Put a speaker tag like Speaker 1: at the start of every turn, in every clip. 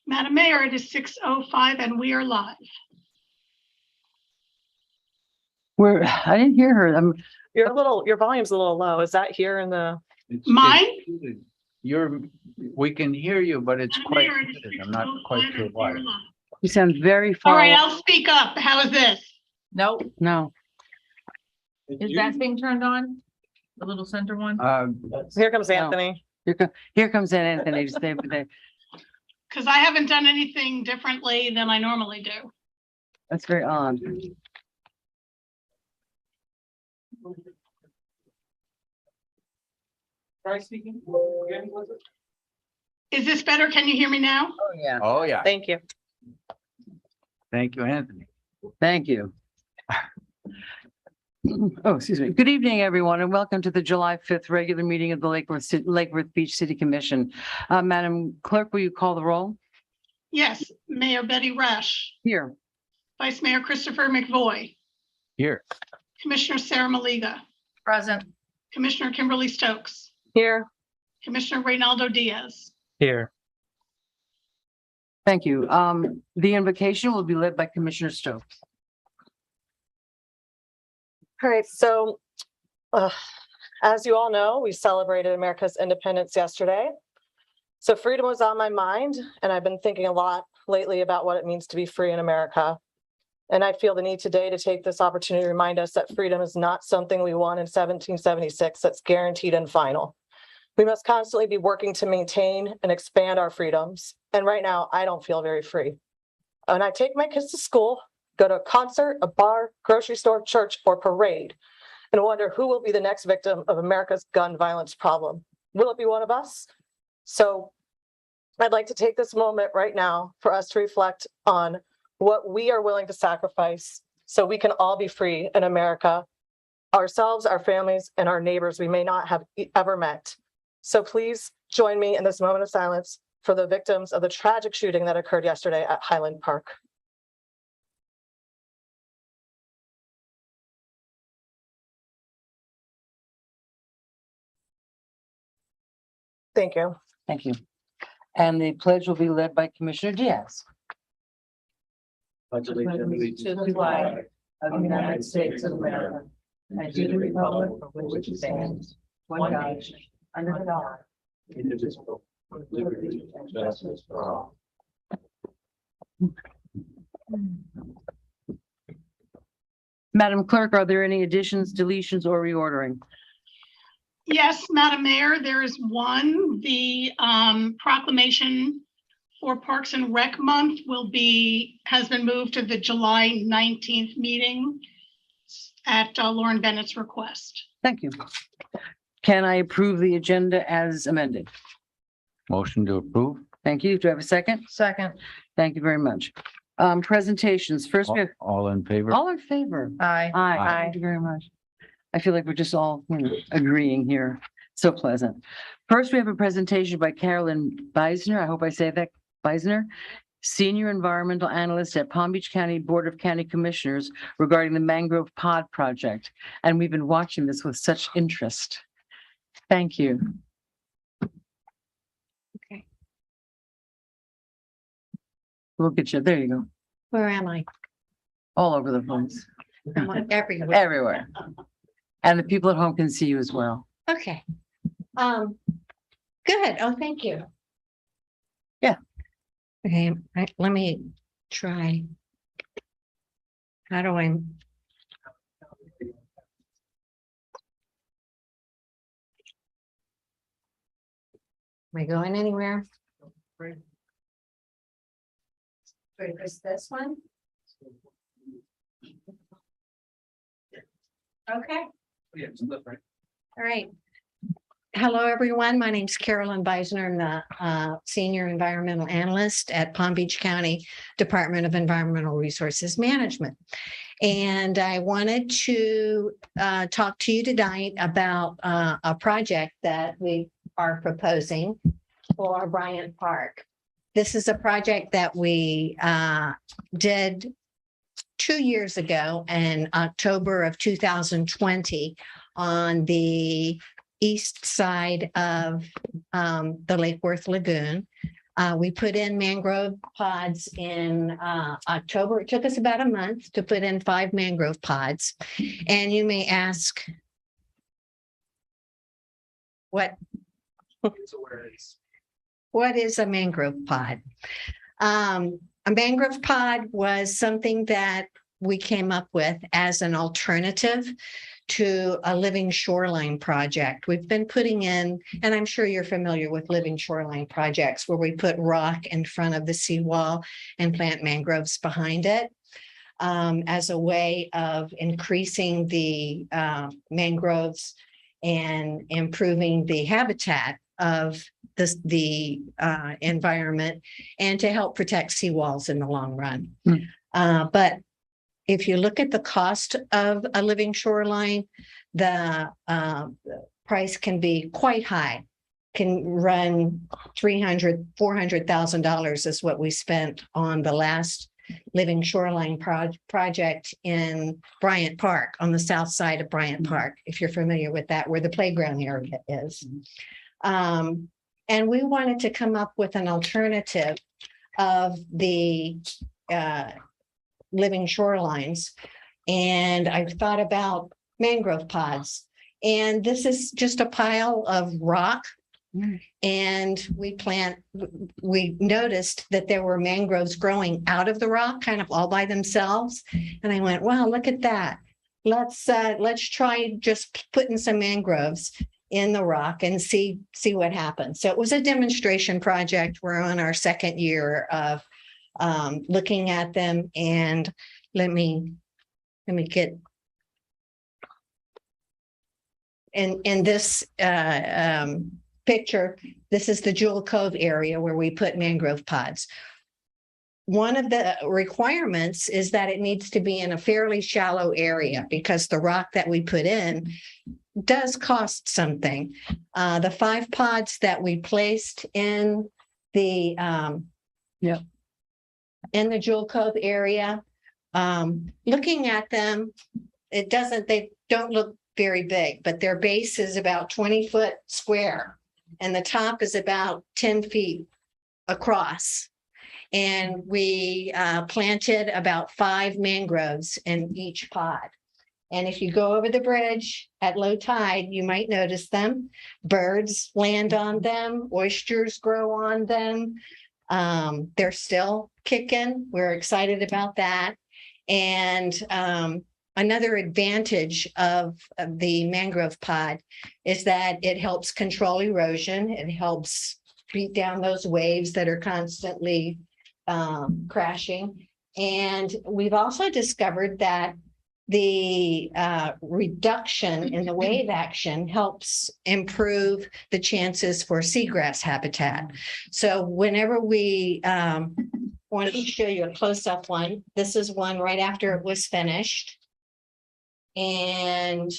Speaker 1: Madam Mayor, it is 6:05 and we are live.
Speaker 2: I didn't hear her.
Speaker 3: Your volume's a little low. Is that here in the?
Speaker 1: Mine?
Speaker 4: We can hear you, but it's
Speaker 1: Madam
Speaker 4: quite,
Speaker 1: Mayor, it is
Speaker 4: muted. I'm not quite
Speaker 1: 6:05
Speaker 4: sure
Speaker 1: and we
Speaker 4: why.
Speaker 1: are live.
Speaker 2: You sound very far.
Speaker 1: All right,
Speaker 2: away.
Speaker 1: I'll speak up. How is this?
Speaker 5: Nope.
Speaker 2: No,
Speaker 5: Is that thing turned on? The little center one?
Speaker 3: Here comes
Speaker 2: No.
Speaker 3: Anthony.
Speaker 2: here comes in Anthony to save the day.
Speaker 1: Because I haven't done anything differently than I normally do.
Speaker 2: That's very odd.
Speaker 5: Try speaking.
Speaker 1: Is this better? Can you hear me now?
Speaker 2: Oh, yeah.
Speaker 4: Oh, yeah.
Speaker 3: Thank you.
Speaker 4: Thank you, Anthony.
Speaker 2: Thank you. Oh, excuse me. Good evening, everyone, and welcome to the July 5th regular meeting of the Lake Worth Beach City Commission. Madam Clerk, will you call the roll?
Speaker 1: Yes, Mayor Betty Resch,
Speaker 2: Here.
Speaker 1: Vice Mayor Christopher McVoy,
Speaker 4: Here.
Speaker 1: Commissioner Sarah Maliga,
Speaker 5: Present.
Speaker 1: Commissioner Kimberly Stokes,
Speaker 3: Here.
Speaker 1: Commissioner Reynaldo Diaz.
Speaker 4: Here.
Speaker 2: Thank you. The invocation will be led by Commissioner Stokes.
Speaker 3: All right. So, as you all know, we celebrated America's independence yesterday. So freedom was on my mind, and I've been thinking a lot lately about what it means to be free in America. And I feel the need today to take this opportunity to remind us that freedom is not something we won in 1776 that's guaranteed and final. We must constantly be working to maintain and expand our freedoms. And right now, I don't feel very free. When I take my kids to school, go to a concert, a bar, grocery store, church, or parade, and wonder who will be the next victim of America's gun violence problem. Will it be one of us? So I'd like to take this moment right now for us to reflect on what we are willing to sacrifice so we can all be free in America, ourselves, our families, and our neighbors we may not have ever met. So please join me in this moment of silence for the victims of the tragic shooting that occurred yesterday at Highland Park. Thank you.
Speaker 2: Thank you. And the pledge will be led by Commissioner Diaz.
Speaker 5: To the flag of the United States of America and to the republic for which it stands, one nation, under God, indivisible, with liberty and justice for all.
Speaker 2: Madam Clerk, are there any additions, deletions, or reordering?
Speaker 1: Yes, Madam Mayor, there is one. The proclamation for Parks and Rec Month has been moved to the July 19th meeting at Lauren Bennett's request.
Speaker 2: Thank you. Can I approve the agenda as amended?
Speaker 4: Motion to approve.
Speaker 2: Thank you. Do I have a second?
Speaker 5: Second.
Speaker 2: Thank you very much. Presentations. First, we have
Speaker 4: All in favor?
Speaker 2: all in favor.
Speaker 5: Aye.
Speaker 2: Aye. Thank you very much. I feel like we're just all agreeing here. So pleasant. First, we have a presentation by Carolyn Beisner. I hope I say that, Beisner, Senior Environmental Analyst at Palm Beach County Board of County Commissioners regarding the Mangrove Pod project. And we've been watching this with such interest. Thank you.
Speaker 6: Okay.
Speaker 2: Look at you. There you go.
Speaker 6: Where am I?
Speaker 2: All over the place.
Speaker 6: I'm like everywhere.
Speaker 2: Everywhere. And the people at home can see you as well.
Speaker 6: Okay. Good. Oh, thank you.
Speaker 2: Yeah.
Speaker 6: Okay, let me try. How do I? Am I going anywhere? Is this one? Okay. All right. Hello, everyone. My name is Carolyn Beisner. I'm the Senior Environmental Analyst at Palm Beach County Department of Environmental Resources Management. And I wanted to talk to you tonight about a project that we are proposing for Bryant Park. This is a project that we did 2 years ago in October of 2020 on the east side of the Lake Worth Lagoon. We put in mangrove pods in October. It took us about a month to put in 5 mangrove pods. And you may ask, what is a mangrove pod? A mangrove pod was something that we came up with as an alternative to a living shoreline project. We've been putting in, and I'm sure you're familiar with living shoreline projects where we put rock in front of the seawall and plant mangroves behind it as a way of increasing the mangroves and improving the habitat of the environment and to help protect seawalls in the long run. But if you look at the cost of a living shoreline, the price can be quite high, can run $300,000-$400,000 is what we spent on the last living shoreline project in Bryant Park, on the south side of Bryant Park, if you're familiar with that, where the playground area is. And we wanted to come up with an alternative of the living shorelines. And I've thought about mangrove pods. And this is just a pile of rock. And we noticed that there were mangroves growing out of the rock, kind of all by themselves. And I went, wow, look at that. Let's try just putting some mangroves in the rock and see what happens. So it was a demonstration project. We're on our second year of looking at them, and let me get in this picture. This is the Jewel Cove area where we put mangrove pods. One of the requirements is that it needs to be in a fairly shallow area because the rock that we put in does cost something. The 5 pods that we placed in the in the Jewel Cove area, looking at them, they don't look very big, but their base is about 20 foot square and the top is about 10 feet across. And we planted about 5 mangroves in each pod. And if you go over the bridge at low tide, you might notice them. Birds land on them, oysters grow on them. They're still kicking. We're excited about that. And another advantage of the mangrove pod is that it helps control erosion. It helps beat down those waves that are constantly crashing. And we've also discovered that the reduction in the wave action helps improve the chances for seagrass habitat. So whenever we wanted to show you a close-up one, this is one right after it was finished. And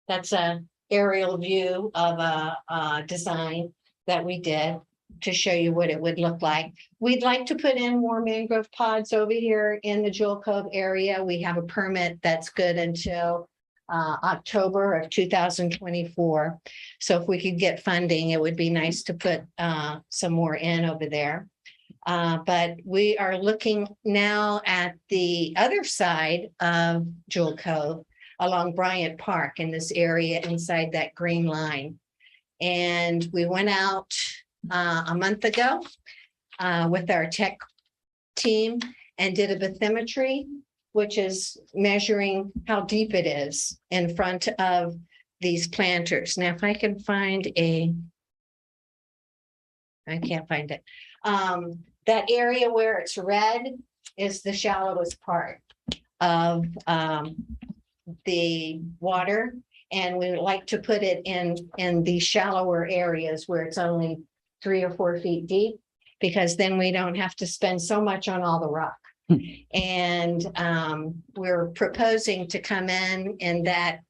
Speaker 6: that's an aerial view of a design that we did to show you what it would look like. We'd like to put in more mangrove pods over here in the Jewel Cove area. We have a permit that's good until October of 2024. So if we could get funding, it would be nice to put some more in over there. But we are looking now at the other side of Jewel Cove along Bryant Park in this area inside that green line. And we went out a month ago with our tech team and did a bathymetry, which is measuring how deep it is in front of these planters. Now, if I can find I can't find it. That area where it's red is the shallowest part of the water. And we like to put it in the shallower areas where it's only 3 or 4 feet deep, because then we don't have to spend so much on all the rock. And we're proposing to come in that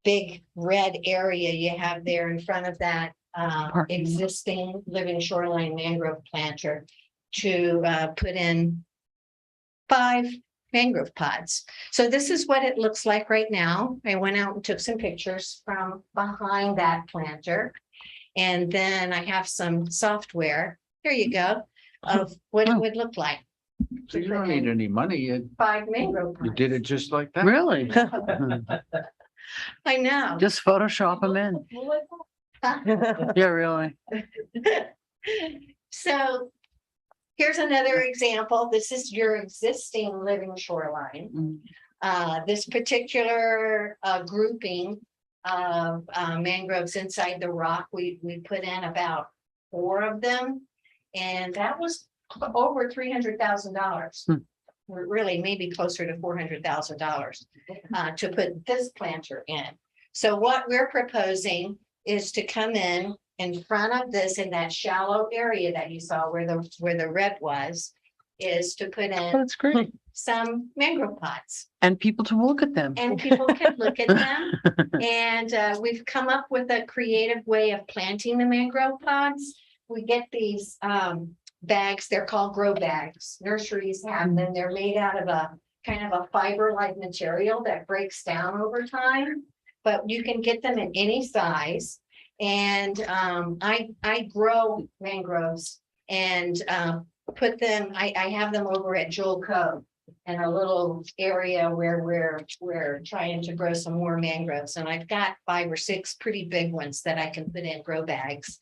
Speaker 6: big red area you have there in front of that existing living shoreline mangrove planter to put in 5 mangrove pods. So this is what it looks like right now. I went out and took some pictures from behind that planter. And then I have some software Here you go, of what it
Speaker 2: Oh.
Speaker 6: would look like.
Speaker 4: So you don't need any money. You,
Speaker 6: 5 mangrove.
Speaker 4: you did it
Speaker 6: pods.
Speaker 4: just like that.
Speaker 2: Really?
Speaker 6: I know.
Speaker 2: Just Photoshop them in. Yeah, really.
Speaker 6: So here's another example. This is your existing living shoreline. This particular grouping of mangroves inside the rock, we put in about 4 of them. And that was over $300,000. Really, maybe closer to $400,000 to put this planter in. So what we're proposing is to come in front of this, in that shallow area that you saw where the red was, is to put
Speaker 2: Oh,
Speaker 6: in
Speaker 2: that's great.
Speaker 6: some mangrove pots.
Speaker 2: And people to look at them.
Speaker 6: And people can look at them. And we've come up with a creative way of planting the mangrove pods. We get these bags, they're called grow bags. Nurseries have them. They're made out of a kind of a fiber-like material that breaks down over time. But you can get them in any size. And I grow mangroves and put them, I have them over at Jewel Cove in a little area where we're trying to grow some more mangroves. And I've got 5 or 6 pretty big ones that I can put in grow bags.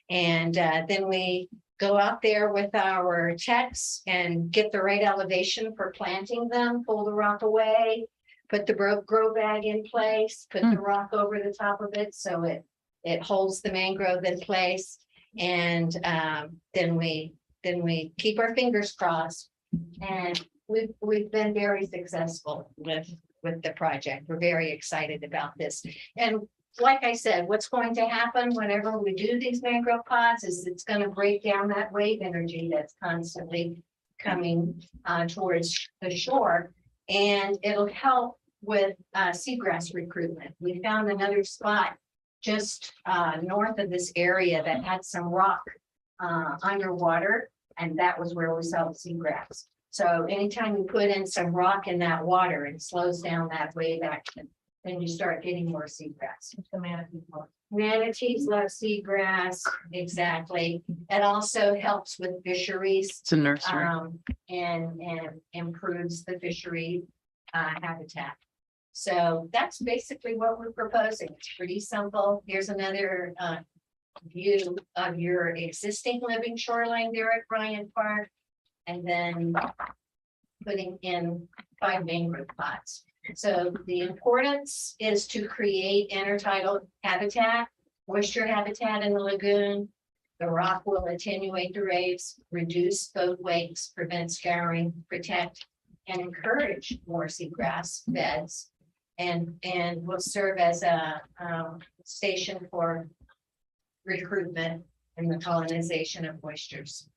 Speaker 6: And then we go out there with our techs and get the right elevation for planting them, pull the rock away, put the grow bag in place, put the rock over the top of it so it holds the mangrove in place. And then we keep our fingers crossed. And we've been very successful with the project. We're very excited about this. And like I said, what's going to happen whenever we do these mangrove pods is it's going to break down that wave energy that's constantly coming towards the shore. And it'll help with seagrass recruitment. We found another spot just north of this area that had some rock underwater, and that was where we saw the seagrass. So anytime you put in some rock in that water, it slows down that wave action. Then you start getting more seagrass.
Speaker 5: The manatees.
Speaker 6: Manatees love seagrass, exactly. It also helps with fisheries.
Speaker 2: It's a nursery.
Speaker 6: And improves the fishery habitat. So that's basically what we're proposing. It's pretty simple. Here's another view of your existing living shoreline there at Bryant Park. And then putting in 5 mangrove pods. So the importance is to create intertidal habitat, moisture habitat in the lagoon. The rock will attenuate the waves, reduce boat wakes, prevent scouring, protect, and encourage more seagrass beds. And will serve as a station for recruitment and the colonization of oysters.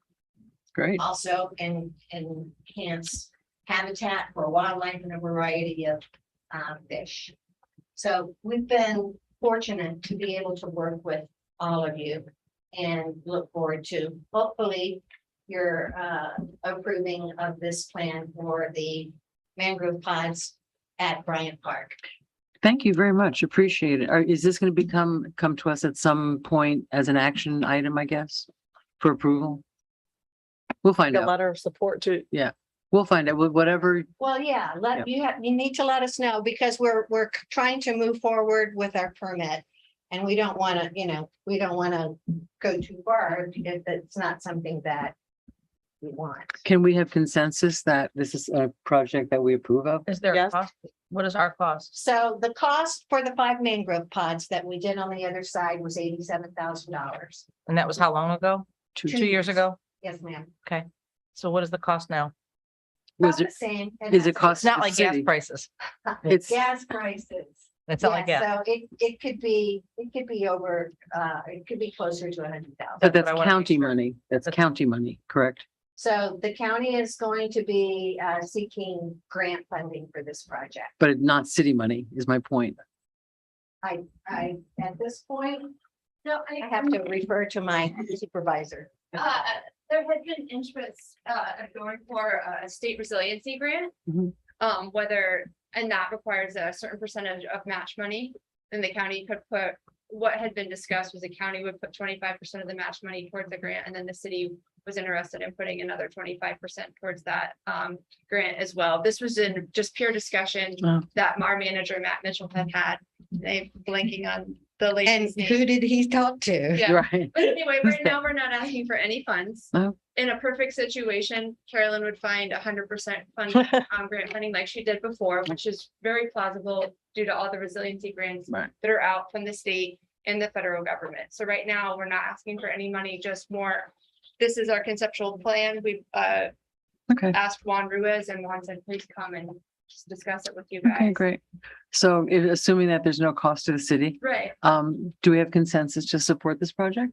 Speaker 2: Great.
Speaker 6: Also enhance habitat for wildlife and a variety of fish. So we've been fortunate to be able to work with all of you and look forward to hopefully your approving of this plan for the mangrove pods at Bryant Park.
Speaker 2: Thank you very much. Appreciate it. Is this going to come to us at some point as an action item, I guess, for approval? We'll find
Speaker 3: A
Speaker 2: out.
Speaker 3: letter of support to,
Speaker 2: We'll find out. Whatever.
Speaker 6: Well, yeah, you need to let us know because we're trying to move forward with our permit. And we don't want to, go too far if it's not something that we want.
Speaker 2: Can we have consensus that this is a project that we approve of?
Speaker 5: Is there a
Speaker 3: Yes.
Speaker 5: cost? What is our cost?
Speaker 6: So the cost for the 5 mangrove pods that we did on the other side was $87,000.
Speaker 5: And that was how long ago? 2 years ago?
Speaker 6: Yes, ma'am.
Speaker 5: So what is the cost now?
Speaker 2: Was
Speaker 6: About
Speaker 2: it,
Speaker 6: the same.
Speaker 2: is it cost?
Speaker 5: It's not
Speaker 2: the
Speaker 5: like gas
Speaker 2: city?
Speaker 5: prices.
Speaker 2: It's,
Speaker 6: Gas prices.
Speaker 5: It's not like
Speaker 6: Yeah,
Speaker 5: gas.
Speaker 6: so it could be over, it could be closer to 100,000.
Speaker 2: but
Speaker 5: That's
Speaker 2: that's
Speaker 5: what I wanna
Speaker 2: county
Speaker 5: make sure.
Speaker 2: money. That's county money, correct?
Speaker 6: So the county is going to be seeking grant funding for this project.
Speaker 2: But not city money is my point.
Speaker 6: I, at this point, no, I have to refer to my supervisor.
Speaker 7: There had been interest going for a state resiliency grant.
Speaker 2: Mhm.
Speaker 7: And that requires a certain percentage of match money. Then the county could put what had been discussed was the county would put 25% of the match money towards the grant, and then the city was interested in putting another 25% towards that grant as well. This was in just pure discussion
Speaker 2: Oh.
Speaker 7: that our manager, Matt Mitchell, had. They blanking on the
Speaker 6: And
Speaker 7: lady's name.
Speaker 6: who did he talk to?
Speaker 7: Yeah.
Speaker 2: Right.
Speaker 7: But anyway,
Speaker 2: Who's
Speaker 7: right now, we're not asking for any funds.
Speaker 2: Oh.
Speaker 7: In a perfect situation, Carolyn would find 100% fund grant funding like she did before, which is very plausible due to all the resiliency grants
Speaker 2: Right.
Speaker 7: that are out from the state and the federal government. So right now, we're not asking for any money, just more. This is our conceptual plan. We've
Speaker 2: Okay.
Speaker 7: asked Juan Ruiz, and Juan said, please come and just discuss it with you
Speaker 2: Okay,
Speaker 7: guys.
Speaker 2: great. So assuming that there's no cost to the city,
Speaker 7: Right.
Speaker 2: do we have consensus to support this project?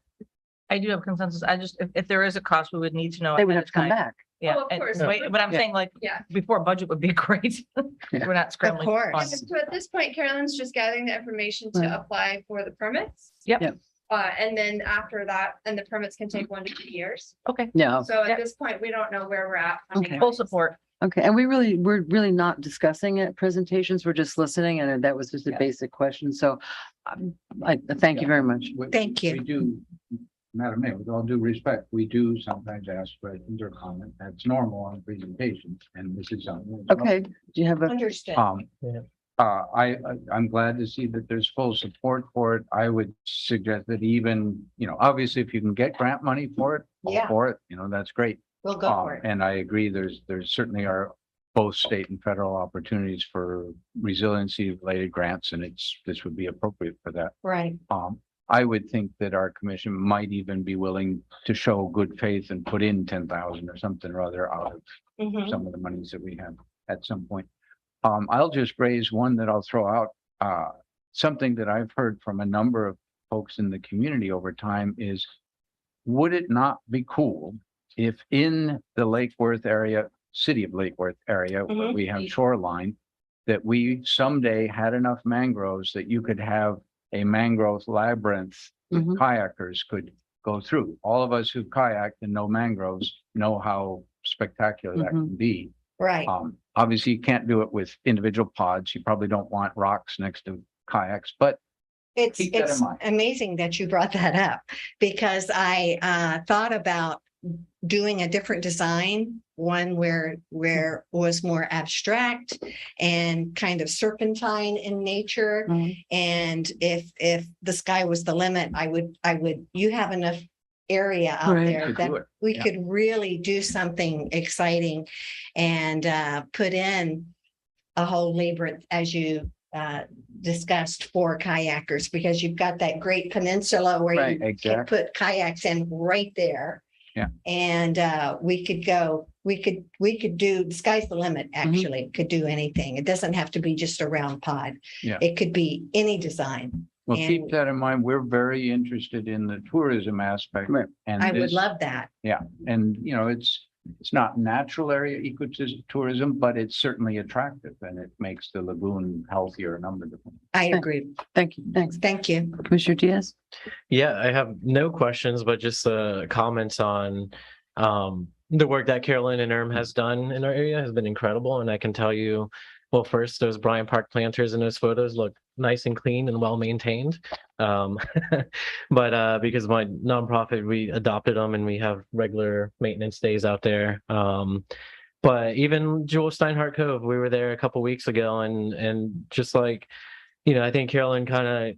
Speaker 5: I do have consensus. I just, if there is a cost, we would need to know.
Speaker 2: They would
Speaker 5: ahead
Speaker 2: have
Speaker 5: of
Speaker 2: to come
Speaker 5: time.
Speaker 2: back.
Speaker 5: Yeah,
Speaker 7: Oh, of
Speaker 5: and-
Speaker 7: course.
Speaker 5: but I'm
Speaker 2: Yeah.
Speaker 5: saying like,
Speaker 7: Yeah.
Speaker 5: before budget would be great.
Speaker 2: Yeah.
Speaker 5: We're not scrambling. for
Speaker 6: course.
Speaker 5: funds.
Speaker 7: So at this point, Carolyn's just gathering the information to
Speaker 2: Right.
Speaker 7: apply for the permits.
Speaker 5: Yep.
Speaker 2: Yep.
Speaker 7: And then after that, and the permits can take 1 to 2 years.
Speaker 5: Okay,
Speaker 2: Yeah.
Speaker 7: So at
Speaker 5: Yep.
Speaker 7: this point, we don't know where we're at.
Speaker 2: Okay.
Speaker 5: full support.
Speaker 2: Okay. And we're really not discussing it presentations. We're just listening. And that was just a
Speaker 5: Yeah.
Speaker 2: basic question. So I thank you very much.
Speaker 6: Thank you.
Speaker 4: We do, Madam Mayor, with all due respect, we do sometimes ask questions or comment. That's normal on presentations, and this is something.
Speaker 2: Okay. Do you have a,
Speaker 6: Understood.
Speaker 4: I'm glad to see that there's full support for it. I would suggest that even, obviously, if you can get grant money for it, all
Speaker 6: Yeah.
Speaker 4: for it, that's great.
Speaker 6: We'll go for it.
Speaker 4: And I agree, there's certainly are both state and federal opportunities for resiliency related grants, and this would be appropriate for that.
Speaker 6: Right.
Speaker 4: I would think that our commission might even be willing to show good faith and put in 10,000 or something or other out of
Speaker 6: Mhm.
Speaker 4: some of the monies that we have at some point. I'll just raise one that I'll throw out. Something that I've heard from a number of folks in the community over time is, would it not be cool if in the Lake Worth area, city of Lake Worth area, where
Speaker 6: Mhm.
Speaker 4: we have Shoreline, that we someday had enough mangroves that you could have a mangrove labyrinth that
Speaker 2: Mhm.
Speaker 4: kayakers could go through. All of us who kayaked and know mangroves know how spectacular that can be.
Speaker 6: Right.
Speaker 4: Obviously, you can't do it with individual pods. You probably don't want rocks next to kayaks, but keep that in
Speaker 6: It's
Speaker 4: mind.
Speaker 6: amazing that you brought that up because I thought about doing a different design, one where was more abstract and kind of serpentine in nature.
Speaker 2: Mhm.
Speaker 6: And if the sky was the limit, I would, you have enough area out
Speaker 2: Right.
Speaker 6: there
Speaker 4: Could
Speaker 6: that
Speaker 4: do it,
Speaker 6: we
Speaker 4: yeah.
Speaker 6: could really do something exciting and put in a whole labyrinth as you discussed for kayakers, because you've got that great peninsula where
Speaker 2: Right,
Speaker 6: you can
Speaker 4: exactly.
Speaker 6: put kayaks in right there.
Speaker 4: Yeah.
Speaker 6: And we could do, the sky's the limit, actually, could do anything. It doesn't have to be just a round pod.
Speaker 4: Yeah.
Speaker 6: It could be any design.
Speaker 4: Well, keep
Speaker 6: And-
Speaker 4: that in mind. We're very interested in the tourism aspect.
Speaker 2: Right.
Speaker 4: And
Speaker 6: I would
Speaker 4: this,
Speaker 6: love that.
Speaker 4: and it's not natural area ecotourism, but it's certainly attractive and it makes the lagoon healthier, a number of different.
Speaker 6: I agree.
Speaker 2: thank you. Thanks.
Speaker 6: Thank you.
Speaker 2: Commissioner Diaz?
Speaker 8: Yeah, I have no questions, but just comments on the work that Carolyn and Erm has done in our area has been incredible. And I can tell you, well, first, those Bryant Park planters in those photos look nice and clean and well maintained. But because my nonprofit, we adopted them and we have regular maintenance days out there. But even Jewel Steinhardt Cove, we were there a couple weeks ago, and just like, I think Carolyn kind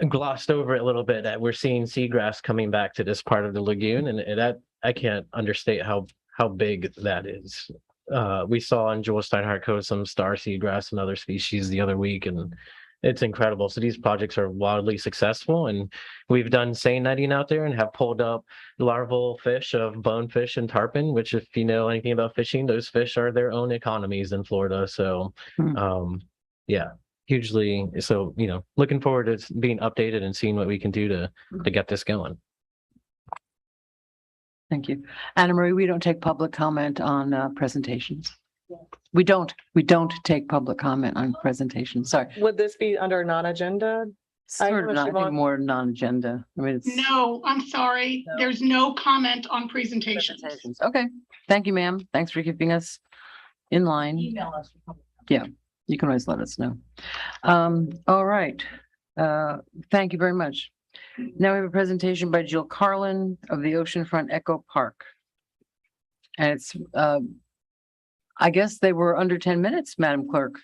Speaker 8: of glossed over it a little bit that we're seeing seagrass coming back to this part of the lagoon, and that I can't understate how big that is. We saw in Jewel Steinhardt Cove some star seagrass and other species the other week, and it's incredible. So these projects are wildly successful, and we've done seine netting out there and have pulled up larval fish of bonefish and tarpon, which, if you know anything about fishing, those fish are their own economies in Florida. So yeah, hugely. So, looking forward to being updated and seeing what we can do to get this going.
Speaker 2: Thank you. Anna Marie, we don't take public comment on presentations. We don't take public comment on presentations. Sorry.
Speaker 3: Would this be under non-agenda?
Speaker 2: Sort of
Speaker 3: know
Speaker 2: not, I
Speaker 3: Siobhan.
Speaker 2: think more non-agenda. I mean, it's.
Speaker 1: No, I'm sorry.
Speaker 5: No.
Speaker 1: There's no comment on presentations.
Speaker 2: Presentations. Okay. Thank you, ma'am. Thanks for keeping us in line.
Speaker 5: Email us.
Speaker 2: You can always let us know. All right. Thank you very much. Now we have a presentation by Jill Carlin of the Oceanfront Echo Park. And it's, I guess they were under 10 minutes, Madam Clerk,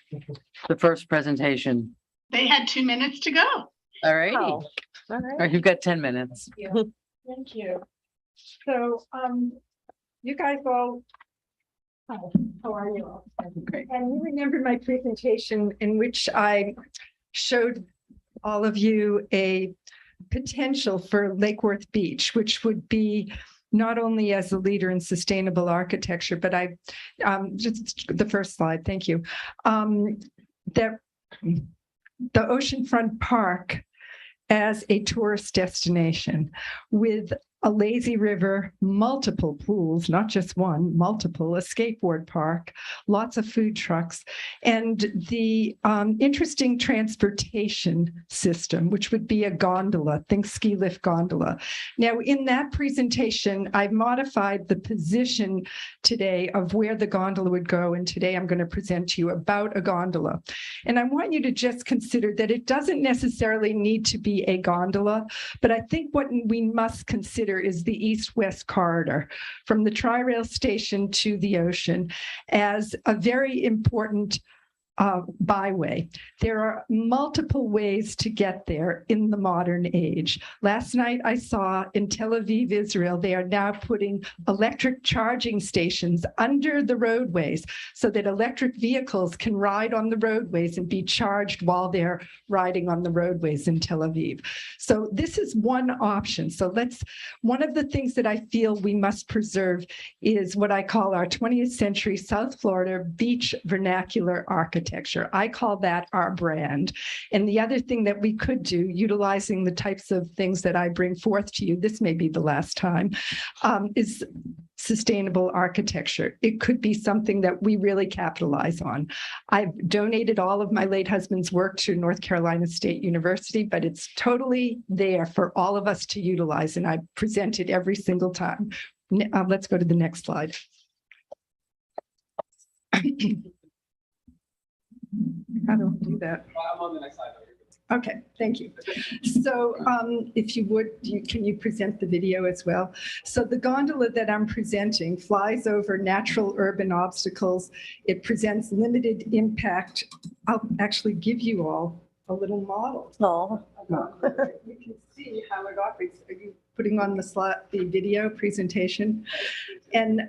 Speaker 2: the first presentation.
Speaker 1: They had 2 minutes to go.
Speaker 2: All righty.
Speaker 3: Oh,
Speaker 2: All
Speaker 3: all right.
Speaker 2: right, you've got 10 minutes.
Speaker 5: Thank you. So, you guys all, hi, how are you all?
Speaker 2: Great.
Speaker 5: And you remember my presentation in which I showed all of you a potential for Lake Worth Beach, which would be not only as a leader in sustainable architecture, but I, just the first slide, thank you. That the Oceanfront Park as a tourist destination with a lazy river, multiple pools, not just one, multiple, a skateboard park, lots of food trucks, and the interesting transportation system, which would be a gondola, think ski lift gondola. Now, in that presentation, I modified the position today of where the gondola would go, and today I'm going to present to you about a gondola. And I want you to just consider that it doesn't necessarily need to be a gondola, but I think what we must consider is the east-west corridor from the Tri-Rail station to the ocean as a very important byway. There are multiple ways to get there in the modern age. Last night I saw in Tel Aviv, Israel, they are now putting electric charging stations under the roadways so that electric vehicles can ride on the roadways and be charged while they're riding on the roadways in Tel Aviv. So this is one option. So one of the things that I feel we must preserve is what I call our 20th century South Florida beach vernacular architecture. I call that our brand. And the other thing that we could do, utilizing the types of things that I bring forth to you, this may be the last time, is sustainable architecture. It could be something that we really capitalize on. I've donated all of my late husband's work to North Carolina State University, but it's totally there for all of us to utilize, and I present it every single time. Let's go to the next slide. How do I do that?
Speaker 9: I'm on the next slide.
Speaker 5: Okay, thank you. So if you would, can you present the video as well? So the gondola that I'm presenting flies over natural urban obstacles. It presents limited impact. I'll actually give you all a little model.
Speaker 3: Oh,
Speaker 5: You can see how it operates. Are you putting on the video presentation? And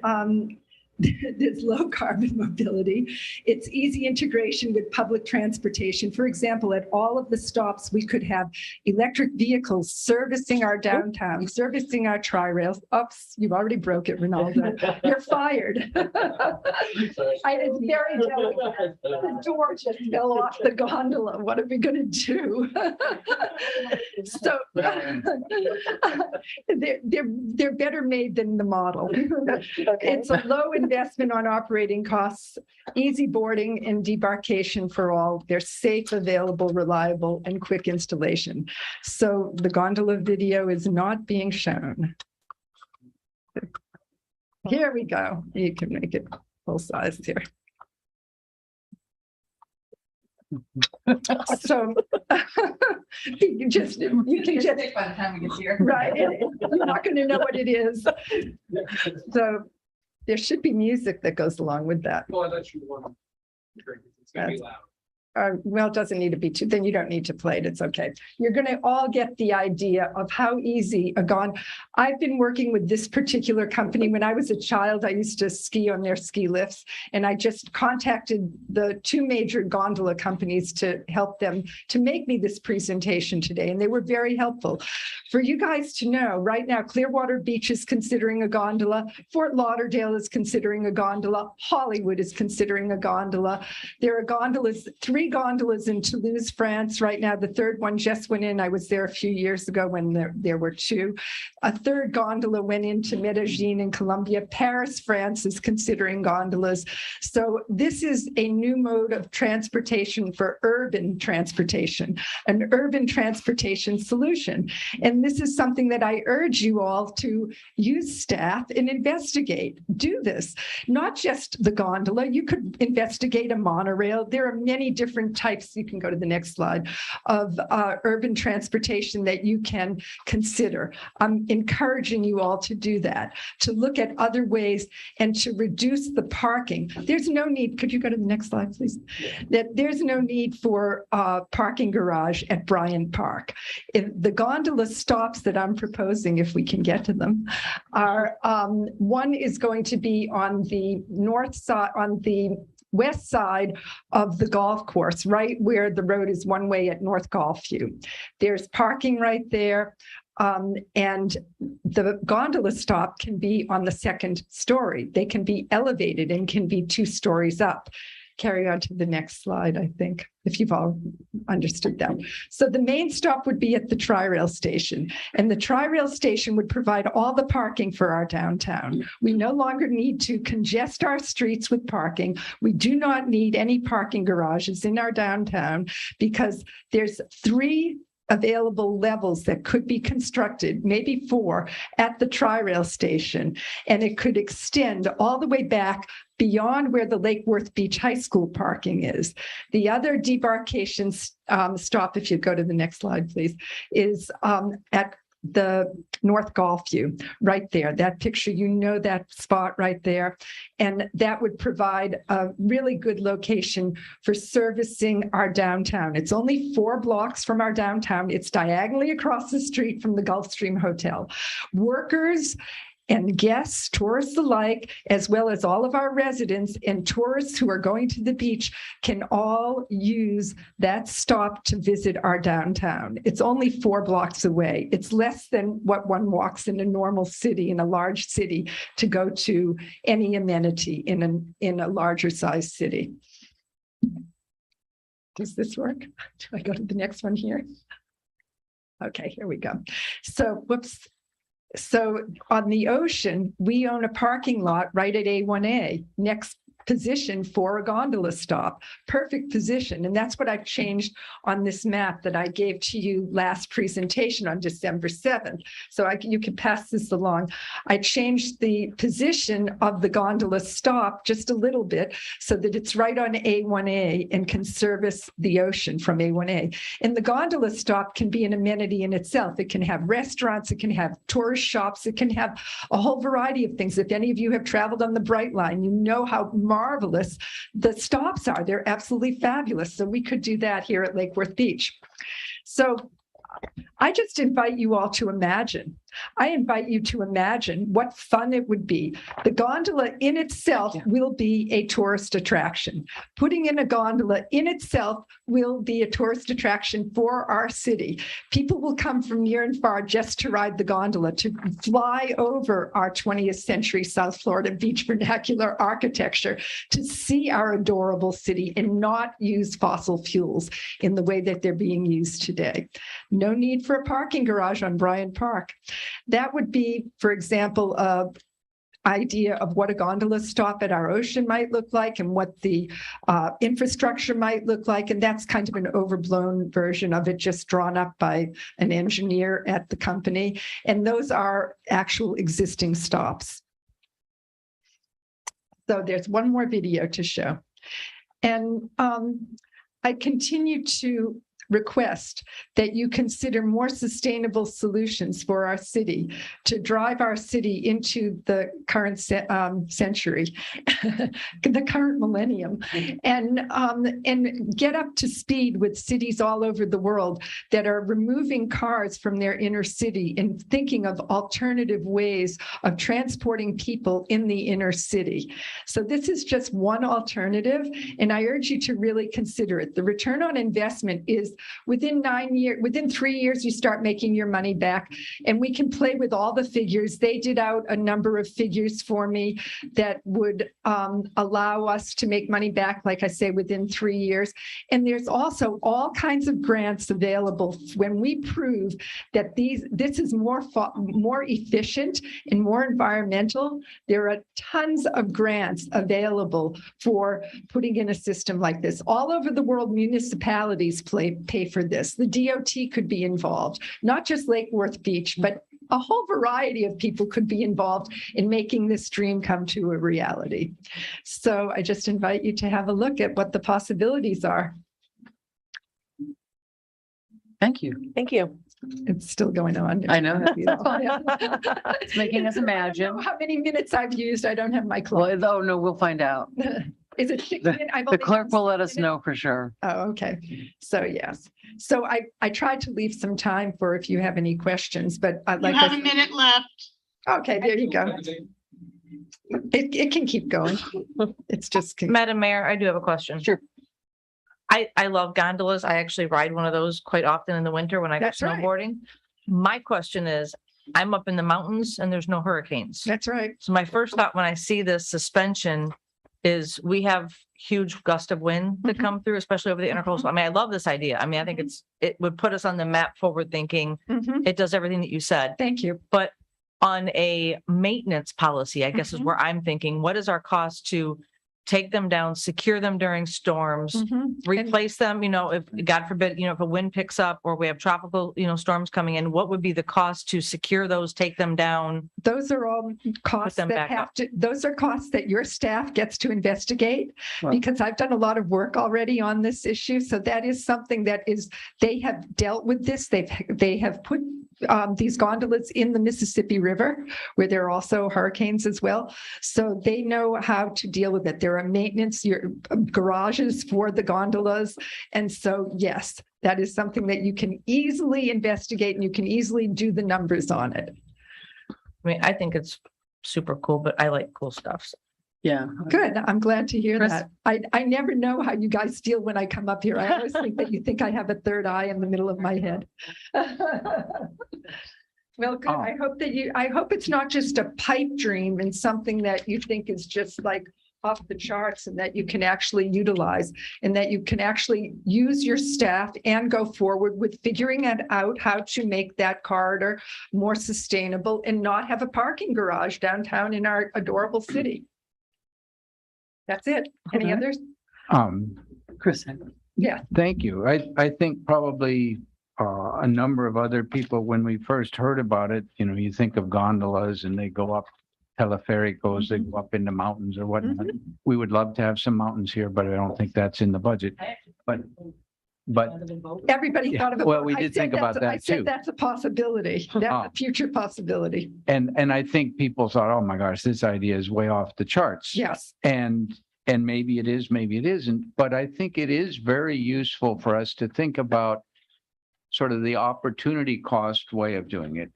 Speaker 5: there's low carbon mobility. It's easy integration with public transportation. For example, at all of the stops, we could have electric vehicles servicing our downtown, servicing our tri-rails. Oops, you already broke it, Ronaldo. You're fired. It's very delicate. The door just fell off the gondola. What are we going to do? So they're better made than the model. It's a low investment on operating costs, easy boarding and debarkation for all. They're safe, available, reliable, and quick installation. So the gondola video is not being shown. Here we go. You can make it full size here. So you can just by the time we get here. Right. You're not going to know what it is. So there should be music that goes along with that.
Speaker 9: Well, I thought you wanted to drink. It's gonna be loud.
Speaker 5: Well, it doesn't need to be too, then you don't need to play it. It's okay. You're going to all get the idea of how easy I've been working with this particular company. When I was a child, I used to ski on their ski lifts, and I just contacted the two major gondola companies to help them to make me this presentation today. And they were very helpful. For you guys to know, right now, Clearwater Beach is considering a gondola. Fort Lauderdale is considering a gondola. Hollywood is considering a gondola. There are gondolas, 3 gondolas in Toulouse, France. Right now, the 3rd one just went in. I was there a few years ago when there were 2. A 3rd gondola went into Medellin in Colombia. Paris, France is considering gondolas. So this is a new mode of transportation for urban transportation, an urban transportation solution. And this is something that I urge you all to use staff and investigate. Do this, not just the gondola. You could investigate a monorail. There are many different
Speaker 10: different types, you can go to the next slide, of urban transportation that you can consider. I'm encouraging you all to do that, to look at other ways and to reduce the parking. There's no need, could you go to the next slide, please? That there's no need for parking garage at Bryant Park. If the gondola stops that I'm proposing, if we can get to them, are one is going to be on the north side, on the west side of the golf course, right where the road is one way at North Golfview. There's parking right there. And the gondola stop can be on the second story. They can be elevated and can be 2 stories up. Carry on to the next slide, I think, if you've all understood that. So the main stop would be at the Tri-Rail station, and the Tri-Rail station would provide all the parking for our downtown. We no longer need to congest our streets with parking. We do not need any parking garages in our downtown because there's 3 available levels that could be constructed, maybe 4, at the Tri-Rail station, and it could extend all the way back beyond where the Lake Worth Beach High School parking is. The other debarkation stop, if you go to the next slide, please, is at the North Golfview, right there. That picture, you know that spot right there. And that would provide a really good location for servicing our downtown. It's only 4 blocks from our downtown. It's diagonally across the street from the Gulfstream Hotel. Workers and guests, tourists alike, as well as all of our residents and tourists who are going to the beach can all use that stop to visit our downtown. It's only 4 blocks away. It's less than what one walks in a normal city, in a large city, to go to any amenity in a larger sized city. Does this work? Do I go to the next one here? Okay, here we go. So, whoops. So on the ocean, we own a parking lot right at A1A, next position for a gondola stop, perfect position. And that's what I've changed on this map that I gave to you last presentation on December 7th. So you can pass this along. I changed the position of the gondola stop just a little bit so that it's right on A1A and can service the ocean from A1A. And the gondola stop can be an amenity in itself. It can have restaurants, it can have tourist shops, it can have a whole variety of things. If any of you have traveled on the Bright Line, you know how marvelous the stops are. They're absolutely fabulous. So we could do that here at Lake Worth Beach. So I just invite you all to imagine. I invite you to imagine what fun it would be. The gondola in itself will be a tourist attraction. Putting in a gondola in itself will be a tourist attraction for our city. People will come from near and far just to ride the gondola, to fly over our 20th century South Florida beach vernacular architecture, to see our adorable city and not use fossil fuels in the way that they're being used today. No need for a parking garage on Bryant Park. That would be, for example, an idea of what a gondola stop at our ocean might look like and what the infrastructure might look like. And that's kind of an overblown version of it, just drawn up by an engineer at the company. And those are actual existing stops. So there's one more video to show. And I continue to request that you consider more sustainable solutions for our city to drive our city into the current century, the current millennium, and get up to speed with cities all over the world that are removing cars from their inner city and thinking of alternative ways of transporting people in the inner city. So this is just one alternative, and I urge you to really consider it. The return on investment is within 3 years, you start making your money back, and we can play with all the figures. They did out a number of figures for me that would allow us to make money back, like I say, within 3 years. And there's also all kinds of grants available when we prove that this is more efficient and more environmental. There are tons of grants available for putting in a system like this. All over the world, municipalities pay for this. The DOT could be involved, not just Lake Worth Beach, but a whole variety of people could be involved in making this dream come to a reality. So I just invite you to have a look at what the possibilities are.
Speaker 2: Thank you.
Speaker 3: Thank you.
Speaker 10: It's still going on.
Speaker 2: I know.
Speaker 10: It's
Speaker 2: It's making us imagine.
Speaker 10: How many minutes I've used? I don't have my clock.
Speaker 2: Well, oh, no, we'll find out.
Speaker 10: Is it 6
Speaker 2: The
Speaker 10: minutes? I've
Speaker 2: the
Speaker 10: only
Speaker 2: clerk
Speaker 10: done
Speaker 2: will let
Speaker 10: 6
Speaker 2: us
Speaker 10: minutes.
Speaker 2: know for sure.
Speaker 10: Oh, okay. So yes. So I tried to leave some time for if you have any questions, but I'd
Speaker 1: You
Speaker 10: like.
Speaker 1: have a minute left.
Speaker 10: Okay, there you go. It can keep going. It's just.
Speaker 5: Madam Mayor, I do have a question.
Speaker 2: Sure.
Speaker 5: I love gondolas. I actually ride one of those quite often in the winter when I go
Speaker 10: That's right.
Speaker 5: snowboarding. My question is, I'm up in the mountains and there's no hurricanes.
Speaker 10: That's right.
Speaker 5: So my first thought when I see this suspension is we have huge gust of wind that
Speaker 10: Mhm.
Speaker 5: come through, especially over the intercoastal. I mean, I love this idea. I mean, I think it would put us on the map forward thinking.
Speaker 10: Mhm.
Speaker 5: It does everything that you said.
Speaker 10: Thank you.
Speaker 5: But on a maintenance policy, I guess is
Speaker 10: Mhm.
Speaker 5: where I'm thinking, what is our cost to take them down, secure them during storms,
Speaker 10: Mhm.
Speaker 5: replace them, if God forbid, if a wind picks up or we have tropical, storms coming in, what would be the cost to secure those, take them down?
Speaker 10: Those are all costs
Speaker 5: them
Speaker 10: that
Speaker 5: back
Speaker 10: have
Speaker 5: up.
Speaker 10: to, those are costs that your staff gets to investigate.
Speaker 2: Wow.
Speaker 10: Because I've done a lot of work already on this issue. So that is something that is, they have dealt with this. They have put these gondolas in the Mississippi River, where there are also hurricanes as well. So they know how to deal with it. There are maintenance garages for the gondolas. And so, yes, that is something that you can easily investigate and you can easily do the numbers on it.
Speaker 5: I mean, I think it's super cool, but I like cool stuff. So
Speaker 2: Yeah.
Speaker 10: Good. I'm glad to hear
Speaker 2: Chris?
Speaker 10: that. I never know how you guys feel when I come up here. I always think that you think I have a third eye in the middle of my head. Well, good.
Speaker 4: Oh.
Speaker 10: I hope it's not just a pipe dream and something that you think is just like off the charts and that you can actually utilize and that you can actually use your staff and go forward with figuring out how to make that corridor more sustainable and not have a parking garage downtown in our adorable city. That's it. Any
Speaker 2: Okay.
Speaker 10: others?
Speaker 2: Chris.
Speaker 10: Yeah.
Speaker 4: Thank you. I think probably a number of other people, when we first heard about it, you think of gondolas and they go up, teleferic goes, they go up into mountains or whatnot. We would love to have some mountains here, but I don't think that's in the budget. But
Speaker 10: Everybody
Speaker 4: Yeah,
Speaker 10: thought of it.
Speaker 4: well, we
Speaker 10: I
Speaker 4: did
Speaker 10: said
Speaker 4: think about
Speaker 10: that's- I
Speaker 4: that
Speaker 10: said
Speaker 4: too.
Speaker 10: that's a possibility. That's
Speaker 4: Ah.
Speaker 10: a future possibility.
Speaker 4: and I think people thought, oh my gosh, this idea is way off the charts.
Speaker 10: Yes.
Speaker 4: And maybe it is, maybe it isn't, but I think it is very useful for us to think about sort of the opportunity cost way of doing it.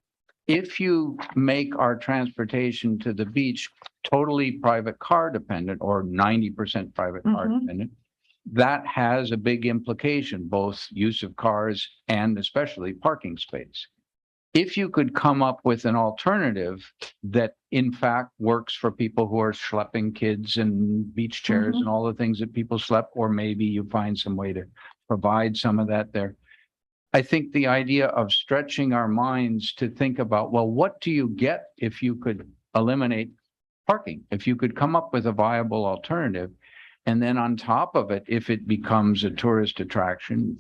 Speaker 4: If you make our transportation to the beach totally private car dependent or 90% private car
Speaker 10: Mhm.
Speaker 4: dependent, that has a big implication, both use of cars and especially parking space. If you could come up with an alternative that in fact works for people who are schlepping kids and beach chairs and all the things that people schlep, or maybe you find some way to provide some of that there. I think the idea of stretching our minds to think about, well, what do you get if you could eliminate parking? If you could come up with a viable alternative, and then on top of it, if it becomes a tourist attraction,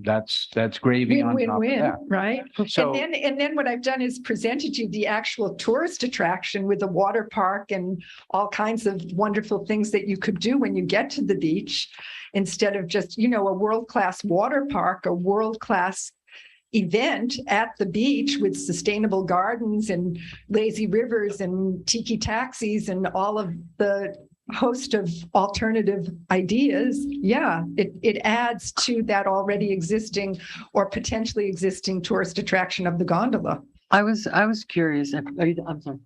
Speaker 4: that's gravy on top of
Speaker 10: Win-win-win,
Speaker 4: that.
Speaker 10: right?
Speaker 4: So,
Speaker 10: And then what I've done is presented you the actual tourist attraction with a water park and all kinds of wonderful things that you could do when you get to the beach, instead of just, a world-class water park, a world-class event at the beach with sustainable gardens and lazy rivers and tiki taxis and all of the host of alternative ideas. Yeah, it adds to that already existing or potentially existing tourist attraction of the gondola.
Speaker 2: I was curious. I'm sorry.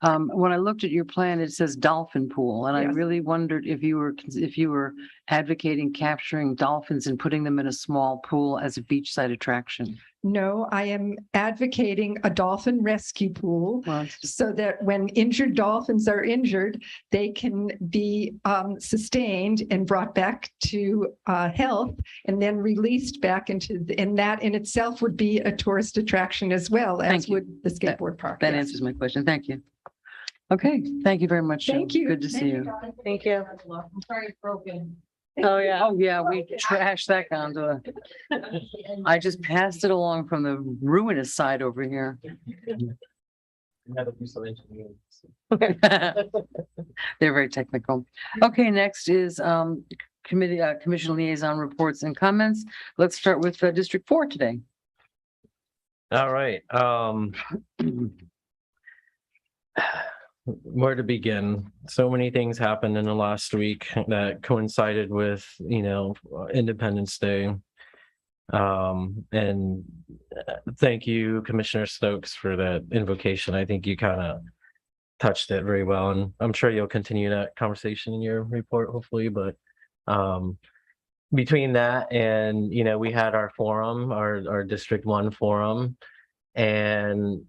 Speaker 2: When I looked at your plan, it says dolphin pool, and I
Speaker 10: Yes.
Speaker 2: really wondered if you were advocating capturing dolphins and putting them in a small pool as a beachside attraction.
Speaker 10: No, I am advocating a dolphin rescue pool
Speaker 2: Well, it's just-
Speaker 10: so that when injured dolphins are injured, they can be sustained and brought back to health and then released back into, and that in itself would be a tourist attraction as well, as
Speaker 2: Thank you.
Speaker 10: would the skateboard park.
Speaker 2: That
Speaker 10: Yes.
Speaker 2: answers my question. Thank you. Okay, thank you very much.
Speaker 10: Thank
Speaker 2: Jill.
Speaker 10: you.
Speaker 2: Good to see you.
Speaker 3: Thank you.
Speaker 5: I'm sorry it's broken.
Speaker 2: Oh, yeah, we trashed that gondola. I just passed it along from the ruinous side over here. They're very technical. Okay, next is committee, commission liaison reports and comments. Let's start with District 4 today.
Speaker 8: All right. Where to begin? So many things happened in the last week that coincided with, Independence Day. And thank you, Commissioner Stokes, for that invocation. I think you kind of touched it very well, and I'm sure you'll continue that conversation in your report, hopefully. But between that and, we had our forum, our District 1 forum, and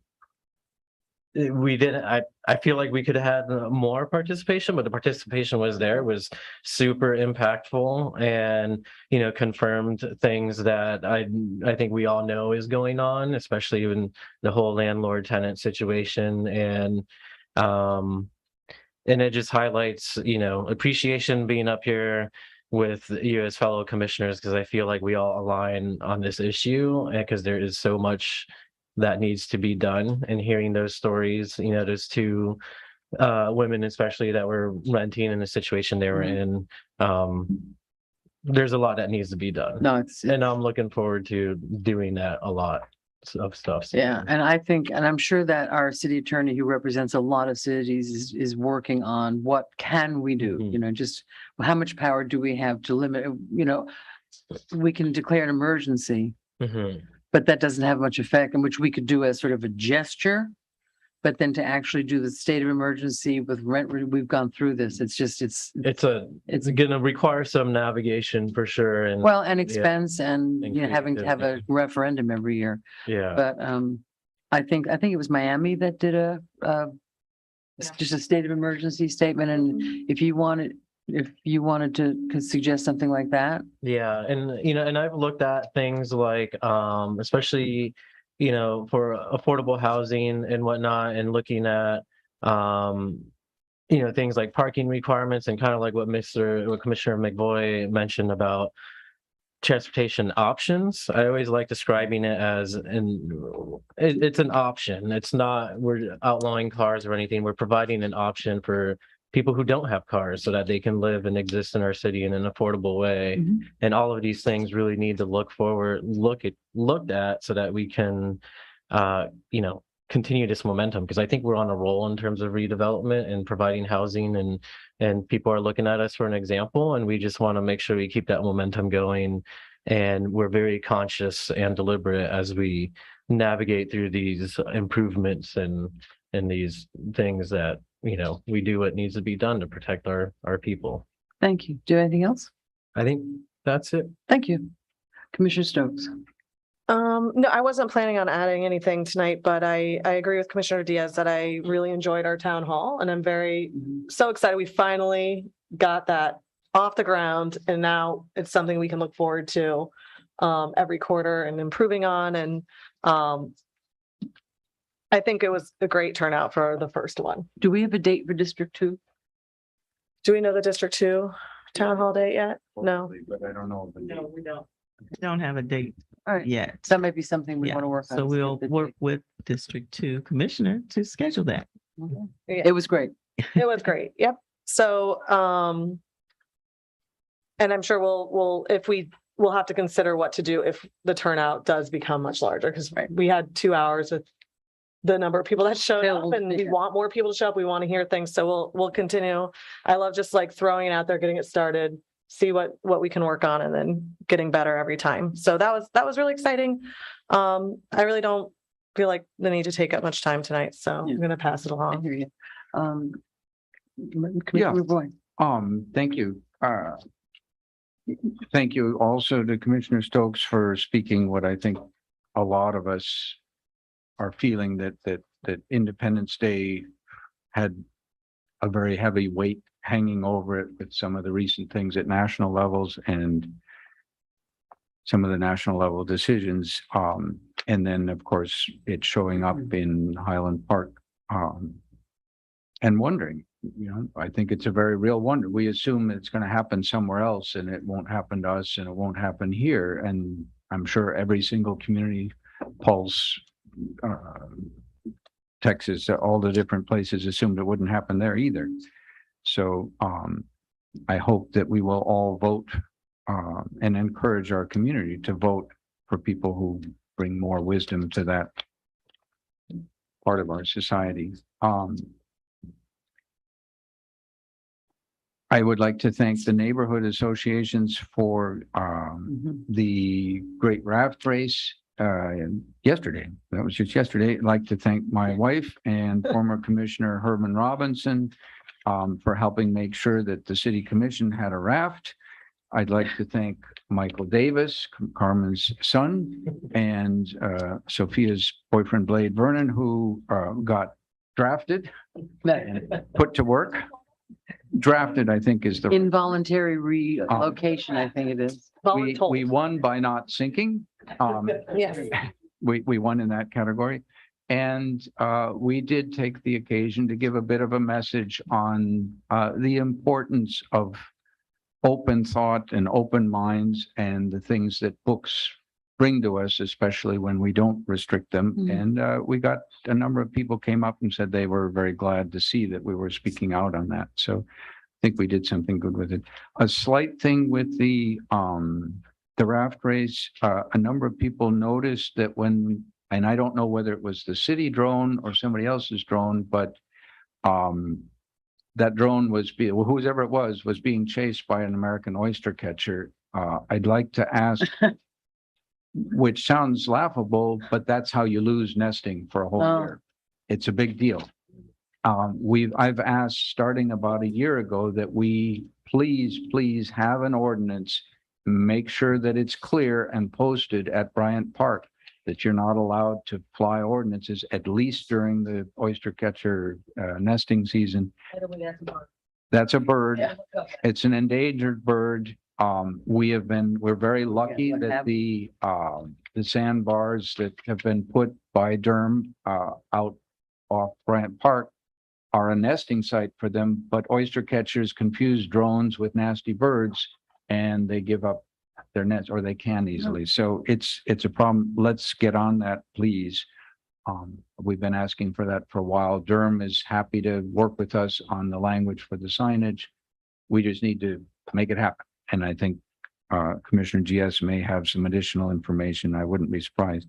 Speaker 8: we didn't, I feel like we could have had more participation, but the participation was there, was super impactful, and, confirmed things that I think we all know is going on, especially in the whole landlord tenant situation. And it just highlights, appreciation being up here with you as fellow commissioners, because I feel like we all align on this issue, because there is so much that needs to be done. And hearing those stories, those two women especially that were renting in the situation they were in, there's a lot that needs to be done.
Speaker 2: No,
Speaker 8: and I'm looking forward to doing that a lot of stuff. So.
Speaker 2: Yeah, and I think, and I'm sure that our city attorney, who represents a lot of cities, is working on what can we do, just how much power do we have to limit, we can declare an emergency, but that doesn't have much effect, and which we could do as sort of a gesture. But then to actually do the state of emergency with rent, we've gone through this. It's
Speaker 8: going to require some navigation for sure. And
Speaker 2: and expense, and having to have a referendum every year.
Speaker 8: Yeah.
Speaker 2: But I think it was Miami that did just a state of emergency statement. And if you wanted to suggest something like that.
Speaker 8: Yeah. And, and I've looked at things like, especially, for affordable housing and whatnot, and looking at, things like parking requirements, and kind of like what Commissioner McVoy mentioned about transportation options. I always like describing it as it's an option. It's not, we're outlawing cars or anything. We're providing an option for people who don't have cars, so that they can live and exist in our city in an affordable way. And all of these things really need to looked at so that we can, continue this momentum. Because I think we're on a roll in terms of redevelopment and providing housing, and people are looking at us for an example, and we just want to make sure we keep that momentum going. And we're very conscious and deliberate as we navigate through these improvements and these things that, we do what needs to be done to protect our people.
Speaker 2: Thank you. Do you have anything else?
Speaker 8: I think that's it.
Speaker 2: Thank you. Commissioner Stokes.
Speaker 3: No, I wasn't planning on adding anything tonight, but I agree with Commissioner Diaz that I really enjoyed our town hall, and I'm so excited we finally got that off the ground, and now it's something we can look forward to every quarter and improving on. And I think it was a great turnout for the first one.
Speaker 2: Do we have a date for District 2?
Speaker 3: Do we know the District 2 town hall date yet? No.
Speaker 4: But I don't know.
Speaker 5: No, we don't have a date
Speaker 2: All right.
Speaker 5: yet.
Speaker 2: That might be something we
Speaker 5: Yeah.
Speaker 2: want to work on.
Speaker 5: So we'll work with District 2 Commissioner to schedule that.
Speaker 2: It was great.
Speaker 3: It was great. Yep. So, and I'm sure we'll have to consider what to do if the turnout does become much larger, because we had 2 hours with the number of people that showed up, and we want more people to show up. We want to hear things. So we'll continue. I love just like throwing it out there, getting it started, see what we can work on, and then getting better every time. So that was really exciting. I really don't feel like the need to take up much time tonight, so I'm going to pass it
Speaker 2: I
Speaker 3: along.
Speaker 2: hear you. Commissioner Boyd.
Speaker 4: Thank you. Thank you also to Commissioner Stokes for speaking what I think a lot of us are feeling, that Independence Day had a very heavy weight hanging over it with some of the recent things at national levels and some of the national level decisions. And then, of course, it's showing up in Highland Park, and wondering, I think it's a very real wonder. We assume it's going to happen somewhere else, and it won't happen to us, and it won't happen here. And I'm sure every single community pulse, Texas, all the different places assumed it wouldn't happen there either. So I hope that we will all vote and encourage our community to vote for people who bring more wisdom to that part of our society. I would like to thank the neighborhood associations for the great raft race yesterday. That was just yesterday. I'd like to thank my wife and former Commissioner Herman Robinson for helping make sure that the city commission had a raft. I'd like to thank Michael Davis, Carmen's son, and Sophia's boyfriend, Blade Vernon, who got drafted and put to work. Drafted, I think, is the
Speaker 2: Involuntary relocation, I think it is.
Speaker 4: we won by not sinking.
Speaker 3: Yes.
Speaker 4: We won in that category. And we did take the occasion to give a bit of a message on the importance of open thought and open minds and the things that books bring to us, especially when we don't restrict them. And we got a number of people came up and said they were very glad to see that we were speaking out on that. So I think we did something good with it. A slight thing with the raft race, a number of people noticed that when, and I don't know whether it was the city drone or somebody else's drone, but that drone was whoever it was being chased by an American oyster catcher. I'd like to ask, which sounds laughable, but that's how you lose nesting for a whole year. It's a big deal. I've asked starting about a year ago that we please have an ordinance, make sure that it's clear and posted at Bryant Park that you're not allowed to fly ordinances, at least during the oyster catcher nesting season. That's a bird. It's an endangered bird. We're very lucky that the sandbars that have been put by Durham out off Bryant Park are a nesting site for them, but oyster catchers confuse drones with nasty birds and they give up their nets, or they can easily. So it's a problem. Let's get on that, please. We've been asking for that for a while. Durham is happy to work with us on the language for the signage. We just need to make it happen. And I think Commissioner GS may have some additional information. I wouldn't be surprised.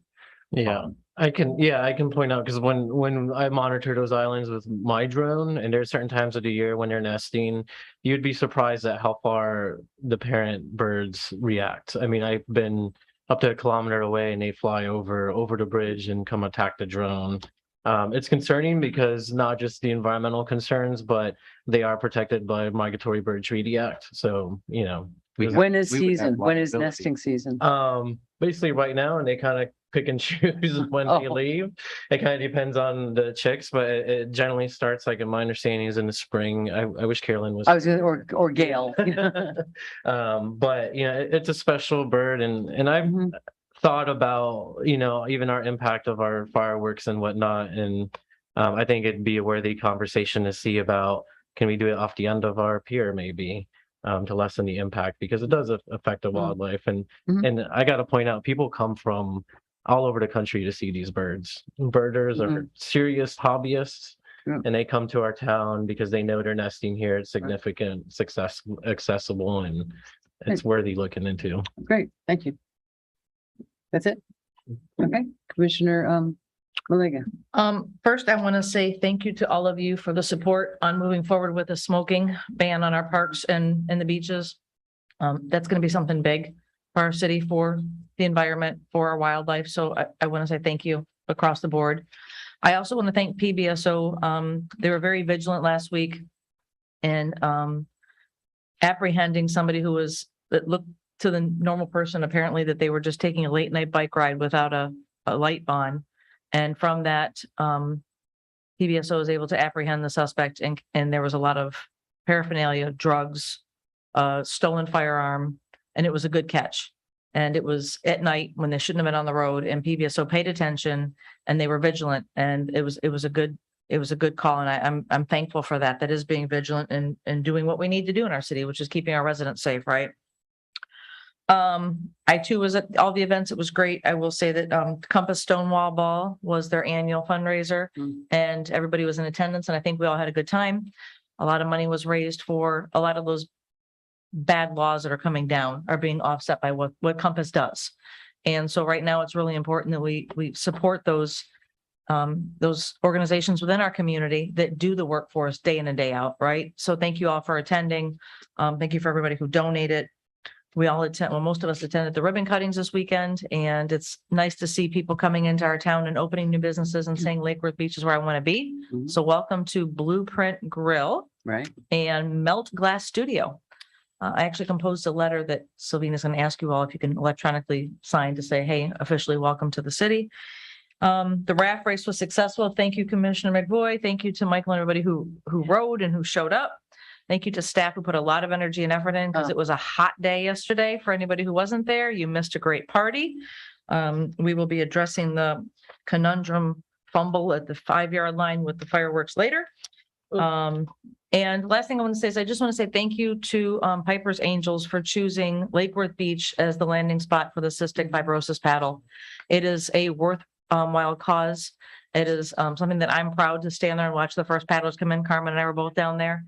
Speaker 8: Yeah, I can point out, because when I monitor those islands with my drone, and there's certain times of the year when they're nesting, you'd be surprised at how far the parent birds react. I mean, I've been up to 1 kilometer away and they fly over the bridge and come attack the drone. It's concerning because not just the environmental concerns, but they are protected by Migratory Bird Treaty Act. So, you know,
Speaker 2: When is nesting season?
Speaker 8: basically right now, and they kind of pick and choose when they leave. It kind of depends on the chicks, but it generally starts, like in my understanding, is in the spring. I wish Carolyn was.
Speaker 2: I was gonna, or Gail.
Speaker 8: But you know, it's a special bird, and I've thought about, you know, even our impact of our fireworks and whatnot, and I think it'd be a worthy conversation to see about, can we do it off the end of our pier maybe, to lessen the impact, because it does affect the wildlife. And I got to point out, people come from all over the country to see these birds. Birders are serious hobbyists, and they come to our town because they know they're nesting here. It's significant, accessible, and it's worthy looking into.
Speaker 2: Great, thank you. That's it. Okay, Commissioner Malega.
Speaker 5: First, I want to say thank you to all of you for the support on moving forward with a smoking ban on our parks and the beaches. That's going to be something big for our city, for the environment, for our wildlife. So I want to say thank you across the board. I also want to thank PBSO. They were very vigilant last week in apprehending somebody that looked to the normal person, apparently, that they were just taking a late night bike ride without a light on. And from that, PBSO was able to apprehend the suspect, and there was a lot of paraphernalia, drugs, stolen firearm, and it was a good catch. And it was at night when they shouldn't have been on the road, and PBSO paid attention and they were vigilant, and it was a good call. And I'm thankful for that. That is being vigilant and doing what we need to do in our city, which is keeping our residents safe, right? I too was at all the events. It was great. I will say that Compass Stonewall Ball was their annual fundraiser, and everybody was in attendance, and I think we all had a good time. A lot of money was raised for a lot of those bad laws that are coming down are being offset by what Compass does. And so right now it's really important that we support those organizations within our community that do the work for us day in and day out, right? So thank you all for attending. Thank you for everybody who donated. We all attend, well, most of us attended the ribbon cuttings this weekend, and it's nice to see people coming into our town and opening new businesses and saying Lake Worth Beach is where I want to be.
Speaker 2: Mhm.
Speaker 5: So welcome to Blueprint Grill
Speaker 2: Right.
Speaker 5: and Melt Glass Studio. I actually composed a letter that Sylvina's going to ask you all if you can electronically sign to say, hey, officially welcome to the city. The raft race was successful. Thank you, Commissioner McVoy. Thank you to Michael and everybody who rode and who showed up. Thank you to staff who put a lot of energy and effort in because it was a hot day yesterday. For anybody who wasn't there, you missed a great party. We will be addressing the conundrum fumble at the 5-yard line with the fireworks later. And last thing I want to say is I just want to say thank you to Piper's Angels for choosing Lake Worth Beach as the landing spot for the cystic fibrosis paddle. It is a worthwhile cause. It is something that I'm proud to stand there and watch the first paddlers come in. Carmen and I were both down there.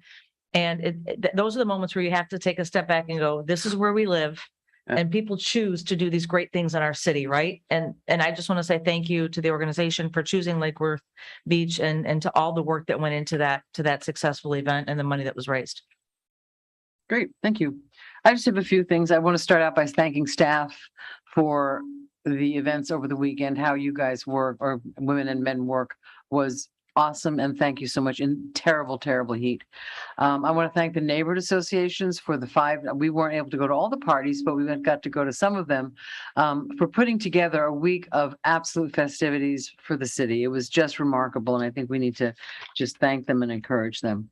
Speaker 5: And those are the moments where you have to take a step back and go, this is where we live. And people choose to do these great things in our city, right? And I just want to say thank you to the organization for choosing Lake Worth Beach and to all the work that went into that successful event and the money that was raised.
Speaker 2: Great, thank you. I just have a few things. I want to start out by thanking staff for the events over the weekend. How you guys work, or women and men work, was awesome, and thank you so much in terrible, terrible heat. I want to thank the neighborhood associations for the 5. We weren't able to go to all the parties, but we got to go to some of them, for putting together a week of absolute festivities for the city. It was just remarkable, and I think we need to just thank them and encourage them.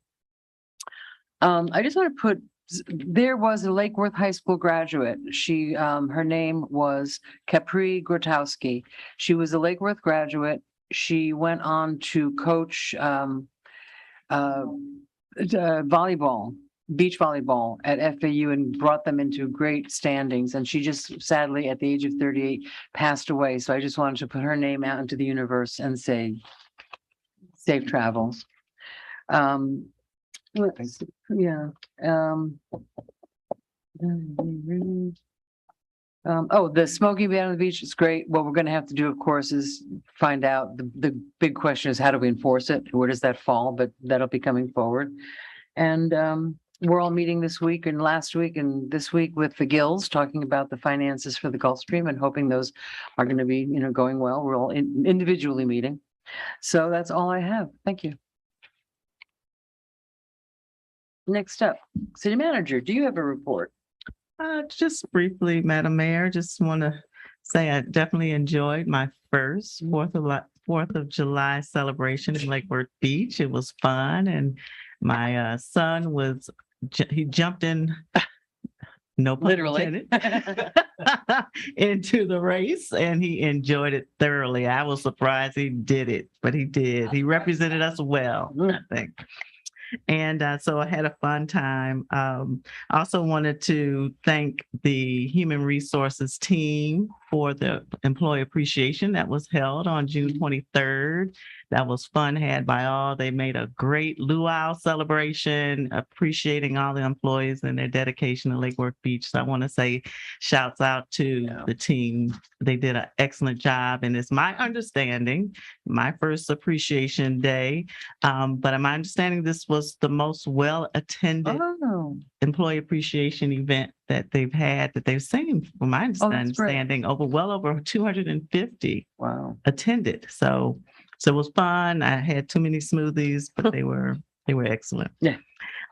Speaker 2: I just want to put, there was a Lake Worth High School graduate. She, her name was Capri Grotowski. She was a Lake Worth graduate. She went on to coach volleyball, beach volleyball at FAU, and brought them into great standings. And she just sadly, at the age of 38, passed away. So I just wanted to put her name out into the universe and say safe travels. Yeah. The smoking ban on the beach is great. What we're going to have to do, of course, is find out. The big question is, how do we enforce it? Where does that fall? But that'll be coming forward. And we're all meeting this week and last week and this week with the Gills, talking about the finances for the Gulf Stream and hoping those are going to be, going well. We're all individually meeting. So that's all I have. Thank you. Next up, City Manager, do you have a report?
Speaker 11: Just briefly, Madam Mayor, just want to say I definitely enjoyed my first 4th of July celebration in Lake Worth Beach. It was fun, and my son he jumped in, no pun
Speaker 2: Literally,
Speaker 11: intended, into the race, and he enjoyed it thoroughly. I was surprised he did it, but he did. He represented us well, I think. And so I had a fun time. I also wanted to thank the Human Resources team for the employee appreciation that was held on June 23rd. That was fun, had by all. They made a great luau celebration, appreciating all the employees and their dedication to Lake Worth Beach. So I want to say shouts out to the team. They did an excellent job. And it's my understanding, my first appreciation day, but my understanding this was the most well-attended employee appreciation event that they've had, that they've seen, from my understanding, well over 250 attended. So it was fun. I had too many smoothies, but they were excellent.
Speaker 2: Yeah.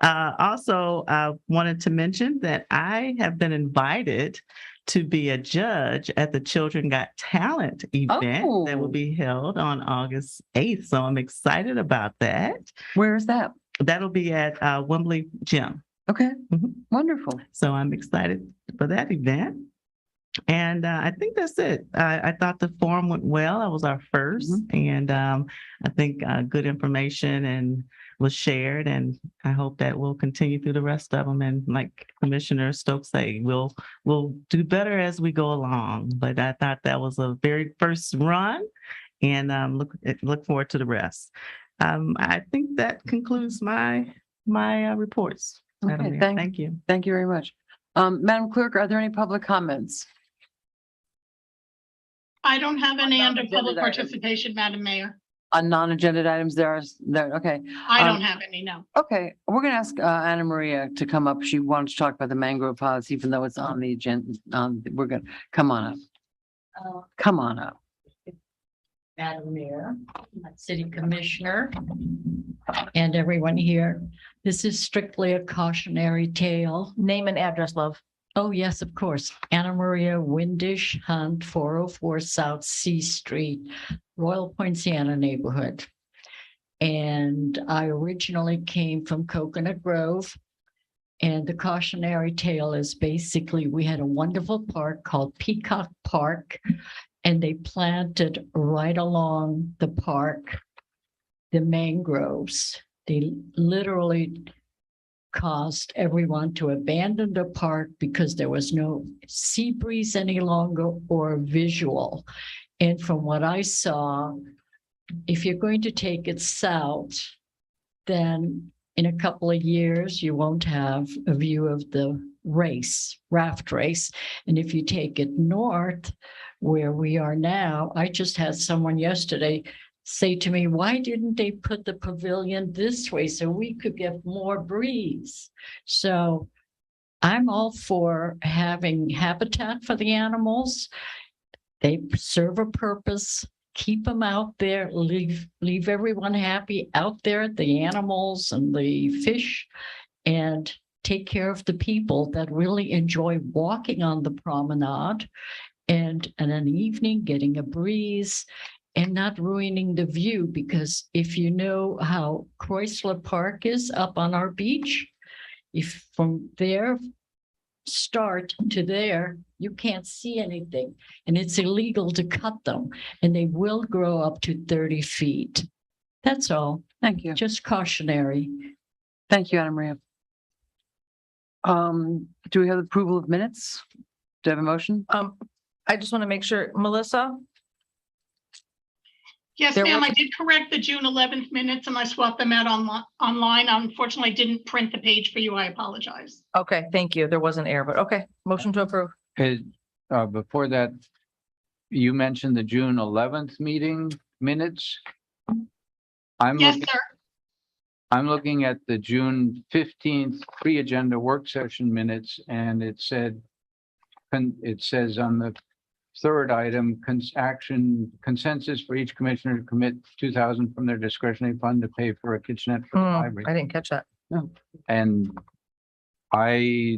Speaker 11: Also, I wanted to mention that I have been invited to be a judge at the Children Got Talent event that will be held on August 8th. So I'm excited about that.
Speaker 2: Where is that?
Speaker 11: That'll be at Wembley Gym.
Speaker 2: Okay. Wonderful.
Speaker 11: So I'm excited for that event. And I think that's it. I thought the forum went well. It was our first, and I think good information and was shared, and I hope that we'll continue through the rest of them. And like Commissioner Stokes say, we'll do better as we go along. But I thought that was a very first run, and look forward to the rest. I think that concludes my reports. Madam
Speaker 2: Okay,
Speaker 11: Mayor.
Speaker 2: thank,
Speaker 11: Thank you.
Speaker 2: thank you very much. Madam Clerk, are there any public comments?
Speaker 1: I don't have any under
Speaker 2: Non-agenda
Speaker 1: public
Speaker 2: items.
Speaker 1: participation, Madam Mayor.
Speaker 2: On non-agenda items, okay.
Speaker 1: I
Speaker 2: Um,
Speaker 1: don't have any, no.
Speaker 2: Okay, we're gonna ask Anna Maria to come up. She wants to talk about the mangrove pods, even though it's on the agenda. We're gonna, come on up. Come on up.
Speaker 5: Madam Mayor, City Commissioner, and everyone here. This is strictly a cautionary tale.
Speaker 3: Name and address, love.
Speaker 5: Oh, yes, of course. Anna Maria Windish Hunt, 404 South C Street, Royal Poinciana neighborhood. And I originally came from Coconut Grove. And the cautionary tale is basically, we had a wonderful park called Peacock Park. And they planted right along the park, the mangroves. They literally caused everyone to abandon the park because there was no sea breeze any longer or visual. And from what I saw, if you're going to take it south, then in a couple of years, you won't have a view of the raft race. And if you take it north, where we are now, I just had someone yesterday say to me, why didn't they put the pavilion this way so we could get more breeze? So I'm all for having habitat for the animals. They serve a purpose. Keep them out there, leave everyone happy out there, the animals and the fish, and take care of the people that really enjoy walking on the promenade and in an evening getting a breeze and not ruining the view. Because if you know how Chrysler Park is up on our beach, if from there start to there, you can't see anything, and it's illegal to cut them, and they will grow up to 30 feet. That's all.
Speaker 2: Thank you.
Speaker 5: Just cautionary.
Speaker 2: Thank you, Anna Maria. Do we have approval of minutes? Do I have a motion?
Speaker 3: I just want to make sure, Melissa,
Speaker 1: Yes,
Speaker 3: There
Speaker 1: ma'am,
Speaker 3: was-
Speaker 1: I did correct the June 11th minutes and I swapped them out online. Unfortunately, I didn't print the page for you. I apologize.
Speaker 3: okay, thank you. There was an error, but okay, motion to approve.
Speaker 4: Before that, you mentioned the June 11th meeting minutes.
Speaker 1: Yes, sir.
Speaker 4: I'm looking at the June 15th pre-agenda work session minutes, and it says on the third item, consensus for each commissioner to commit 2,000 from their discretionary fund to pay for a kitchenette for the
Speaker 3: I
Speaker 4: library.
Speaker 3: didn't catch that.
Speaker 4: And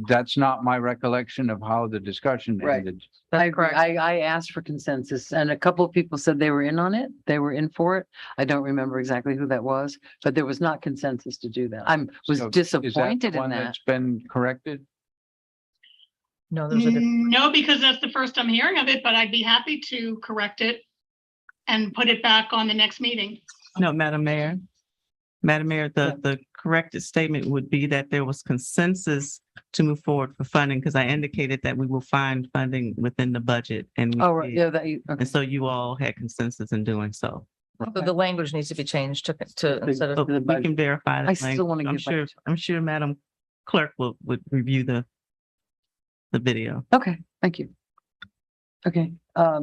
Speaker 4: that's not my recollection of how the discussion
Speaker 2: Right.
Speaker 4: ended.
Speaker 2: I
Speaker 3: That's
Speaker 2: agree.
Speaker 3: correct.
Speaker 2: I asked for consensus and a couple of people said they were in on it. They were in for it. I don't remember exactly who that was, but there was not consensus to do that. Was
Speaker 4: So is that
Speaker 2: disappointed
Speaker 4: the
Speaker 2: in
Speaker 4: one
Speaker 2: that.
Speaker 4: that's been corrected?
Speaker 3: No, there's a,
Speaker 1: No, because that's the first I'm hearing of it, but I'd be happy to correct it and put it back on the next meeting.
Speaker 11: No, Madam Mayor. Madam Mayor, the corrected statement would be that there was consensus to move forward for funding, because I indicated that we will find funding within the budget. And we
Speaker 2: Oh, right.
Speaker 11: did.
Speaker 2: Yeah, that you, okay.
Speaker 11: And so you all had consensus in doing so.
Speaker 3: so the language needs to be changed to instead
Speaker 11: So
Speaker 3: of,
Speaker 2: the
Speaker 11: we
Speaker 2: budget.
Speaker 11: can verify. the
Speaker 2: I still
Speaker 11: language.
Speaker 2: wanna give my-
Speaker 11: I'm sure Madam Clerk would review the video.
Speaker 2: Okay, thank you. Okay,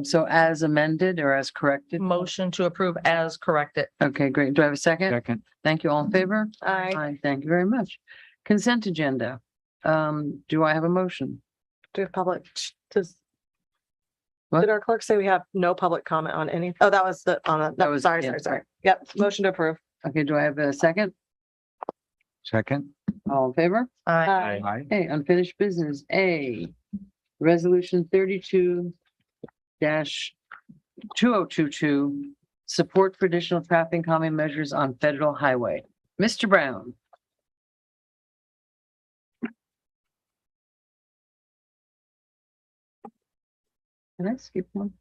Speaker 2: so as amended or as corrected?
Speaker 3: motion to approve as corrected.
Speaker 2: Okay, great. Do I have a second?
Speaker 4: Second,
Speaker 2: Thank you. All in favor?
Speaker 3: Aye.
Speaker 2: Aye, thank you very much. Consent agenda. Do I have a motion?
Speaker 3: Do we have public, does,
Speaker 2: What?
Speaker 3: did our clerk say we have no public comment on any? Oh, that was
Speaker 2: That
Speaker 3: no,
Speaker 2: was-
Speaker 3: sorry,
Speaker 2: yeah,
Speaker 3: sorry, sorry. Yep, motion to approve.
Speaker 2: Okay, do I have a second?
Speaker 4: second,
Speaker 2: All in favor?
Speaker 3: Aye.
Speaker 4: aye,
Speaker 2: Okay, unfinished business. A, resolution 32-2022, support for additional traffic calming measures on federal highway. Mr. Brown. Can I skip one?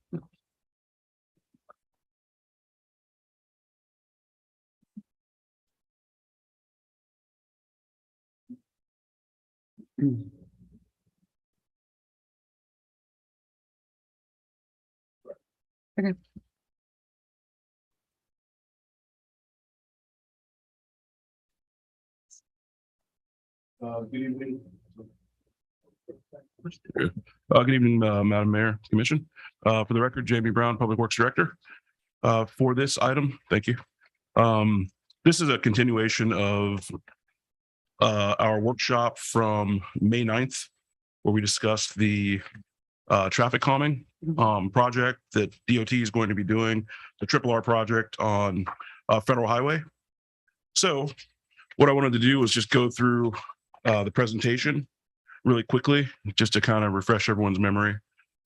Speaker 2: Okay.
Speaker 12: Good evening. Good evening, Madam Mayor, Commission. For the record, Jamie Brown, Public Works Director. For this item, thank you. This is a continuation of our workshop from May 9th, where we discussed the traffic calming project that DOT is going to be doing, the R project on Federal Highway. So what I wanted to do was just go through the presentation really quickly, just to kind of refresh everyone's memory.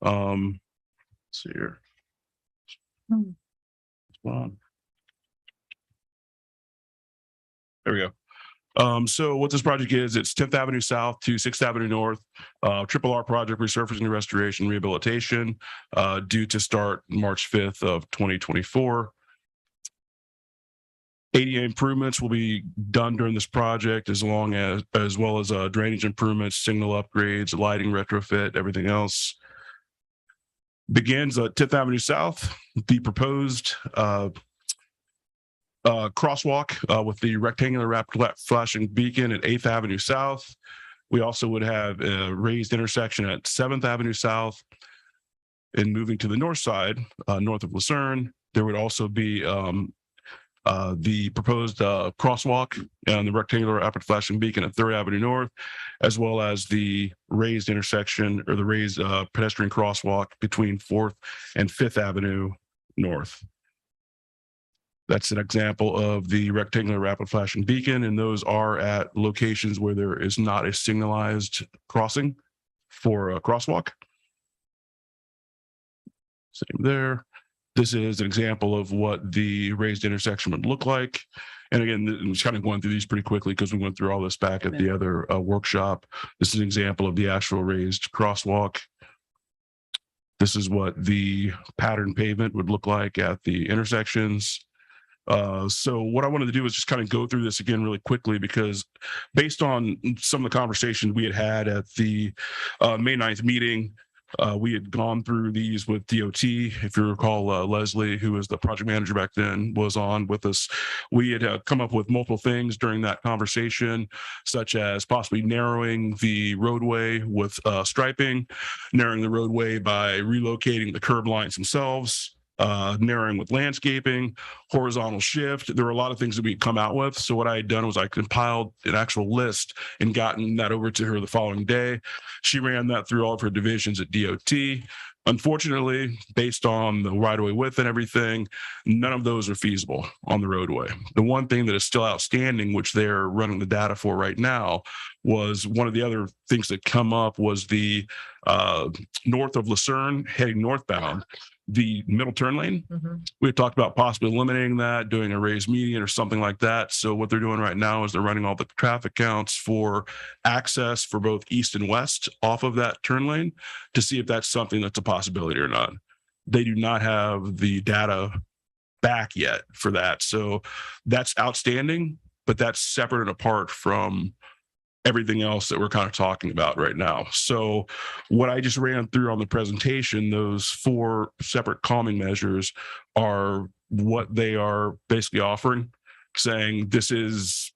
Speaker 12: Let's see here. There we go. So what this project is, it's 10th Avenue South to 6th Avenue North, R project resurfacing, restoration, rehabilitation, due to start March 5th of 2024. ADA improvements will be done during this project, as well as drainage improvements, signal upgrades, lighting retrofit, everything else. Begins at 10th Avenue South, the proposed crosswalk with the rectangular rapid flashing beacon at 8th Avenue South. We also would have a raised intersection at 7th Avenue South. And moving to the north side, north of Lucerne, there would also be the proposed crosswalk and the rectangular rapid flashing beacon at 3rd Avenue North, as well as the raised intersection or the raised pedestrian crosswalk between 4th and 5th Avenue North. That's an example of the rectangular rapid flashing beacon, and those are at locations where there is not a signalized crossing for a crosswalk. Same there. This is an example of what the raised intersection would look like. And again, I'm just kind of going through these pretty quickly because we went through all this back at the other workshop. This is an example of the actual raised crosswalk. This is what the pattern pavement would look like at the intersections. So what I wanted to do is just kind of go through this again really quickly, because based on some of the conversations we had at the May 9th meeting, we had gone through these with DOT. If you recall, Leslie, who was the project manager back then, was on with us. We had come up with multiple things during that conversation, such as possibly narrowing the roadway with striping, narrowing the roadway by relocating the curb lines themselves, narrowing with landscaping, horizontal shift. There were a lot of things that we'd come out with. So what I had done was I compiled an actual list and gotten that over to her the following day. She ran that through all of her divisions at DOT. Unfortunately, based on the right-of-way width and everything, none of those are feasible on the roadway. The one thing that is still outstanding, which they're running the data for right now, was one of the other things that come up was the north of Lucerne heading northbound, the middle turn lane. We had talked about possibly eliminating that, doing a raised median or something like that. So what they're doing right now is they're running all the traffic counts for access for both east and west off of that turn lane to see if that's something that's a possibility or not. They do not have the data back yet for that. So that's outstanding, but that's separate and apart from everything else that we're kind of talking about right now. So what I just ran through on the presentation, those 4 separate calming measures are what they are basically offering, saying this is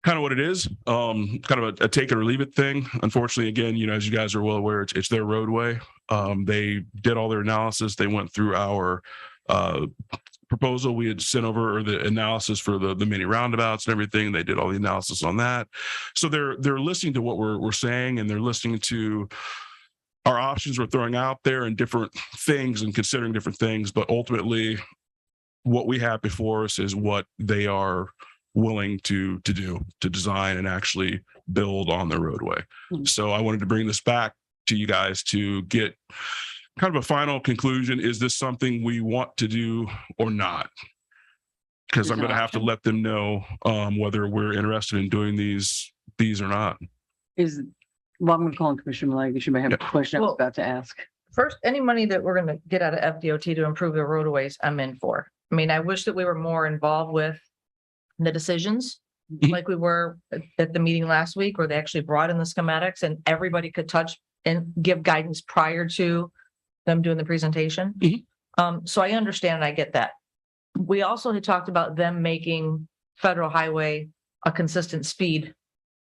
Speaker 12: kind of what it is, kind of a take it or leave it thing. Unfortunately, again, you know, as you guys are well aware, it's their roadway. They did all their analysis. They went through our proposal we had sent over, or the analysis for the mini roundabouts and everything. They did all the analysis on that. So they're listening to what we're saying, and they're listening to our options we're throwing out there and different things and considering different things. But ultimately, what we have before us is what they are willing to do, to design and actually build on the roadway. So I wanted to bring this back to you guys to get kind of a final conclusion. Is this something we want to do or not? Because I'm going to have to let them know whether we're interested in doing these or not.
Speaker 2: Well, I'm going to call on Commissioner Malaghy. She may have a question I was about to ask.
Speaker 5: First, any money that we're going to get out of FDOT to improve the roadways, I'm in for. I mean, I wish that we were more involved with the decisions, like we were at the meeting last week, where they actually brought in the schematics and everybody could touch and give guidance prior to them doing the presentation. So I understand and I get that. We also had talked about them making Federal Highway a consistent speed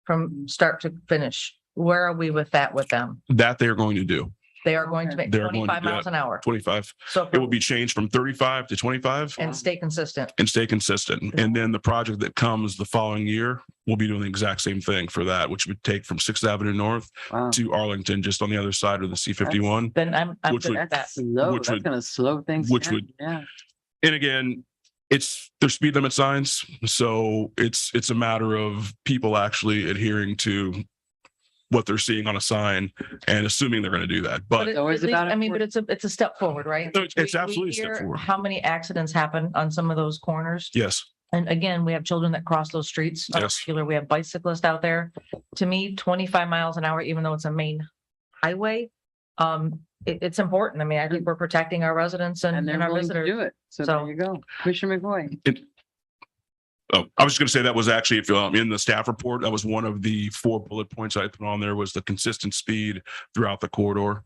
Speaker 5: from start to finish. Where are we with that with them?
Speaker 12: That they're going to do
Speaker 5: They are going to make
Speaker 12: They're going to
Speaker 5: 25
Speaker 12: do
Speaker 5: miles
Speaker 12: that.
Speaker 5: an hour.
Speaker 12: 25.
Speaker 5: So,
Speaker 12: It will be changed from 35 to 25
Speaker 5: and stay consistent.
Speaker 12: and stay consistent. And then the project that comes the following year, we'll be doing the exact same thing for that, which would take from 6th Avenue North
Speaker 2: Wow.
Speaker 12: to Arlington, just on the other side of the C-51.
Speaker 5: Then I'm
Speaker 12: Which
Speaker 5: good
Speaker 12: would-
Speaker 5: with that.
Speaker 2: That's slow.
Speaker 12: which
Speaker 2: That's
Speaker 12: would-
Speaker 2: gonna slow things
Speaker 12: which
Speaker 2: down.
Speaker 12: would-
Speaker 2: Yeah.
Speaker 12: And again, there's speed limit signs. So it's a matter of people actually adhering to what they're seeing on a sign and assuming they're going to do that. But
Speaker 5: But
Speaker 2: always
Speaker 5: at least,
Speaker 2: about
Speaker 5: I mean, but it's a step forward, right?
Speaker 12: No, it's
Speaker 5: We
Speaker 12: absolutely a step
Speaker 5: hear
Speaker 12: forward.
Speaker 5: How many accidents happen on some of those corners?
Speaker 12: yes,
Speaker 5: And again, we have children that cross those streets on a
Speaker 12: Yes.
Speaker 5: regular. We have bicyclists out there. To me, 25 miles an hour, even though it's a main highway, it's important. I mean, I think we're protecting our residents
Speaker 2: And
Speaker 5: and
Speaker 2: they're
Speaker 5: our
Speaker 2: willing to
Speaker 5: visitors.
Speaker 2: do it. So
Speaker 5: So-
Speaker 2: there you go. Commissioner McVoy.
Speaker 12: oh, I was just going to say that was actually, if in the staff report, that was one of the 4 bullet points I put on there was the consistent speed throughout the corridor.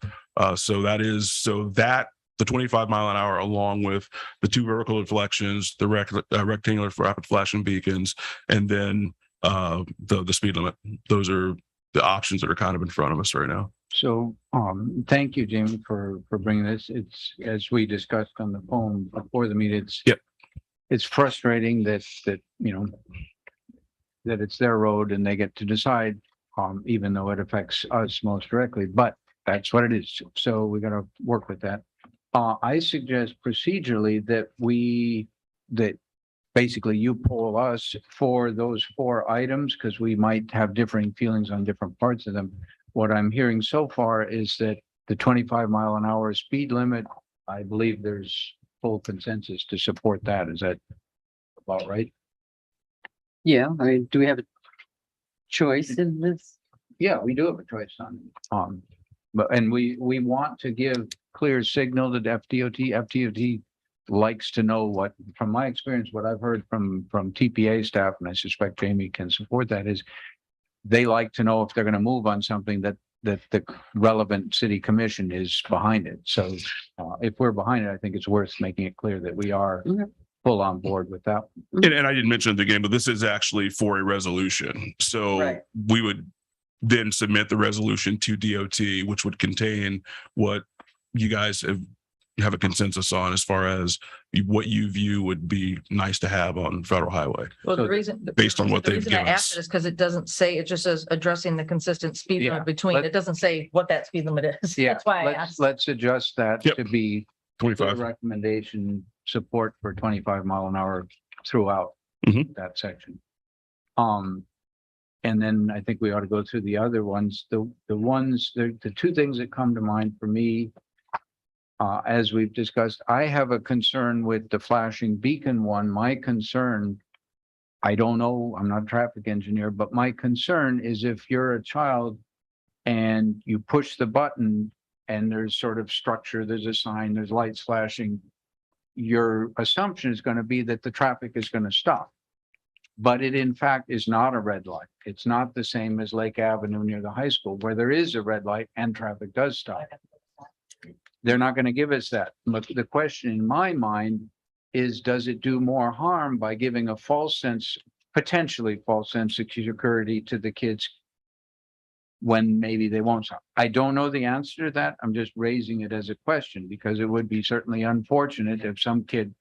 Speaker 12: The 25 mile an hour, along with the 2 vertical inflections, the rectangular rapid flashing beacons, and then the speed limit. Those are the options that are kind of in front of us right now.
Speaker 4: So, thank you, Jamie, for bringing this. It's, as we discussed on the phone before the meeting, it's frustrating that, that it's their road and they get to decide, even though it affects us most directly, but that's what it is. So we got to work with that. I suggest procedurally that basically you poll us for those 4 items, because we might have differing feelings on different parts of them. What I'm hearing so far is that the 25 mile an hour speed limit, I believe there's full consensus to support that. Is that about right?
Speaker 2: Yeah, I mean, do we have a choice in this?
Speaker 4: Yeah, we do have a choice on, and we want to give clear signal to the FDOT. FDOT likes to know what, from my experience, what I've heard from TPA staff, and I suspect Jamie can support that, is they like to know if they're going to move on something that the relevant city commission is behind it. So if we're behind it, I think it's worth making it clear that we are full on board with that.
Speaker 12: And I didn't mention at the beginning, but this is actually for a resolution. So
Speaker 2: Right.
Speaker 12: we would then submit the resolution to DOT, which would contain what you guys have a consensus on as far as what you view would be nice to have on federal highway.
Speaker 5: Well,
Speaker 4: So
Speaker 5: the reason.
Speaker 12: based on what
Speaker 5: the
Speaker 12: they've
Speaker 5: reason I
Speaker 12: given
Speaker 5: asked
Speaker 12: us.
Speaker 5: it is because it doesn't say, it just says addressing the consistent speed
Speaker 4: Yeah,
Speaker 5: limit between.
Speaker 4: let-
Speaker 5: It doesn't say what that speed limit is.
Speaker 4: Yeah,
Speaker 5: That's why I asked.
Speaker 4: let's adjust that
Speaker 12: Yep.
Speaker 4: to be the
Speaker 12: 25.
Speaker 4: recommendation support for 25 mile an hour throughout
Speaker 12: Mhm.
Speaker 4: that section. And then I think we ought to go through the other ones. The 2 things that come to mind for me, as we've discussed, I have a concern with the flashing beacon one. My concern, I don't know, I'm not a traffic engineer, but my concern is if you're a child and you push the button and there's sort of structure, there's a sign, there's lights flashing, your assumption is going to be that the traffic is going to stop. But it in fact is not a red light. It's not the same as Lake Avenue near the high school where there is a red light and traffic does stop. They're not going to give us that. But the question in my mind is, does it do more harm by giving a potentially false sense of security to the kids when maybe they won't stop? I don't know the answer to that. I'm just raising it as a question because it would be certainly unfortunate if some kid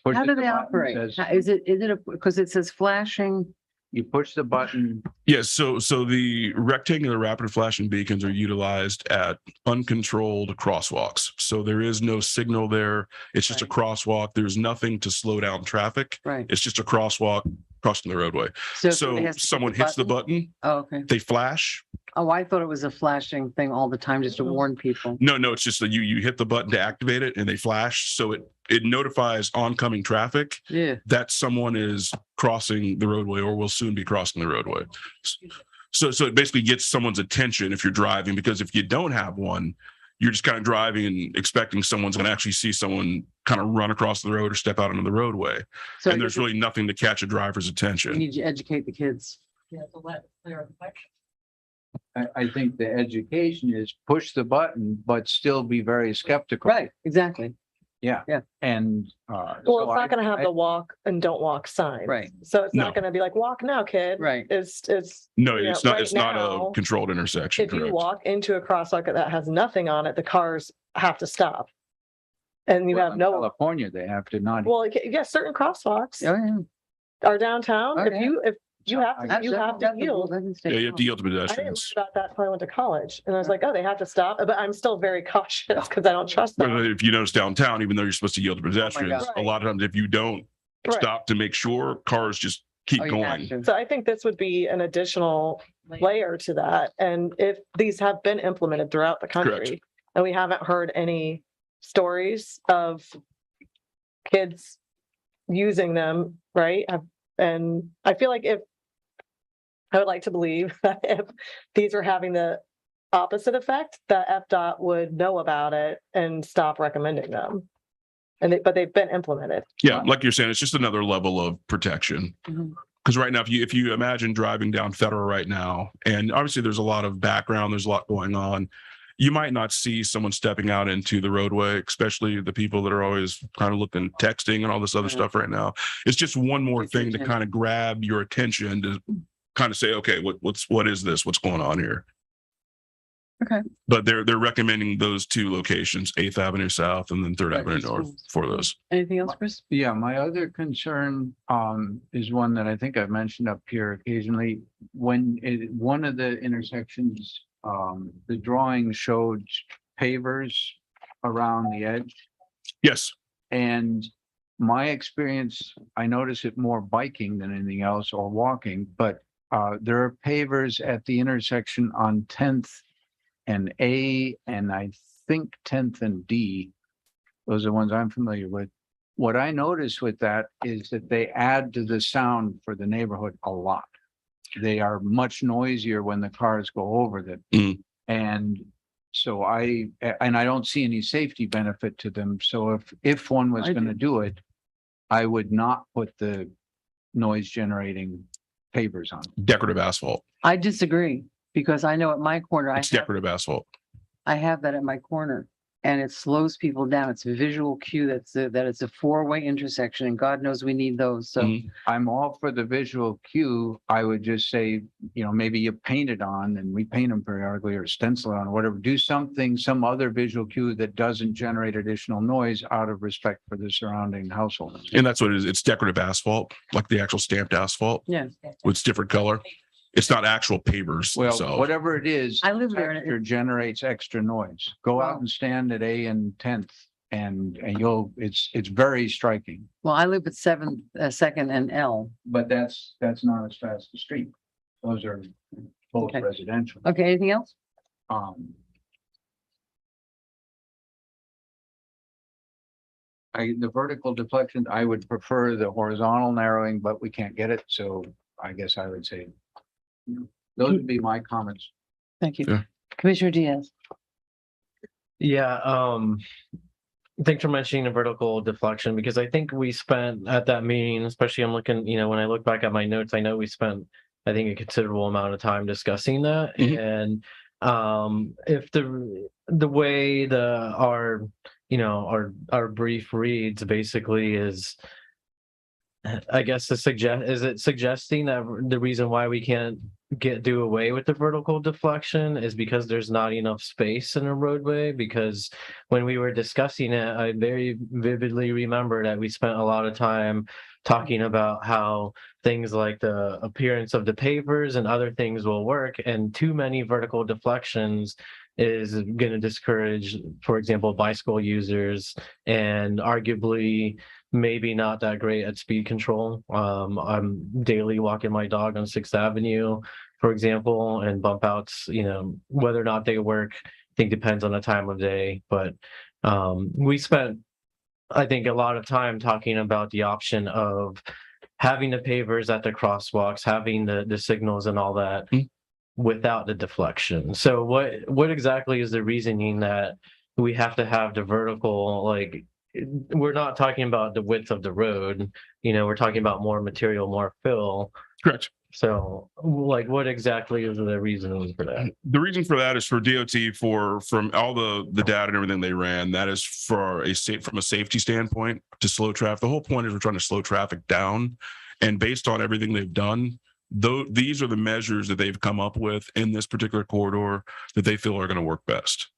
Speaker 4: pushes
Speaker 2: How do
Speaker 4: the
Speaker 2: they
Speaker 4: button,
Speaker 2: operate?
Speaker 4: says,
Speaker 2: Is it because it says flashing?
Speaker 4: you push the button.
Speaker 12: Yes, so the rectangular rapid flashing beacons are utilized at uncontrolled crosswalks. So there is no signal there. It's just a crosswalk. There's nothing to slow down traffic.
Speaker 2: Right.
Speaker 12: It's just a crosswalk crossing the roadway.
Speaker 2: if somebody
Speaker 12: So
Speaker 2: has to hit
Speaker 12: someone hits the button,
Speaker 2: Oh, okay.
Speaker 12: they flash.
Speaker 2: Oh, I thought it was a flashing thing all the time just to warn people.
Speaker 12: No, it's just that you hit the button to activate it and they flash. So it notifies oncoming traffic
Speaker 2: Yeah.
Speaker 12: that someone is crossing the roadway or will soon be crossing the roadway. So it basically gets someone's attention if you're driving, because if you don't have one, you're just kind of driving and expecting someone's going to actually see someone kind of run across the road or step out onto the roadway.
Speaker 2: So
Speaker 12: And there's really nothing to catch a driver's
Speaker 2: we
Speaker 12: attention.
Speaker 2: need to educate the kids.
Speaker 5: Yeah, to let clear reflection.
Speaker 4: I think the education is push the button, but still be very skeptical.
Speaker 2: Right, exactly.
Speaker 4: Yeah.
Speaker 2: Yeah.
Speaker 4: And,
Speaker 3: Well,
Speaker 4: so
Speaker 3: it's not gonna have the walk and don't walk signs.
Speaker 2: Right.
Speaker 3: So it's
Speaker 12: No.
Speaker 3: not gonna be like, walk now, kid.
Speaker 2: Right.
Speaker 3: It's,
Speaker 12: No,
Speaker 3: you know,
Speaker 12: it's not,
Speaker 3: right
Speaker 12: it's not
Speaker 3: now,
Speaker 12: a controlled intersection,
Speaker 3: if you
Speaker 12: correct?
Speaker 3: walk into a crosswalk that has nothing on it, the cars have to stop. And you
Speaker 4: well,
Speaker 3: have
Speaker 4: in
Speaker 3: no,
Speaker 4: California, they have to not.
Speaker 3: well, yeah, certain crosswalks
Speaker 2: Oh, yeah.
Speaker 3: are downtown.
Speaker 2: Oh,
Speaker 3: If
Speaker 2: yeah.
Speaker 3: you have to yield.
Speaker 12: Yeah, you have to yield to
Speaker 3: I didn't learn
Speaker 12: pedestrians.
Speaker 3: about that until I went to college, and I was like, oh, they have to stop, but I'm still very cautious because I don't trust
Speaker 12: But
Speaker 3: them.
Speaker 12: if you notice downtown, even though you're supposed to yield to pedestrians,
Speaker 3: God.
Speaker 12: a lot of times if you don't
Speaker 3: Right.
Speaker 12: stop to make sure, cars just keep
Speaker 2: Oh, you have
Speaker 12: going.
Speaker 2: to.
Speaker 3: So I think this would be an additional layer to that. And if these have been implemented throughout the country, and we haven't heard any stories of kids using them, right? And I feel like I would like to believe that if these are having the opposite effect, that FDOT would know about it and stop recommending them. But they've been implemented.
Speaker 12: Yeah, like you're saying, it's just another level of protection.
Speaker 2: Mhm.
Speaker 12: Because right now, if you imagine driving down Federal right now, and obviously there's a lot of background, there's a lot going on. You might not see someone stepping out into the roadway, especially the people that are always kind of looking, texting and all this other
Speaker 2: Mhm.
Speaker 12: stuff right now. It's just one more
Speaker 2: Get your
Speaker 12: thing to
Speaker 2: attention.
Speaker 12: kind of grab your attention to kind of say, okay, what is this? What's going on here?
Speaker 2: Okay.
Speaker 12: But they're recommending those two locations, 8th Avenue South and then 3rd
Speaker 2: Right,
Speaker 12: Avenue
Speaker 2: these
Speaker 12: North
Speaker 2: schools.
Speaker 12: for those.
Speaker 2: Anything else, Chris?
Speaker 4: Yeah, my other concern is one that I think I've mentioned up here occasionally. One of the intersections, the drawing showed pavers around the edge.
Speaker 12: Yes.
Speaker 4: And my experience, I notice it more biking than anything else or walking, but there are pavers at the intersection on 10th and A, and I think 10th and D. Those are ones I'm familiar with. What I notice with that is that they add to the sound for the neighborhood a lot. They are much noisier when the cars go over them.
Speaker 12: Mm.
Speaker 4: And so I don't see any safety benefit to them. So if one was
Speaker 2: I
Speaker 4: going to do it, I would not put the noise generating pavers on.
Speaker 12: Decorative asphalt.
Speaker 2: I disagree because I know at my corner,
Speaker 12: It's decorative asphalt.
Speaker 2: I have that at my corner and it slows people down. It's a visual cue that it's a four-way intersection and God knows we need those. So
Speaker 12: Mhm.
Speaker 4: I'm all for the visual cue. I would just say, maybe you paint it on and we paint them periodically or stencil it on or whatever. Do something, some other visual cue that doesn't generate additional noise out of respect for the surrounding household.
Speaker 12: And that's what it is. It's decorative asphalt, like the actual stamped asphalt.
Speaker 2: yeah,
Speaker 12: With different color. It's not actual pavers.
Speaker 4: Well,
Speaker 12: So
Speaker 4: whatever it is,
Speaker 2: I live there and
Speaker 4: texture generates extra noise. Go out and stand at A and 10th and it's very striking.
Speaker 2: well, I live at 7th, 2nd and L.
Speaker 4: But that's not as fast as street. Those are both
Speaker 2: Okay.
Speaker 4: residential.
Speaker 2: Okay, anything else?
Speaker 4: The vertical deflection, I would prefer the horizontal narrowing, but we can't get it, so I guess I would say. Those would be my comments.
Speaker 2: Thank you.
Speaker 12: Yeah.
Speaker 2: Commissioner Diaz.
Speaker 8: Yeah, thanks for mentioning the vertical deflection because I think we spent at that meeting, especially I'm looking, when I look back at my notes, I know we spent, I think, a considerable amount of time discussing that.
Speaker 12: Mhm.
Speaker 8: And if the way our brief reads basically is, I guess is it suggesting that the reason why we can't do away with the vertical deflection is because there's not enough space in a roadway? Because when we were discussing it, I very vividly remember that we spent a lot of time talking about how things like the appearance of the pavers and other things will work, and too many vertical deflections is going to discourage, for example, bicycle users, and arguably maybe not that great at speed control. I'm daily walking my dog on 6th Avenue, for example, and bump outs, whether or not they work, I think depends on the time of day. But we spent, I think, a lot of time talking about the option of having the pavers at the crosswalks, having the signals and all that without the deflection. So what exactly is the reasoning that we have to have the vertical, like, we're not talking about the width of the road, we're talking about more material, more fill.
Speaker 12: correct.
Speaker 8: So like, what exactly is the reason for that?
Speaker 12: The reason for that is for DOT from all the data and everything they ran, that is for from a safety standpoint to slow traffic. The whole point is we're trying to slow traffic down. And based on everything they've done, though, these are the measures that they've come up with in this particular corridor that they feel are going to work best.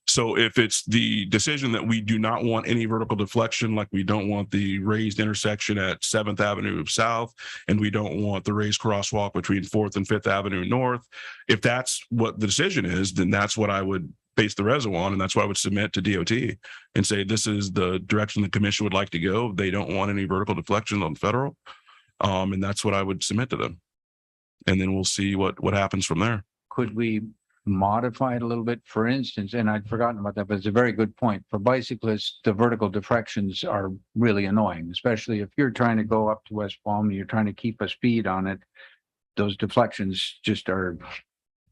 Speaker 12: So if it's the decision that we do not want any vertical deflection, like we don't want the raised intersection at 7th Avenue South, and we don't want the raised crosswalk between 4th and 5th Avenue North, if that's what the decision is, then that's what I would base the reso on, and that's what I would submit to DOT and say, this is the direction the commission would like to go. They don't want any vertical deflection on federal. And that's what I would submit to them. And then we'll see what happens from there.
Speaker 4: Could we modify it a little bit? For instance, and I'd forgotten about that, but it's a very good point. For bicyclists, the vertical deflections are really annoying, especially if you're trying to go up to West Palm, you're trying to keep a speed on it. Those deflections just are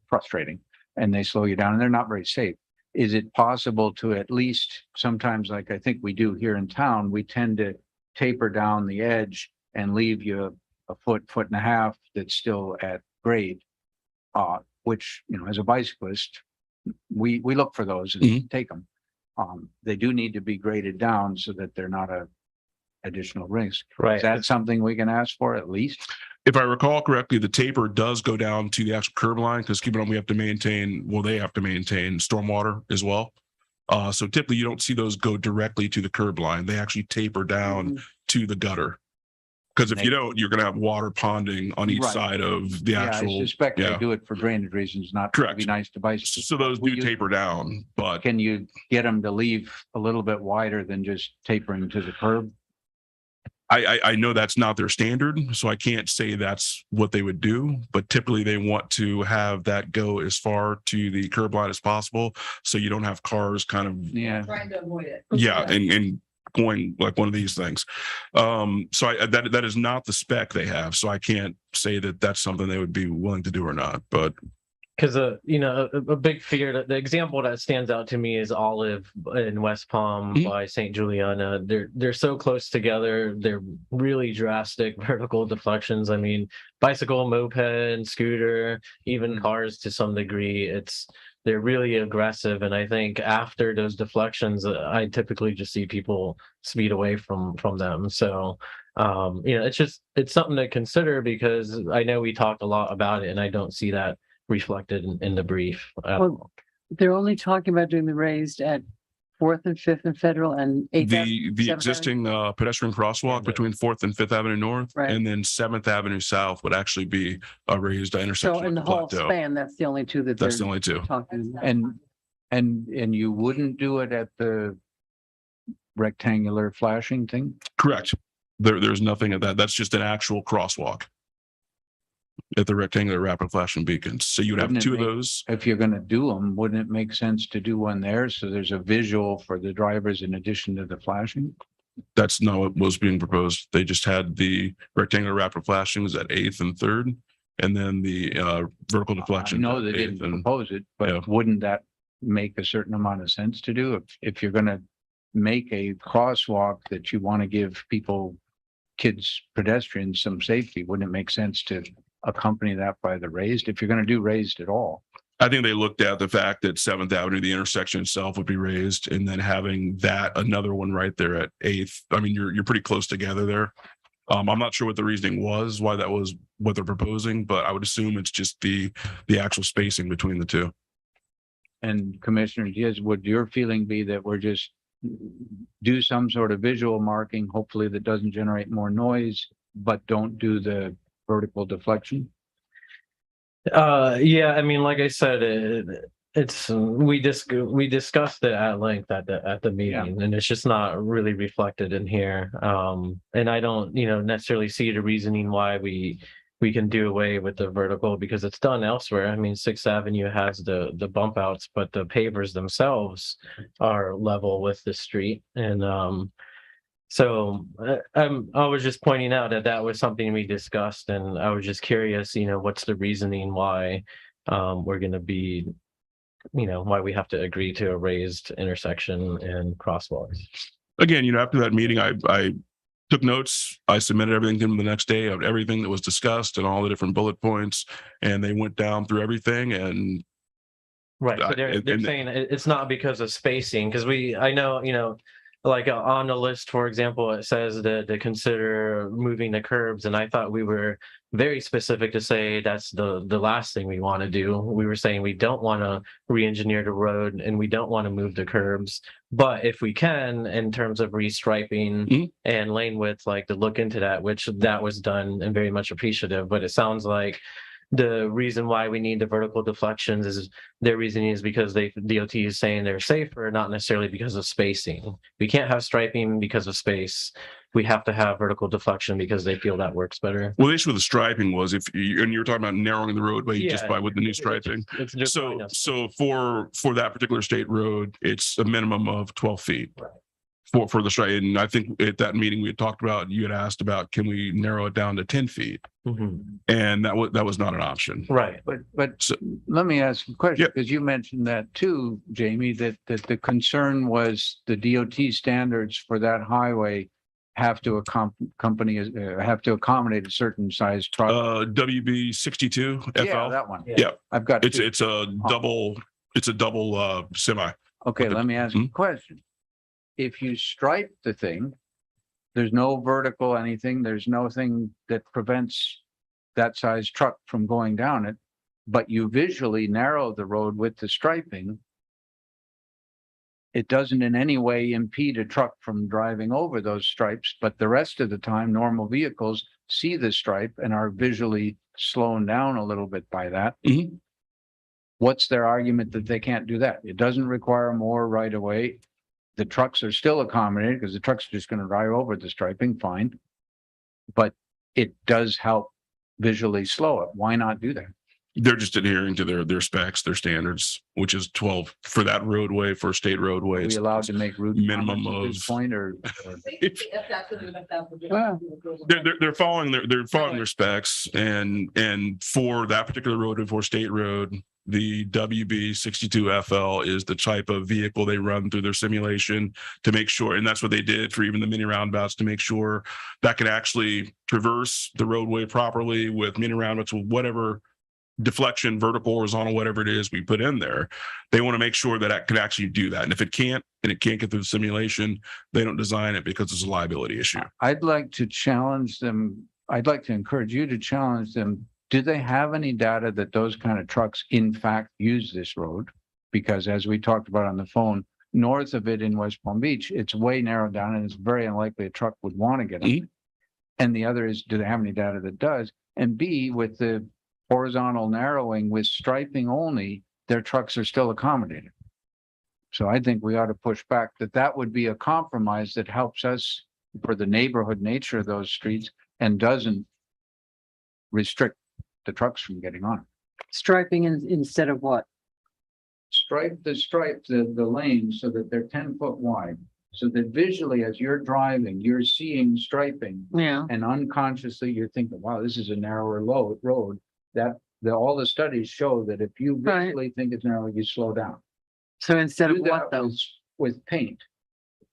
Speaker 4: frustrating and they slow you down and they're not very safe. Is it possible to at least sometimes, like I think we do here in town, we tend to taper down the edge and leave you a foot and a half that's still at grade, which, you know, as a bicyclist, we look for those and take them. They do need to be graded down so that they're not a additional risk.
Speaker 8: Right.
Speaker 4: Is that something we can ask for at least?
Speaker 12: If I recall correctly, the taper does go down to the actual curb line because keep it on, they have to maintain stormwater as well. So typically you don't see those go directly to the curb line. They actually taper down to the gutter. Because if you don't, you're going to have water ponding on each
Speaker 4: Right.
Speaker 12: side of the actual.
Speaker 4: I suspect they do it for drainage reasons, not to
Speaker 12: Correct.
Speaker 4: be nice to bicyclists.
Speaker 12: So those do taper down, but
Speaker 4: Can you get them to leave a little bit wider than just tapering to the curb?
Speaker 12: I know that's not their standard, so I can't say that's what they would do, but typically they want to have that go as far to the curb line as possible. So you don't have cars kind of,
Speaker 4: Yeah.
Speaker 5: Trying to avoid it.
Speaker 12: and going like one of these things. So that is not the spec they have. So I can't say that that's something they would be willing to do or not, but.
Speaker 8: Because a big fear that the example that stands out to me is Olive in West Palm by St. Juliana. They're so close together. They're really drastic vertical deflections. I mean, bicycle, moped, scooter, even cars to some degree. They're really aggressive. And I think after those deflections, I typically just see people speed away from them. So it's something to consider because I know we talked a lot about it and I don't see that reflected in the brief.
Speaker 2: Well, they're only talking about doing the raised at 4th and 5th and Federal and 8th.
Speaker 12: The existing pedestrian crosswalk between 4th and 5th Avenue North,
Speaker 2: Right.
Speaker 12: and then 7th Avenue South would actually be a raised intersection.
Speaker 2: So in the
Speaker 12: with the
Speaker 2: whole
Speaker 12: plateau.
Speaker 2: span, that's the only two that
Speaker 12: That's the
Speaker 2: they're
Speaker 12: only two.
Speaker 2: talking about.
Speaker 4: And you wouldn't do it at the rectangular flashing thing?
Speaker 12: Correct. There's nothing of that. That's just an actual crosswalk at the rectangular rapid flashing beacons. So you'd have
Speaker 4: Wouldn't it
Speaker 12: two of
Speaker 4: make-
Speaker 12: those.
Speaker 4: If you're gonna do them, wouldn't it make sense to do one there? So there's a visual for the drivers in addition to the flashing?
Speaker 12: That's not what was being proposed. They just had the rectangular rapid flashings at 8th and 3rd, and then the vertical
Speaker 4: I
Speaker 12: deflection.
Speaker 4: know
Speaker 12: at
Speaker 4: they
Speaker 12: 8th
Speaker 4: didn't
Speaker 12: and-
Speaker 4: propose it,
Speaker 12: Yeah.
Speaker 4: but wouldn't that make a certain amount of sense to do? If you're gonna make a crosswalk that you want to give people, kids, pedestrians, some safety, wouldn't it make sense to accompany that by the raised, if you're gonna do raised at all?
Speaker 12: I think they looked at the fact that 7th Avenue, the intersection itself would be raised, and then having that another one right there at 8th. I mean, you're pretty close together there. I'm not sure what the reasoning was, why that was what they're proposing, but I would assume it's just the actual spacing between the two.
Speaker 4: And Commissioner Diaz, would your feeling be that we're just do some sort of visual marking, hopefully that doesn't generate more noise, but don't do the vertical deflection?
Speaker 8: Yeah, I mean, like I said, we discussed it at length at the meeting, and it's just not really reflected in here. And I don't, necessarily see the reasoning why we can do away with the vertical because it's done elsewhere. I mean, 6th Avenue has the bump outs, but the pavers themselves are level with the street. And so I was just pointing out that was something we discussed, and I was just curious, what's the reasoning why we're going to be, why we have to agree to a raised intersection and crosswalks.
Speaker 12: Again, after that meeting, I took notes. I submitted everything to them the next day of everything that was discussed and all the different bullet points. And they went down through everything and
Speaker 8: Right. So they're
Speaker 12: and-
Speaker 8: saying it's not because of spacing, because I know, like on the list, for example, it says to consider moving the curbs. And I thought we were very specific to say that's the last thing we want to do. We were saying we don't want to re-engineer the road and we don't want to move the curbs. But if we can, in terms of restriping and lane width, like to look into that, which that was done and very much appreciative. But it sounds like the reason why we need the vertical deflections is their reasoning is because DOT is saying they're safer, not necessarily because of spacing. We can't have striping because of space. We have to have vertical deflection because they feel that works better.
Speaker 12: well, the issue with the striping was and you're talking about narrowing the roadway just by with the new striping.
Speaker 8: It's just
Speaker 12: So for that particular state road, it's a minimum of 12 feet.
Speaker 8: Right.
Speaker 12: For the stripe. And I think at that meeting we had talked about, you had asked about, can we narrow it down to 10 feet? And that was not an option.
Speaker 8: Right.
Speaker 4: But
Speaker 12: So-
Speaker 4: let me ask a question,
Speaker 12: Yep.
Speaker 4: because you mentioned that too, Jamie, that the concern was the DOT standards for that highway have to have to accommodate a certain size truck.
Speaker 12: WB 62 FL.
Speaker 4: Yeah, that one.
Speaker 12: Yeah.
Speaker 4: I've got. two.
Speaker 12: It's a double semi.
Speaker 4: Okay, let me ask you a question. If you stripe the thing, there's no vertical anything, there's nothing that prevents that size truck from going down it, but you visually narrow the road with the striping. It doesn't in any way impede a truck from driving over those stripes, but the rest of the time, normal vehicles see the stripe and are visually slowed down a little bit by that. What's their argument that they can't do that? It doesn't require more right away. The trucks are still accommodated because the trucks are just going to drive over the striping, fine. But it does help visually slow it. Why not do that?
Speaker 12: They're just adhering to their specs, their standards, which is 12 for that roadway, for a state roadway.
Speaker 4: Are we
Speaker 12: It's
Speaker 4: allowed to make route
Speaker 12: minimum
Speaker 4: comments at this
Speaker 12: of-
Speaker 4: point or?
Speaker 2: Well,
Speaker 12: they're following their specs and for that particular road and for state road, the WB 62 FL is the type of vehicle they run through their simulation to make sure, and that's what they did for even the mini roundabouts to make sure that can actually traverse the roadway properly with mini roundabouts with whatever deflection, vertical, horizontal, whatever it is we put in there. They want to make sure that it can actually do that. And if it can't, and it can't get through the simulation, they don't design it because it's a liability issue.
Speaker 4: I'd like to challenge them. I'd like to encourage you to challenge them. Do they have any data that those kind of trucks in fact use this road? Because as we talked about on the phone, north of it in West Palm Beach, it's way narrowed down and it's very unlikely a truck would want to get on it. And the other is, do they have any data that does? And B, with the horizontal narrowing with striping only, their trucks are still accommodated. So I think we ought to push back that would be a compromise that helps us for the neighborhood nature of those streets and doesn't restrict the trucks from getting on.
Speaker 2: striping instead of what?
Speaker 4: Stripe the lanes so that they're 10 foot wide. So that visually, as you're driving, you're seeing striping
Speaker 2: Yeah.
Speaker 4: and unconsciously you're thinking, wow, this is a narrower road. All the studies show that if you
Speaker 2: Right.
Speaker 4: visually think it's narrow, you slow down.
Speaker 2: So instead of
Speaker 4: Do
Speaker 2: what
Speaker 4: that
Speaker 2: though?
Speaker 4: with paint.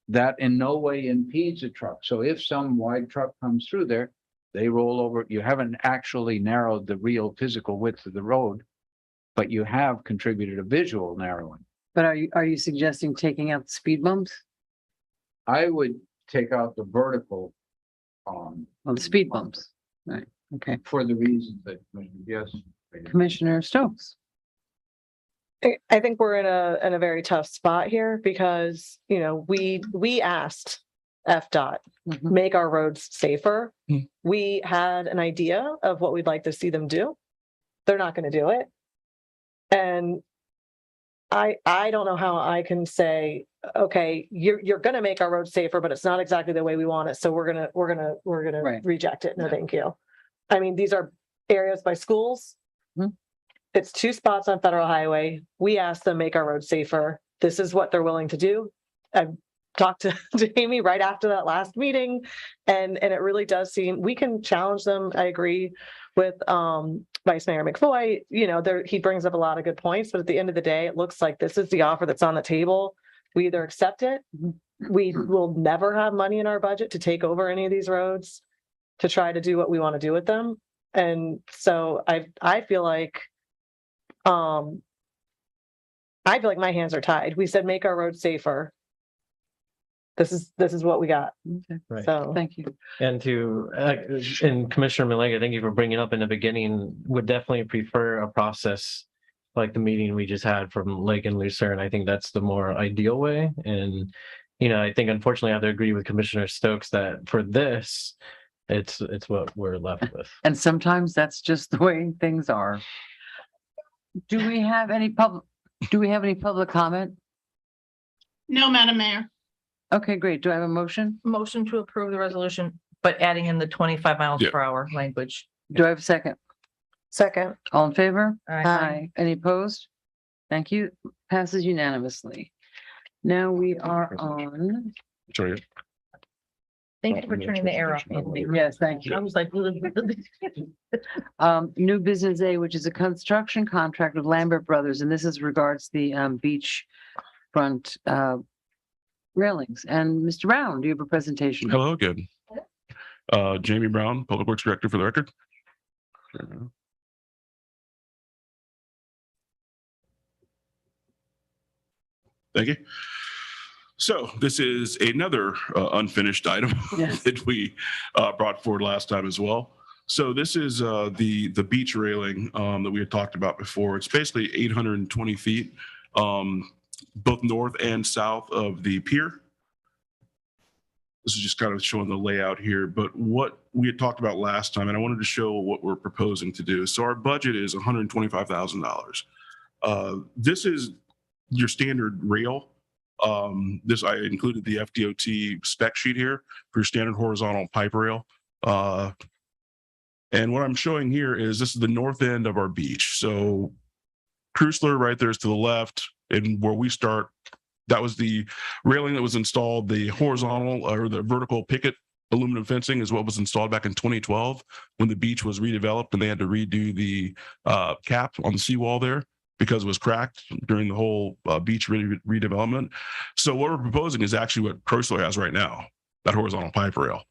Speaker 4: That in no way impedes a truck. So if some wide truck comes through there, they roll over. You haven't actually narrowed the real physical width of the road, but you have contributed a visual narrowing.
Speaker 2: But are you suggesting taking out the speed bumps?
Speaker 4: I would take out the vertical
Speaker 2: Well, the speed bumps. Right. Okay.
Speaker 4: for the reasons that, yes.
Speaker 2: Commissioner Stokes.
Speaker 3: I think we're in a very tough spot here because, we asked FDOT,
Speaker 2: Mhm.
Speaker 3: make our roads safer.
Speaker 12: Mm.
Speaker 3: We had an idea of what we'd like to see them do. They're not going to do it. And I don't know how I can say, okay, you're going to make our roads safer, but it's not exactly the way we want it. So we're going to
Speaker 2: Right.
Speaker 3: reject it. No,
Speaker 2: Yeah.
Speaker 3: thank you. I mean, these are areas by schools.
Speaker 2: Mhm.
Speaker 3: It's 2 spots on Federal Highway. We asked them make our roads safer. This is what they're willing to do. I've talked to Jamie right after that last meeting, and it really does seem we can challenge them. I agree with Vice Mayor McFoy. He brings up a lot of good points, but at the end of the day, it looks like this is the offer that's on the table. We either accept it we will never have money in our budget to take over any of these roads to try to do what we want to do with them. And so I feel like my hands are tied. We said make our roads safer. This is what we got.
Speaker 2: Okay,
Speaker 8: Right.
Speaker 3: So
Speaker 2: thank you.
Speaker 8: And and Commissioner Malega, thank you for bringing up in the beginning, would definitely prefer a process like the meeting we just had from Lake and Lucerne. I think that's the more ideal way. And, I think unfortunately I have to agree with Commissioner Stokes that for this, it's what we're left with.
Speaker 2: And sometimes that's just the way things are. Do we have any public comment?
Speaker 1: No, Madam Mayor.
Speaker 2: Okay, great. Do I have a motion?
Speaker 5: Motion to approve the resolution, but adding in the 25 miles
Speaker 12: Yeah.
Speaker 5: per hour language.
Speaker 2: Do I have a second?
Speaker 3: second,
Speaker 2: All in favor?
Speaker 5: Aye.
Speaker 2: Any opposed? Thank you. Passes unanimously. Now we are on,
Speaker 12: Sorry.
Speaker 5: Thank you for turning the air off.
Speaker 2: yes, thank
Speaker 5: I
Speaker 2: you.
Speaker 5: was like.
Speaker 2: New business A, which is a construction contract with Lambert Brothers, and this is regards the beach front railings. And Mr. Brown, do you have a presentation?
Speaker 12: Hello again. Jamie Brown, Public Works Director for the record. Thank you. So this is another unfinished item
Speaker 2: Yes.
Speaker 12: that we brought forward last time as well. So this is the beach railing that we had talked about before. It's basically 820 feet, both north and south of the pier. This is just kind of showing the layout here, but what we had talked about last time, and I wanted to show what we're proposing to do. So our budget is $125,000. This is your standard rail. This, I included the FDOT spec sheet here for your standard horizontal pipe rail. And what I'm showing here is this is the north end of our beach. So Chrysler right there is to the left, and where we start, that was the railing that was installed. The horizontal or the vertical picket aluminum fencing is what was installed back in 2012 when the beach was redeveloped and they had to redo the cap on the seawall there because it was cracked during the whole beach redevelopment. So what we're proposing is actually what Crosswalk has right now, that horizontal pipe rail.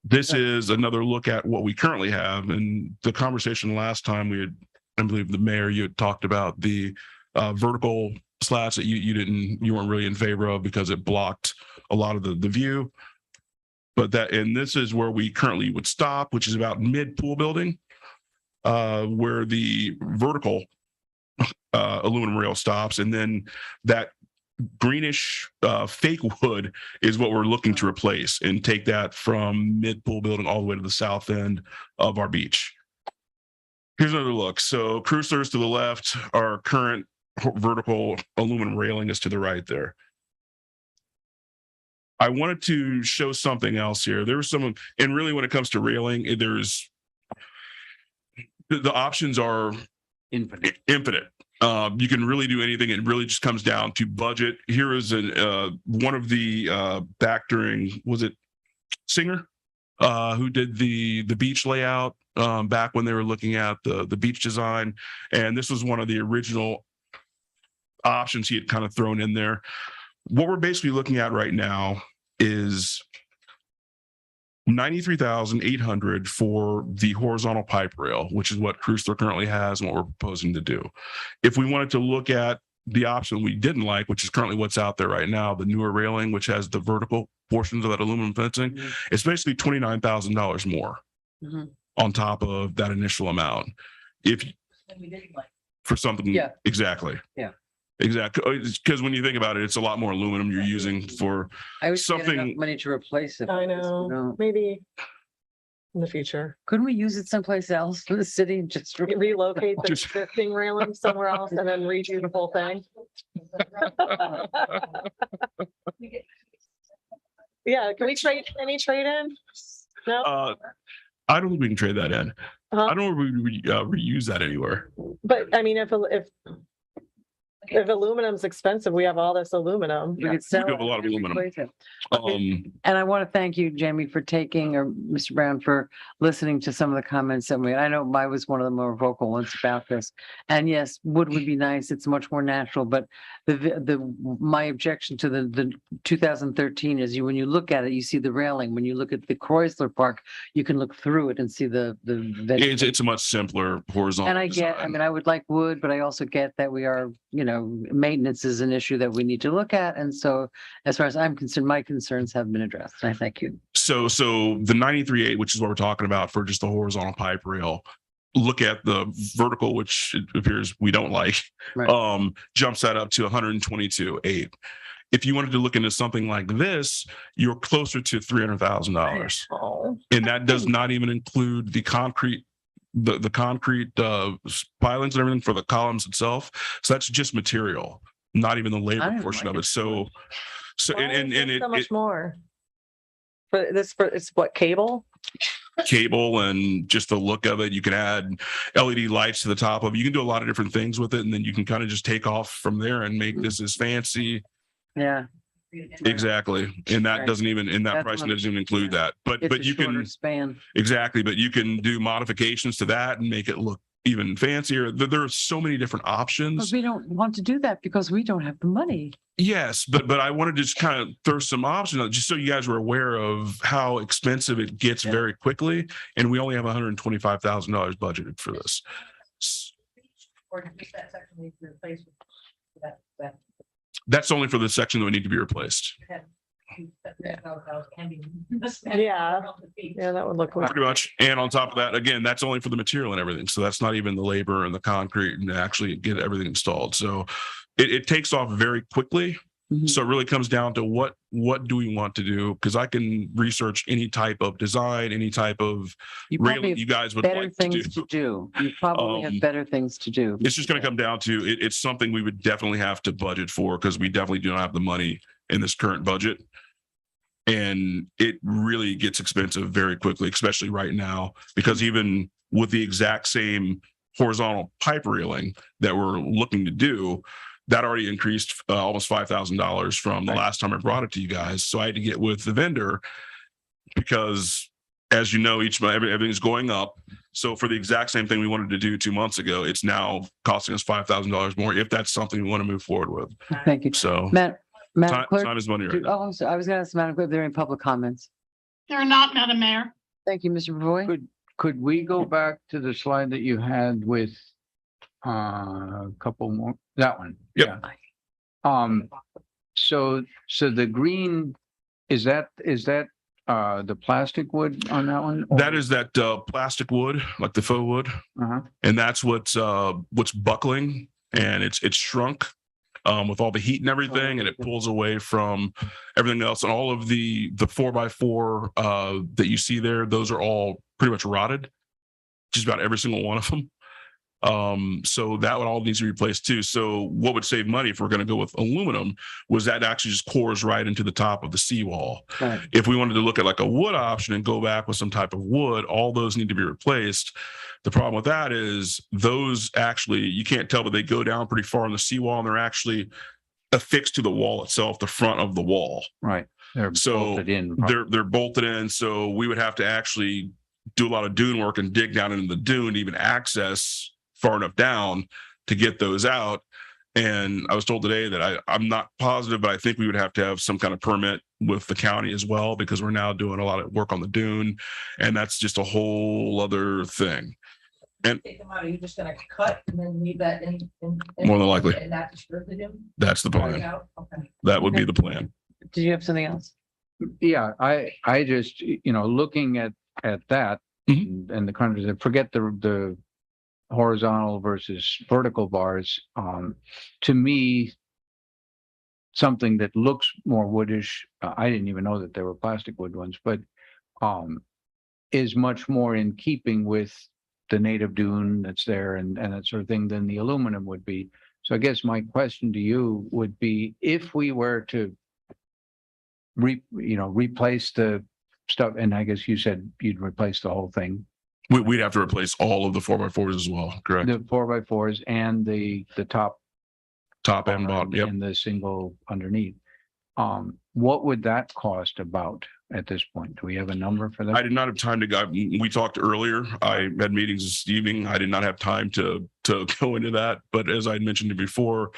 Speaker 12: This is another look at what we currently have. And the conversation last time we had, I believe the mayor, you had talked about the vertical slats that you weren't really in favor of because it blocked a lot of the view. And this is where we currently would stop, which is about mid pool building, where the vertical aluminum rail stops. And then that greenish fake wood is what we're looking to replace and take that from mid pool building all the way to the south end of our beach. Here's another look. So Chrysler's to the left, our current vertical aluminum railing is to the right there. I wanted to show something else here. There was some, and really when it comes to railing, there's the options are infinite. You can really do anything. It really just comes down to budget. Here is one of the back during, was it Singer, who did the beach layout back when they were looking at the beach design. And this was one of the original options he had kind of thrown in there. What we're basically looking at right now is $93,800 for the horizontal pipe rail, which is what Chrysler currently has and what we're proposing to do. If we wanted to look at the option we didn't like, which is currently what's out there right now, the newer railing, which has the vertical portions of that aluminum fencing, it's basically $29,000 more on top of that initial amount. For something,
Speaker 2: Yeah.
Speaker 12: Exactly.
Speaker 2: Yeah.
Speaker 12: Exactly. Because when you think about it, it's a lot more aluminum you're using for
Speaker 2: I was getting enough
Speaker 12: something.
Speaker 2: money to replace it.
Speaker 3: I know,
Speaker 2: No.
Speaker 3: maybe in the future,
Speaker 2: Couldn't we use it someplace else in the city and just?
Speaker 3: relocate the
Speaker 12: Just-
Speaker 3: existing railing somewhere else and then redo the whole thing. Yeah, can we trade any trade in? No,
Speaker 12: I don't think we can trade that in.
Speaker 3: Uh-huh.
Speaker 12: I don't know if we reuse that anywhere.
Speaker 3: but I mean, if If aluminum's expensive, we have all this aluminum.
Speaker 2: We could sell
Speaker 12: do have a lot of
Speaker 2: it and
Speaker 12: aluminum.
Speaker 2: replace it.
Speaker 12: And
Speaker 2: I want to thank you, Jamie, for taking, or Mr. Brown, for listening to some of the comments that I know I was one of the more vocal ones about this. And yes, wood would be nice. It's much more natural, but my objection to the 2013 is when you look at it, you see the railing. When you look at the Chrysler Park, you can look through it and see the
Speaker 12: it's a much simpler horizontal.
Speaker 2: And I
Speaker 12: design.
Speaker 2: mean, I would like wood, but I also get that we are, maintenance is an issue that we need to look at. And so as far as I'm concerned, my concerns have been addressed. And I thank you.
Speaker 12: So the 93.8, which is what we're talking about for just the horizontal pipe rail, look at the vertical, which it appears we don't like,
Speaker 2: Right.
Speaker 12: Jumps that up to 122.8. If you wanted to look into something like this, you're closer to $300,000.
Speaker 3: Oh.
Speaker 12: And that does not even include the concrete, the concrete pilings and everything for the columns itself. So that's just material, not even the
Speaker 2: I
Speaker 12: labor
Speaker 2: didn't
Speaker 12: portion
Speaker 2: like
Speaker 12: of
Speaker 2: it
Speaker 12: it. So
Speaker 3: Why
Speaker 12: and
Speaker 3: is this
Speaker 12: it,
Speaker 3: so much
Speaker 12: it
Speaker 3: more? It's what, cable?
Speaker 12: cable and just the look of it. You can add LED lights to the top of it. You can do a lot of different things with it, and then you can kind of just take off from there and make this as fancy.
Speaker 2: Yeah.
Speaker 12: Exactly. And that
Speaker 2: Right.
Speaker 12: doesn't even, in that
Speaker 2: That's
Speaker 12: pricing
Speaker 2: what-
Speaker 12: doesn't even include that.
Speaker 2: It's
Speaker 12: But
Speaker 2: a
Speaker 12: you
Speaker 2: shorter
Speaker 12: can,
Speaker 2: span.
Speaker 12: exactly, but you can do modifications to that and make it look even fancier. There are so many different
Speaker 2: But
Speaker 12: options.
Speaker 2: we don't want to do that because we don't have the money.
Speaker 12: Yes, but I wanted to just kind of throw some options out just so you guys were aware of how expensive it gets
Speaker 2: Yeah.
Speaker 12: very quickly. And we only have $125,000 budgeted for this.
Speaker 5: Or does that section need to be replaced with that
Speaker 12: That's only for the section that would need to be replaced.
Speaker 5: can be.
Speaker 3: Yeah. Yeah, that would look.
Speaker 12: Pretty much. And on top of that, again, that's only for the material and everything. So that's not even the labor and the concrete and actually get everything installed. So it takes off very quickly.
Speaker 2: Mhm.
Speaker 12: So it really comes down to what do we want to do? Because I can research any type of design, any type of
Speaker 2: You
Speaker 12: railing
Speaker 2: probably
Speaker 12: you guys would
Speaker 2: better
Speaker 12: like to
Speaker 2: things
Speaker 12: do.
Speaker 2: to do. You probably have
Speaker 12: Um,
Speaker 2: better things to do.
Speaker 12: It's just going to come down to it's something we would definitely have to budget for because we definitely do not have the money in this current budget. And it really gets expensive very quickly, especially right now, because even with the exact same horizontal pipe railing that we're looking to do, that already increased almost $5,000 from the
Speaker 2: Right.
Speaker 12: last time I brought it to you guys. So I had to get with the vendor because, as you know, everything's going up. So for the exact same thing we wanted to do 2 months ago, it's now costing us $5,000 more if that's something we want to move forward with.
Speaker 2: Thank you.
Speaker 12: So
Speaker 2: Madam
Speaker 12: time
Speaker 2: Clerk,
Speaker 12: is money right now.
Speaker 2: I'm sorry, I was going to ask Madam Clerk, if there are any public comments?
Speaker 1: There are not, Madam Mayor.
Speaker 2: Thank you, Mr. Bravoy.
Speaker 4: Could we go back to the slide that you had with a couple more, that one?
Speaker 12: Yep.
Speaker 4: Yeah. So the green, is that the plastic wood on that one?
Speaker 12: That is that plastic wood, like the faux wood,
Speaker 4: Uh-huh.
Speaker 12: and that's what's buckling, and it's shrunk with all the heat and everything, and it pulls away from everything else. And all of the 4x4 that you see there, those are all pretty much rotted, just about every single one of them. So that would all needs to be replaced too. So what would save money if we're going to go with aluminum was that actually just cores right into the top of the seawall.
Speaker 2: Right.
Speaker 12: If we wanted to look at like a wood option and go back with some type of wood, all those need to be replaced. The problem with that is those actually, you can't tell, but they go down pretty far on the seawall and they're actually affixed to the wall itself, the front of the wall.
Speaker 4: Right. They're
Speaker 12: So
Speaker 4: bolted in.
Speaker 12: they're bolted in. So we would have to actually do a lot of dune work and dig down into the dune to even access far enough down to get those out. And I was told today that I'm not positive, but I think we would have to have some kind of permit with the county as well, because we're now doing a lot of work on the dune, and that's just a whole other thing. And
Speaker 5: Take them out, are you just gonna cut and then leave that in?
Speaker 12: More than likely.
Speaker 5: And not disturb the dune?
Speaker 12: that's the
Speaker 5: Cut it
Speaker 12: plan.
Speaker 5: out? Okay.
Speaker 12: That would be the plan.
Speaker 2: Did you have something else?
Speaker 4: Yeah, I just, looking at that
Speaker 12: Mhm.
Speaker 4: and the countries that forget the horizontal versus vertical bars, to me, something that looks more woodish, I didn't even know that there were plastic wood ones, but is much more in keeping with the native dune that's there and that sort of thing than the aluminum would be. So I guess my question to you would be, if we were to replace the stuff, and I guess you said you'd replace the whole thing,
Speaker 12: We'd have to replace all of the 4x4s as well. Correct.
Speaker 4: the 4x4s and the top
Speaker 12: Top and bottom, yep.
Speaker 4: And the single underneath. What would that cost about at this point? Do we have a number for
Speaker 12: I
Speaker 4: that?
Speaker 12: did not have time to go. We talked earlier. I had meetings this evening. I did not have time to go into that. But as I mentioned before,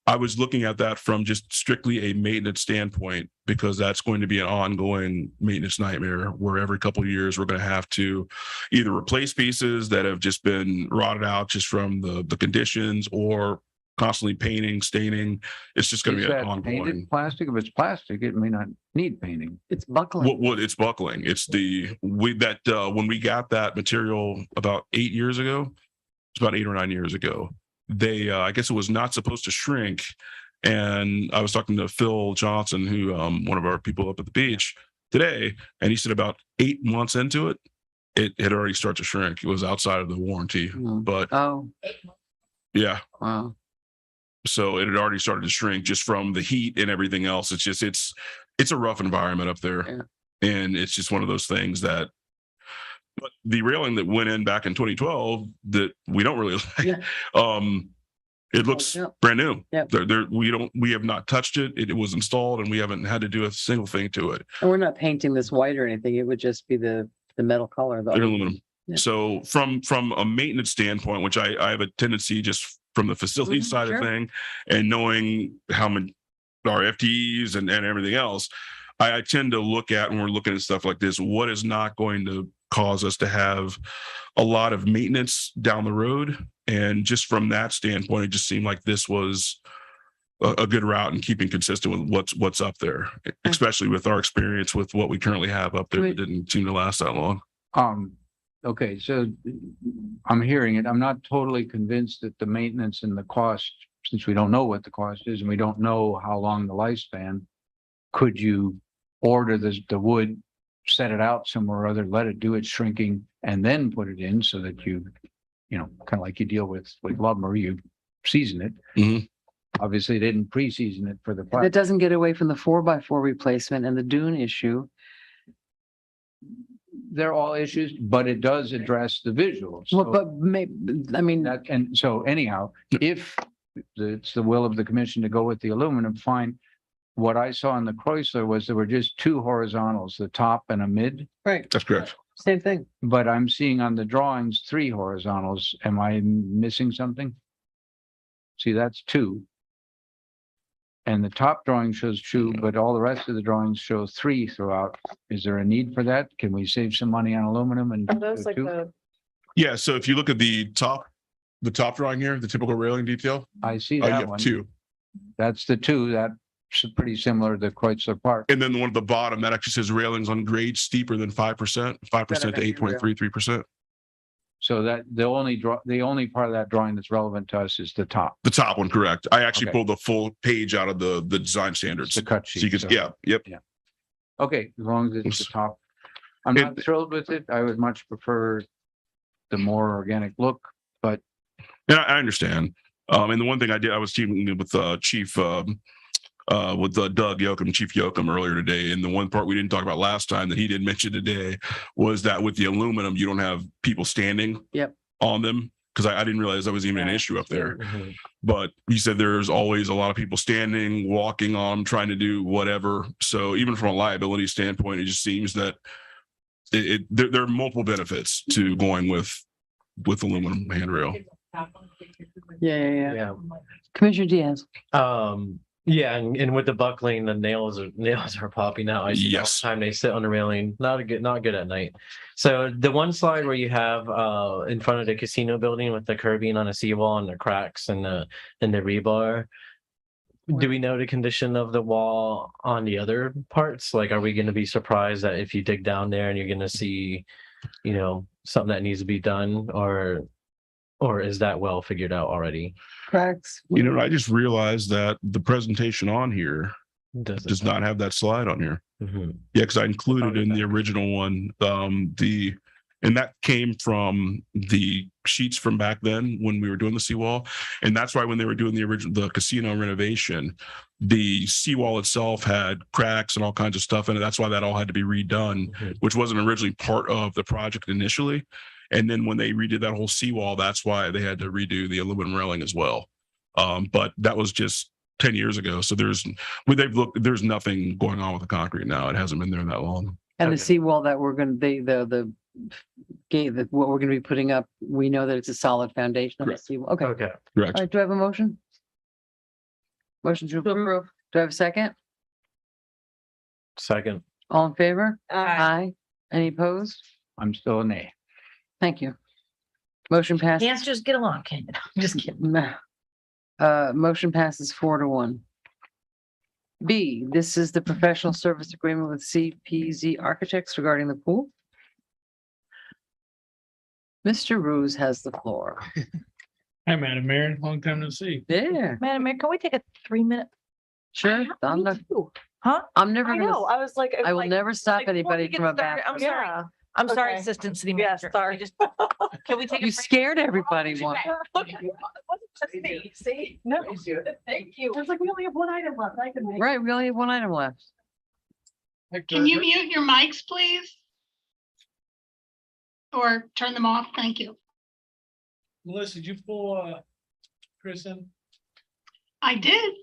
Speaker 12: I was looking at that from just strictly a maintenance standpoint, because that's going to be an ongoing maintenance nightmare where every couple of years we're going to have to either replace pieces that have just been rotted out just from the conditions, or constantly painting, staining. It's just going to
Speaker 4: Is
Speaker 12: be an
Speaker 4: that
Speaker 12: ongoing.
Speaker 4: painted plastic? If it's plastic, it may not need painting.
Speaker 2: It's buckling.
Speaker 12: What it's buckling. It's when we got that material about 8 years ago, it's about 8 or 9 years ago. They, I guess it was not supposed to shrink. And I was talking to Phil Johnson, who, one of our people up at the beach today, and he said about 8 months into it, it had already started to shrink. It was outside of the warranty, but
Speaker 2: Oh,
Speaker 12: yeah.
Speaker 2: wow.
Speaker 12: So it had already started to shrink just from the heat and everything else. It's just, it's a rough environment up there.
Speaker 2: Yeah.
Speaker 12: And it's just one of those things that, but the railing that went in back in 2012 that we don't really like,
Speaker 2: Yeah.
Speaker 12: it looks
Speaker 2: Yeah.
Speaker 12: brand new.
Speaker 2: Yeah.
Speaker 12: We have not touched it. It was installed and we haven't had to do a single thing to it.
Speaker 2: And we're not painting this white or anything. It would just be the metal color.
Speaker 12: They're aluminum.
Speaker 2: Yeah.
Speaker 12: So from a maintenance standpoint, which I have a tendency just from the facility side
Speaker 2: sure.
Speaker 12: of thing, and knowing how many our FTEs and everything else, I tend to look at, when we're looking at stuff like this, what is not going to cause us to have a lot of maintenance down the road. And just from that standpoint, it just seemed like this was a good route in keeping consistent with what's up there, especially with our experience with what we currently have up there. It didn't seem to last that long.
Speaker 4: Okay, so I'm hearing it. I'm not totally convinced that the maintenance and the cost, since we don't know what the cost is and we don't know how long the lifespan, could you order the wood, set it out somewhere or other, let it do its shrinking, and then put it in so that you know, kind of like you deal with lumber, you season it.
Speaker 12: Mhm.
Speaker 4: Obviously, they didn't pre-season it for the
Speaker 2: That
Speaker 4: plastic.
Speaker 2: doesn't get away from the 4x4 replacement and the dune issue.
Speaker 4: They're all issues, but it does address the visuals.
Speaker 2: Well,
Speaker 4: So
Speaker 2: but maybe, I mean,
Speaker 4: that, and so anyhow, if it's the will of the commission to go with the aluminum, fine. What I saw in the Chrysler was there were just two horizontals, the top and a mid,
Speaker 2: right,
Speaker 12: That's correct.
Speaker 2: same thing.
Speaker 4: but I'm seeing on the drawings, 3 horizontals. Am I missing something? See, that's 2. And the top drawing shows 2, but all the rest of the drawings show 3 throughout. Is there a need for that? Can we save some money on aluminum and
Speaker 3: Are those
Speaker 4: do
Speaker 3: like
Speaker 4: 2?
Speaker 3: the,
Speaker 12: Yeah. So if you look at the top drawing here, the typical railing detail,
Speaker 4: I see
Speaker 12: you
Speaker 4: that
Speaker 12: have
Speaker 4: one.
Speaker 12: 2.
Speaker 4: That's the 2. That's pretty similar to Chrysler Park.
Speaker 12: And then the one at the bottom, that actually says railings on grade steeper than 5%, 5% to 8.33%.
Speaker 4: So that the only part of that drawing that's relevant to us is the top,
Speaker 12: The top one, correct. I actually
Speaker 4: Okay.
Speaker 12: pulled the full page out of the design standards.
Speaker 4: the cut
Speaker 12: So you
Speaker 4: sheet.
Speaker 12: could, yeah, yep.
Speaker 4: Okay, as long as it's the top. I'm not thrilled with it. I would much prefer the more organic look, but
Speaker 12: And I understand. And the one thing I was teaming with Chief Doug Yoakum, Chief Yoakum earlier today. And the one part we didn't talk about last time that he did mention today was that with the aluminum, you don't have people standing on them. Because I didn't realize that was even an issue up there.
Speaker 8: Mhm.
Speaker 12: But he said there's always a lot of people standing, walking on, trying to do whatever. So even from a liability standpoint, it just seems that there are multiple benefits to going with aluminum handrail.
Speaker 2: Yeah.
Speaker 8: Yeah.
Speaker 2: Commissioner Diaz.
Speaker 8: Yeah, and with the buckling, the nails are popping out. I see all
Speaker 12: Yes.
Speaker 8: the time they sit on the railing. Not good at night. So the one slide where you have in front of the casino building with the curbing on a seawall and the cracks and the rebar. Do we know the condition of the wall on the other parts? Like, are we going to be surprised that if you dig down there and you're going to see, something that needs to be done, or is that well figured out already?
Speaker 2: Cracks.
Speaker 12: I just realized that the presentation on here does not have that slide on here.
Speaker 8: Mm-hmm.
Speaker 12: Yeah, because I included in the original one, and that came from the sheets from back then when we were doing the seawall. And that's why when they were doing the casino renovation, the seawall itself had cracks and all kinds of stuff in it. That's why that all had to be redone, which wasn't originally part of the project initially. And then when they redid that whole seawall, that's why they had to redo the aluminum railing as well. But that was just 10 years ago. So there's nothing going on with the concrete now. It hasn't been there that long.
Speaker 2: And the
Speaker 8: Okay.
Speaker 2: seawall that we're gonna, the gate, that what we're gonna be putting up, we know that it's a solid foundation of the
Speaker 12: Correct.
Speaker 2: seawall. Okay. All
Speaker 8: Okay.
Speaker 12: Correct.
Speaker 2: right, do I have a motion? Motion to approve. Do I have a second?
Speaker 8: Second.
Speaker 2: All in favor?
Speaker 3: Uh,
Speaker 2: Aye. Any opposed?
Speaker 4: I'm still a nay.
Speaker 2: Thank you. Motion passes.
Speaker 5: Can't just get along, can you? I'm just kidding.
Speaker 2: Motion passes 4-1. B, this is the professional service agreement with CPZ Architects regarding the pool. Mr. Ruse has the floor.
Speaker 9: Hi, Madam Mayor. Long time no see.
Speaker 2: There,
Speaker 5: Madam Mayor, can we take a 3-minute?
Speaker 2: sure. I'm not,
Speaker 5: Huh?
Speaker 2: I'm never
Speaker 3: I know,
Speaker 2: gonna,
Speaker 3: I was like.
Speaker 2: I will
Speaker 3: like-
Speaker 2: never stop
Speaker 5: like, before we
Speaker 2: anybody
Speaker 5: get
Speaker 2: from a
Speaker 5: started,
Speaker 2: bathroom.
Speaker 5: I'm sorry.
Speaker 3: Yeah.
Speaker 5: I'm sorry,
Speaker 3: Okay.
Speaker 5: Assistant City
Speaker 3: Yes,
Speaker 5: Manager.
Speaker 3: sorry.
Speaker 5: Can we take a
Speaker 2: You
Speaker 5: break?
Speaker 2: scared everybody once.
Speaker 5: Okay. It wasn't just me, see? No, thank you. I was like, we only have one item left. I can make.
Speaker 2: Right, we only have one item left.
Speaker 1: Can you mute your mics, please? Or turn them off? Thank you.
Speaker 9: Melissa, did you pull Chris in?
Speaker 1: I did.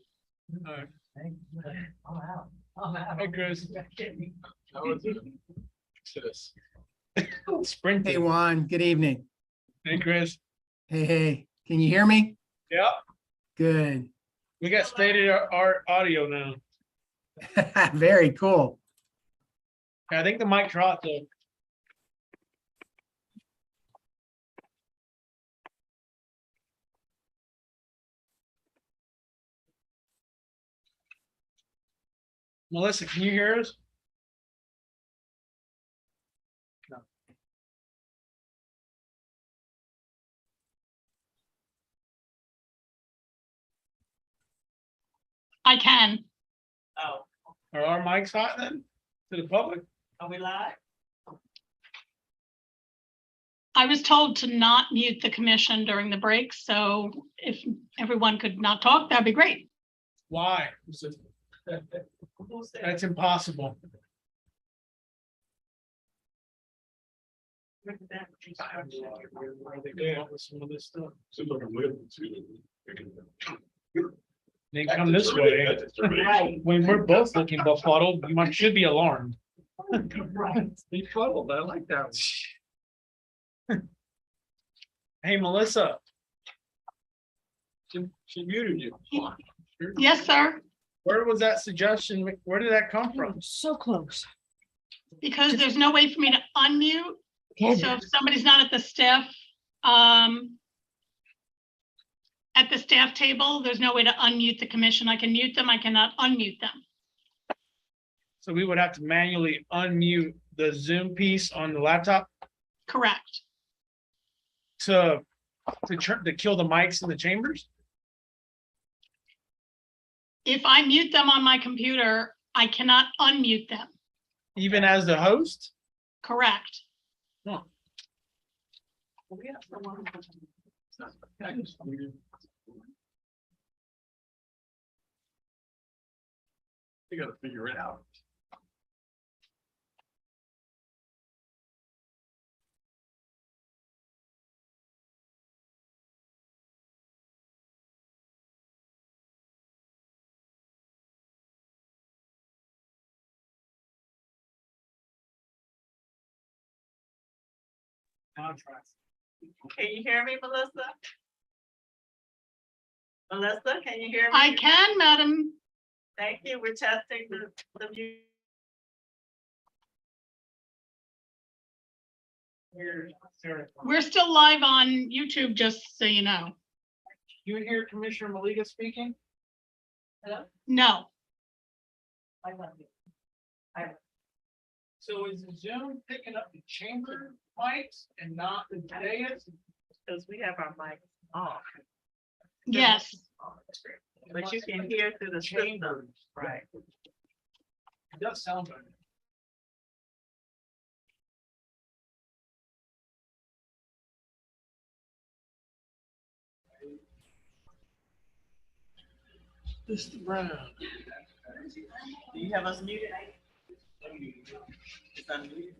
Speaker 9: All right.
Speaker 5: Oh, wow. Oh, wow.
Speaker 9: Hi, Chris. How is it? Success. Spring.
Speaker 13: Hey Juan, good evening.
Speaker 9: Hey, Chris.
Speaker 13: Hey, can you hear me?
Speaker 9: Yeah,
Speaker 13: Good.
Speaker 9: we got state-of-the-art audio now.
Speaker 13: Very cool.
Speaker 9: I think the mic's hot though. Melissa, can you hear us?
Speaker 1: I can.
Speaker 9: Oh. Are our mics hot then to the public?
Speaker 5: Are we live?
Speaker 1: I was told to not mute the commission during the break, so if everyone could not talk, that'd be great.
Speaker 9: Why? That's impossible. Some of this stuff. They come this way. When we're both looking befuddled, you should be alarmed. Befuddled, I like that. Hey, Melissa. She muted you.
Speaker 1: Yes, sir,
Speaker 9: Where was that suggestion? Where did that come from?
Speaker 5: So close.
Speaker 1: because there's no way for me to unmute. So if somebody's not at the staff table, there's no way to unmute the commission. I can mute them. I cannot unmute them.
Speaker 9: So we would have to manually unmute the Zoom piece on the laptop
Speaker 1: Correct.
Speaker 9: to kill the mics in the chambers?
Speaker 1: If I mute them on my computer, I cannot unmute them.
Speaker 9: Even as the host?
Speaker 1: Correct.
Speaker 9: You gotta figure it out. Contrast.
Speaker 5: Can you hear me, Melissa? Melissa, can you hear me?
Speaker 1: I can, madam.
Speaker 5: Thank you. We're testing the view.
Speaker 1: We're still live on YouTube, just so you know.
Speaker 9: You hear Commissioner Maliga speaking?
Speaker 1: No,
Speaker 9: So is the Zoom picking up the chamber mics and not the dais?
Speaker 5: Because we have our mics off.
Speaker 1: yes,
Speaker 5: But you can hear through the chamber.
Speaker 9: Right. It does sound better. Mr. Brown.
Speaker 5: Do you have us muted? It's unmuted.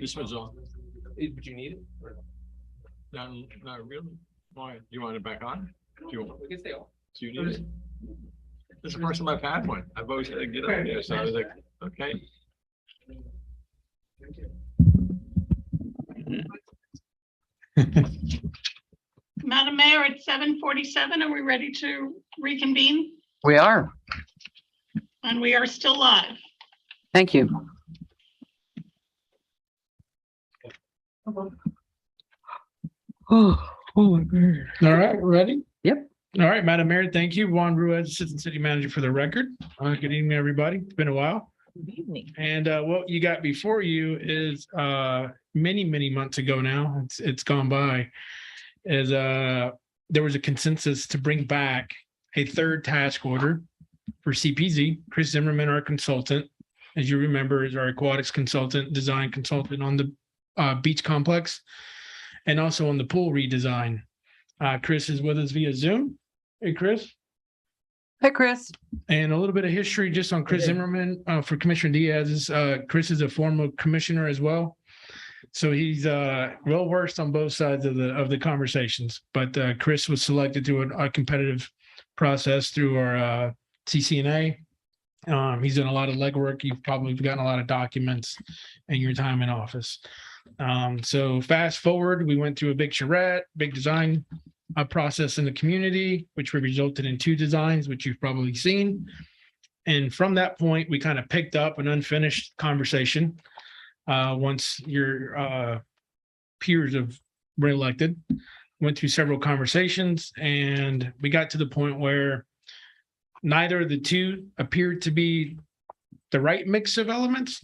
Speaker 9: This one's on. Would you need it? Not really. Why? You want it back on? We can stay on. Do you need it? This is the first time I've had one. I've always had to get up there, so I was like, okay.
Speaker 1: Madam Mayor, at 7:47, are we ready to reconvene?
Speaker 2: We are.
Speaker 1: And we are still live.
Speaker 2: Thank you. Oh my God.
Speaker 9: All right, ready?
Speaker 2: Yep.
Speaker 9: All right, Madam Mayor, thank you. Juan Ruiz, Assistant City Manager for the record. Good evening, everybody. It's been a while.
Speaker 11: Good evening.
Speaker 9: And what you got before you is many months ago now, it's gone by, is there was a consensus to bring back a third task order for CPZ. Chris Zimmerman, our consultant, as you remember, is our aquatics consultant, design consultant on the beach complex and also on the pool redesign. Chris is with us via Zoom. Hey, Chris.
Speaker 2: Hi, Chris.
Speaker 9: And a little bit of history just on Chris Zimmerman for Commissioner Diaz. Chris is a former commissioner as well. So he's well versed on both sides of the conversations. But Chris was selected through a competitive process through our CCNA. He's done a lot of legwork. You've probably gotten a lot of documents in your time in office. So fast forward, we went through a big charrette, big design process in the community, which resulted in 2 designs, which you've probably seen. And from that point, we kind of picked up an unfinished conversation once your peers have been elected. Went through several conversations, and we got to the point where neither of the 2 appeared to be the right mix of elements.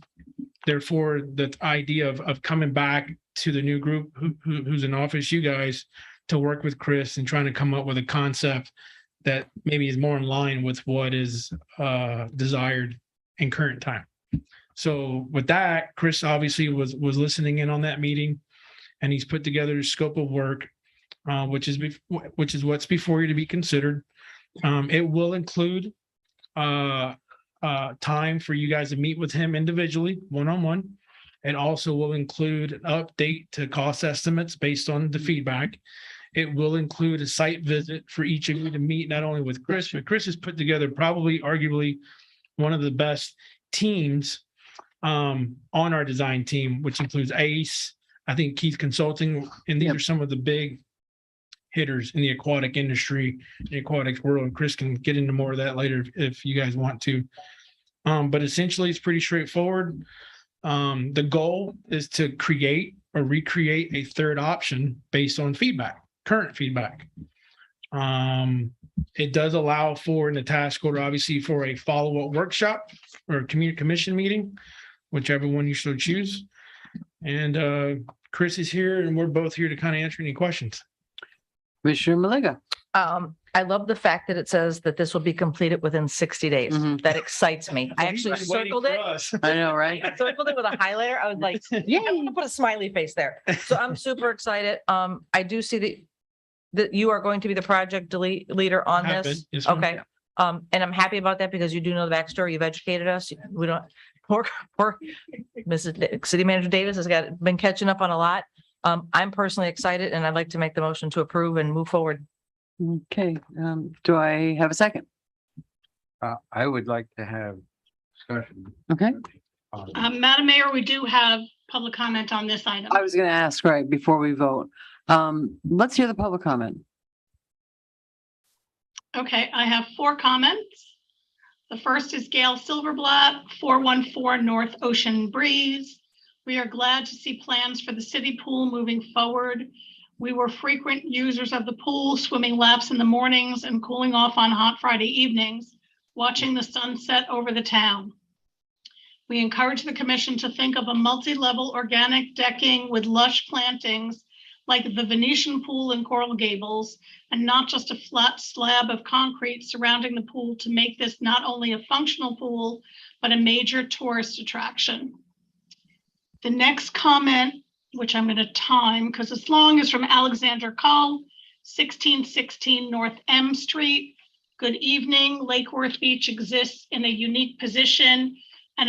Speaker 9: Therefore, the idea of coming back to the new group who's in office, you guys, to work with Chris and trying to come up with a concept that maybe is more in line with what is desired in current time. So with that, Chris obviously was listening in on that meeting, and he's put together a scope of work, which is what's before you to be considered. It will include time for you guys to meet with him individually, one-on-one. It also will include an update to cost estimates based on the feedback. It will include a site visit for each of you to meet not only with Chris, but Chris has put together probably arguably one of the best teams on our design team, which includes ACE, I think Keith Consulting, and these are some of the big hitters in the aquatic industry, the aquatics world. Chris can get into more of that later if you guys want to. But essentially, it's pretty straightforward. The goal is to create or recreate a third option based on feedback, current feedback. It does allow for in the task order, obviously, for a follow-up workshop or a community commission meeting, whichever one you so choose. And Chris is here, and we're both here to kind of answer any questions.
Speaker 2: Commissioner Malega.
Speaker 5: I love the fact that it says that this will be completed within 60 days.
Speaker 2: Mhm.
Speaker 5: That excites me. I actually
Speaker 9: He's waiting
Speaker 5: circled
Speaker 9: for
Speaker 5: it.
Speaker 9: us.
Speaker 2: I know, right?
Speaker 5: I circled it with a highlighter. I was like, yeah, I'm gonna put a smiley face there. So I'm super excited. I do see that you are going to be the project leader on
Speaker 9: Have
Speaker 5: this.
Speaker 9: been, yes, ma'am.
Speaker 5: Okay. And I'm happy about that because you do know the backstory. You've educated us. We don't, poor Mrs. City Manager Davis has been catching up on a lot. I'm personally excited, and I'd like to make the motion to approve and move forward.
Speaker 2: Okay, do I have a second?
Speaker 4: I would like to have discussion.
Speaker 2: Okay.
Speaker 1: Madam Mayor, we do have public comment on this item.
Speaker 2: I was gonna ask right before we vote. Let's hear the public comment.
Speaker 1: Okay, I have 4 comments. The first is Gail Silverblatt, 414 North Ocean Breeze. We are glad to see plans for the city pool moving forward. We were frequent users of the pool, swimming laps in the mornings and cooling off on hot Friday evenings, watching the sunset over the town. We encourage the commission to think of a multi-level organic decking with lush plantings like the Venetian pool in Coral Gables, and not just a flat slab of concrete surrounding the pool to make this not only a functional pool, but a major tourist attraction. The next comment, which I'm going to time because it's long, is from Alexander Cull, 1616 North M Street. Good evening. Lake Worth Beach exists in a unique position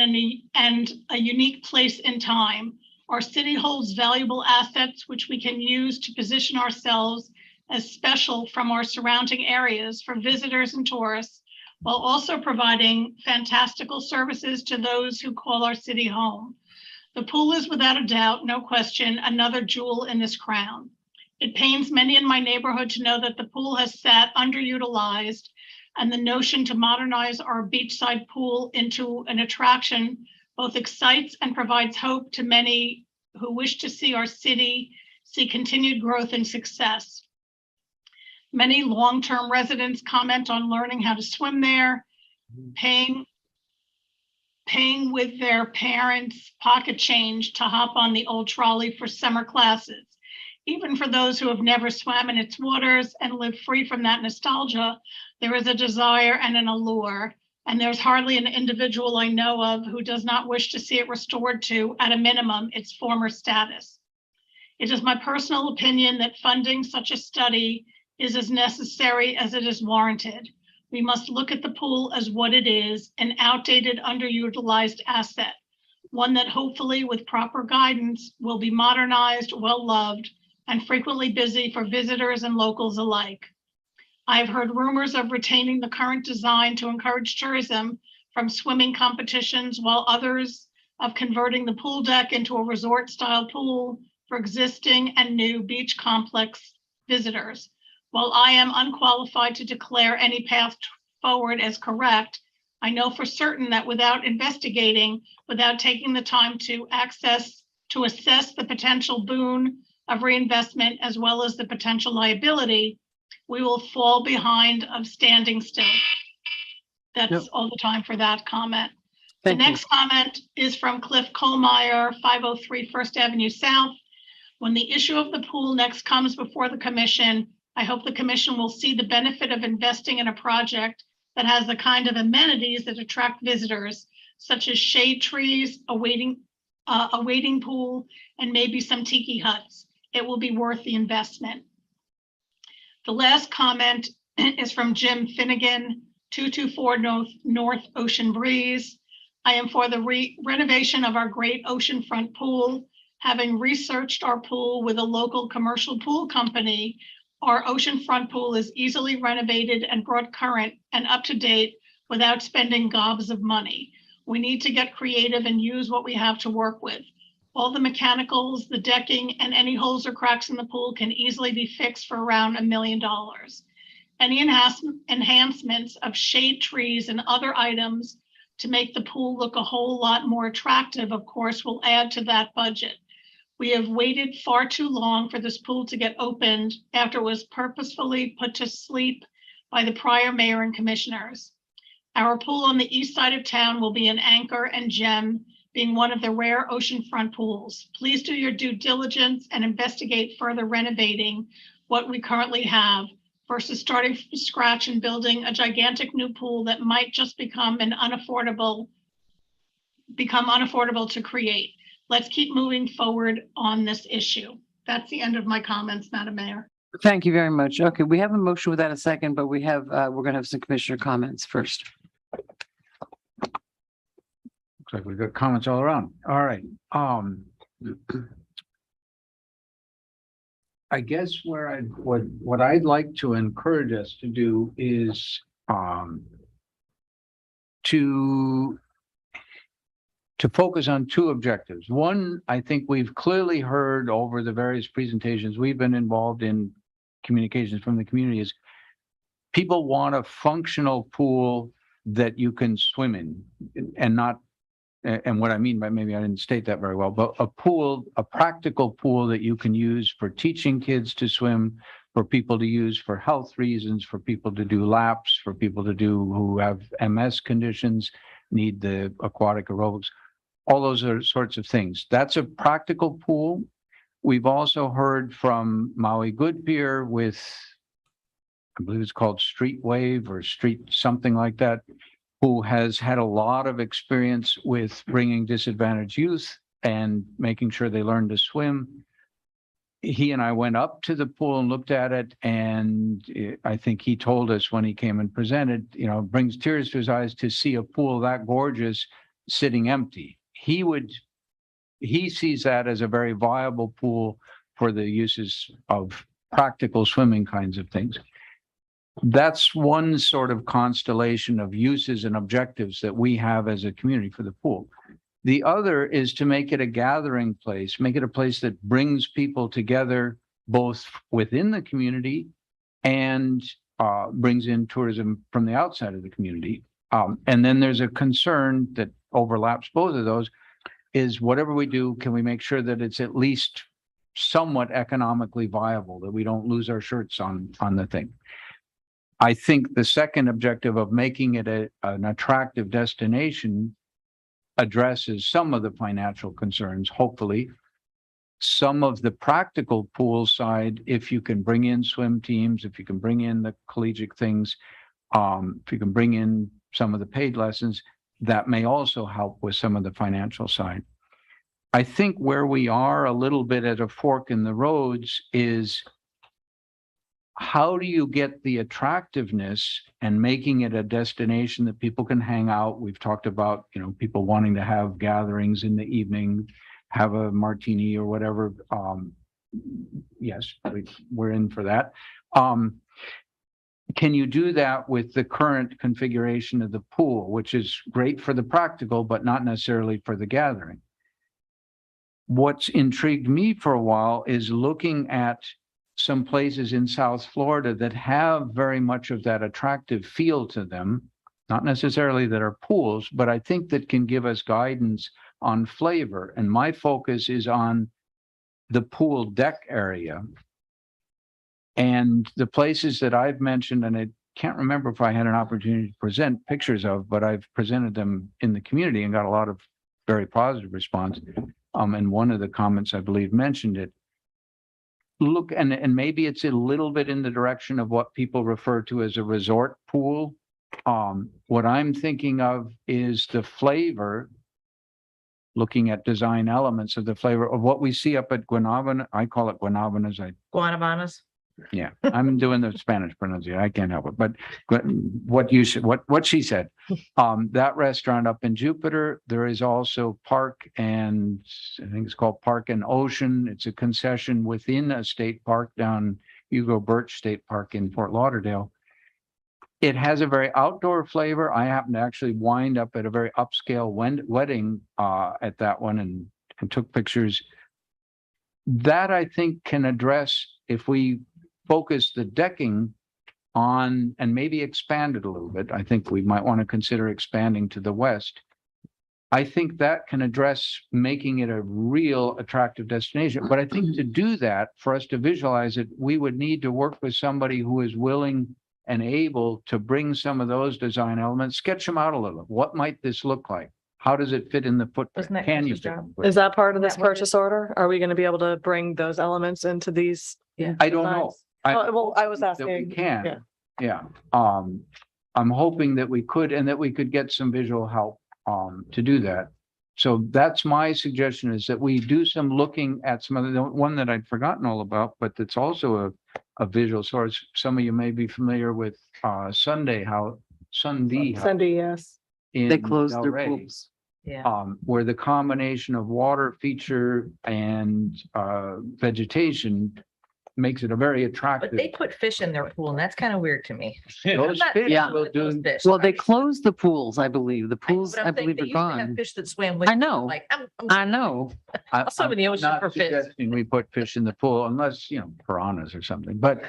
Speaker 1: and a unique place in time. Our city holds valuable assets which we can use to position ourselves as special from our surrounding areas for visitors and tourists, while also providing fantastical services to those who call our city home. The pool is without a doubt, no question, another jewel in this crown. It pains many in my neighborhood to know that the pool has sat underutilized, and the notion to modernize our beachside pool into an attraction both excites and provides hope to many who wish to see our city see continued growth and success. Many long-term residents comment on learning how to swim there, paying with their parents' pocket change to hop on the old trolley for summer classes. Even for those who have never swam in its waters and live free from that nostalgia, there is a desire and an allure, and there's hardly an individual I know of who does not wish to see it restored to, at a minimum, its former status. It is my personal opinion that funding such a study is as necessary as it is warranted. We must look at the pool as what it is, an outdated, underutilized asset, one that hopefully with proper guidance will be modernized, well-loved, and frequently busy for visitors and locals alike. I've heard rumors of retaining the current design to encourage tourism from swimming competitions, while others of converting the pool deck into a resort-style pool for existing and new beach complex visitors. While I am unqualified to declare any path forward as correct, I know for certain that without investigating, without taking the time to assess the potential boon of reinvestment as well as the potential liability, we will fall behind of standing still. That's all the time for that comment.
Speaker 2: Thank
Speaker 1: The
Speaker 2: you.
Speaker 1: next comment is from Cliff Kohlmeyer, 503 First Avenue South. When the issue of the pool next comes before the commission, I hope the commission will see the benefit of investing in a project that has the kind of amenities that attract visitors, such as shade trees, a waiting pool, and maybe some tiki huts. It will be worth the investment. The last comment is from Jim Finnegan, 224 North Ocean Breeze. I am for the renovation of our great oceanfront pool. Having researched our pool with a local commercial pool company, our oceanfront pool is easily renovated and brought current and up to date without spending gobs of money. We need to get creative and use what we have to work with. All the mechanicals, the decking, and any holes or cracks in the pool can easily be fixed for around $1 million. Any enhancements of shade trees and other items to make the pool look a whole lot more attractive, of course, will add to that budget. We have waited far too long for this pool to get opened after it was purposefully put to sleep by the prior mayor and commissioners. Our pool on the east side of town will be an anchor and gem, being one of the rare oceanfront pools. Please do your due diligence and investigate further renovating what we currently have versus starting from scratch and building a gigantic new pool that might just become unaffordable to create. Let's keep moving forward on this issue. That's the end of my comments, Madam Mayor.
Speaker 2: Thank you very much. Okay, we have a motion without a second, but we're going to have some commissioner comments first.
Speaker 4: Looks like we've got comments all around. All right. I guess what I'd like to encourage us to do is to focus on two objectives. One, I think we've clearly heard over the various presentations we've been involved in, communications from the community, is people want a functional pool that you can swim in, and not, and what I mean by, maybe I didn't state that very well, but a practical pool that you can use for teaching kids to swim, for people to use for health reasons, for people to do laps, for people to do who have MS conditions, need the aquatic aerobics. All those are sorts of things. That's a practical pool. We've also heard from Maui Good Pier with, I believe it's called Street Wave or Street something like that, who has had a lot of experience with bringing disadvantaged youth and making sure they learn to swim. He and I went up to the pool and looked at it, and I think he told us when he came and presented, you know, it brings tears to his eyes to see a pool that gorgeous sitting empty. He sees that as a very viable pool for the uses of practical swimming kinds of things. That's one sort of constellation of uses and objectives that we have as a community for the pool. The other is to make it a gathering place, make it a place that brings people together both within the community and brings in tourism from the outside of the community. And then there's a concern that overlaps both of those, is whatever we do, can we make sure that it's at least somewhat economically viable, that we don't lose our shirts on the thing. I think the second objective of making it an attractive destination addresses some of the financial concerns, hopefully. Some of the practical pool side, if you can bring in swim teams, if you can bring in the collegiate things, if you can bring in some of the paid lessons, that may also help with some of the financial side. I think where we are a little bit at a fork in the roads is, how do you get the attractiveness and making it a destination that people can hang out? We've talked about, people wanting to have gatherings in the evening, have a martini or whatever. Yes, we're in for that. Can you do that with the current configuration of the pool, which is great for the practical, but not necessarily for the gathering? What's intrigued me for a while is looking at some places in South Florida that have very much of that attractive feel to them, not necessarily that are pools, but I think that can give us guidance on flavor. And my focus is on the pool deck area. And the places that I've mentioned, and I can't remember if I had an opportunity to present pictures of, but I've presented them in the community and got a lot of very positive response. And one of the comments, I believe, mentioned it. Look, and maybe it's a little bit in the direction of what people refer to as a resort pool. What I'm thinking of is the flavor, looking at design elements of the flavor of what we see up at Guanabana. I call it Guanabanas.
Speaker 5: Guanabanas.
Speaker 4: Yeah, I'm doing the Spanish pronunciation. I can't help it. But what she said, that restaurant up in Jupiter, there is also Park and I think it's called Park and Ocean. It's a concession within a state park down Hugo Birch State Park in Fort Lauderdale. It has a very outdoor flavor. I happened to actually wind up at a very upscale wedding at that one and took pictures. That I think can address, if we focus the decking on and maybe expand it a little bit. I think we might want to consider expanding to the west. I think that can address making it a real attractive destination. But I think to do that, for us to visualize it, we would need to work with somebody who is willing and able to bring some of those design elements, sketch them out a little. What might this look like? How does it fit in the footprint?
Speaker 5: Isn't that
Speaker 4: Can you
Speaker 5: Chris's
Speaker 4: fit
Speaker 5: job?
Speaker 4: in the footprint?
Speaker 3: Is that part of this
Speaker 5: That what it
Speaker 3: purchase order? Are we going to be able to bring those elements into these?
Speaker 4: I don't know.
Speaker 3: designs? Well, I was
Speaker 4: That we
Speaker 3: asking.
Speaker 4: can.
Speaker 3: yeah.
Speaker 4: I'm hoping that we could, and that we could get some visual help to do that. So that's my suggestion, is that we do some looking at some other, one that I'd forgotten all about, but that's also a visual source. Some of you may be familiar with Sunday House.
Speaker 3: Cindy, yes.
Speaker 4: in
Speaker 2: They closed
Speaker 4: Del
Speaker 2: their
Speaker 4: Rey,
Speaker 2: pools.
Speaker 5: Yeah.
Speaker 4: where the combination of water feature and vegetation makes it a very
Speaker 5: But
Speaker 4: attractive.
Speaker 5: they put fish in their pool and that's kind of weird to me.
Speaker 4: Those
Speaker 5: I'm not
Speaker 4: fish
Speaker 2: Yeah.
Speaker 4: will
Speaker 5: with those
Speaker 4: do.
Speaker 5: fish.
Speaker 2: Well, they closed the pools, I believe. The pools,
Speaker 5: But
Speaker 2: I
Speaker 5: I'm saying
Speaker 2: believe,
Speaker 5: they
Speaker 2: are
Speaker 5: used to have
Speaker 2: gone.
Speaker 5: fish that swam with.
Speaker 2: I know.
Speaker 5: Like,
Speaker 2: I know.
Speaker 4: I-
Speaker 5: swim in the
Speaker 4: I'm
Speaker 5: ocean
Speaker 4: not
Speaker 5: for fish.
Speaker 4: suggesting we put fish in the pool unless, piranhas or something, but,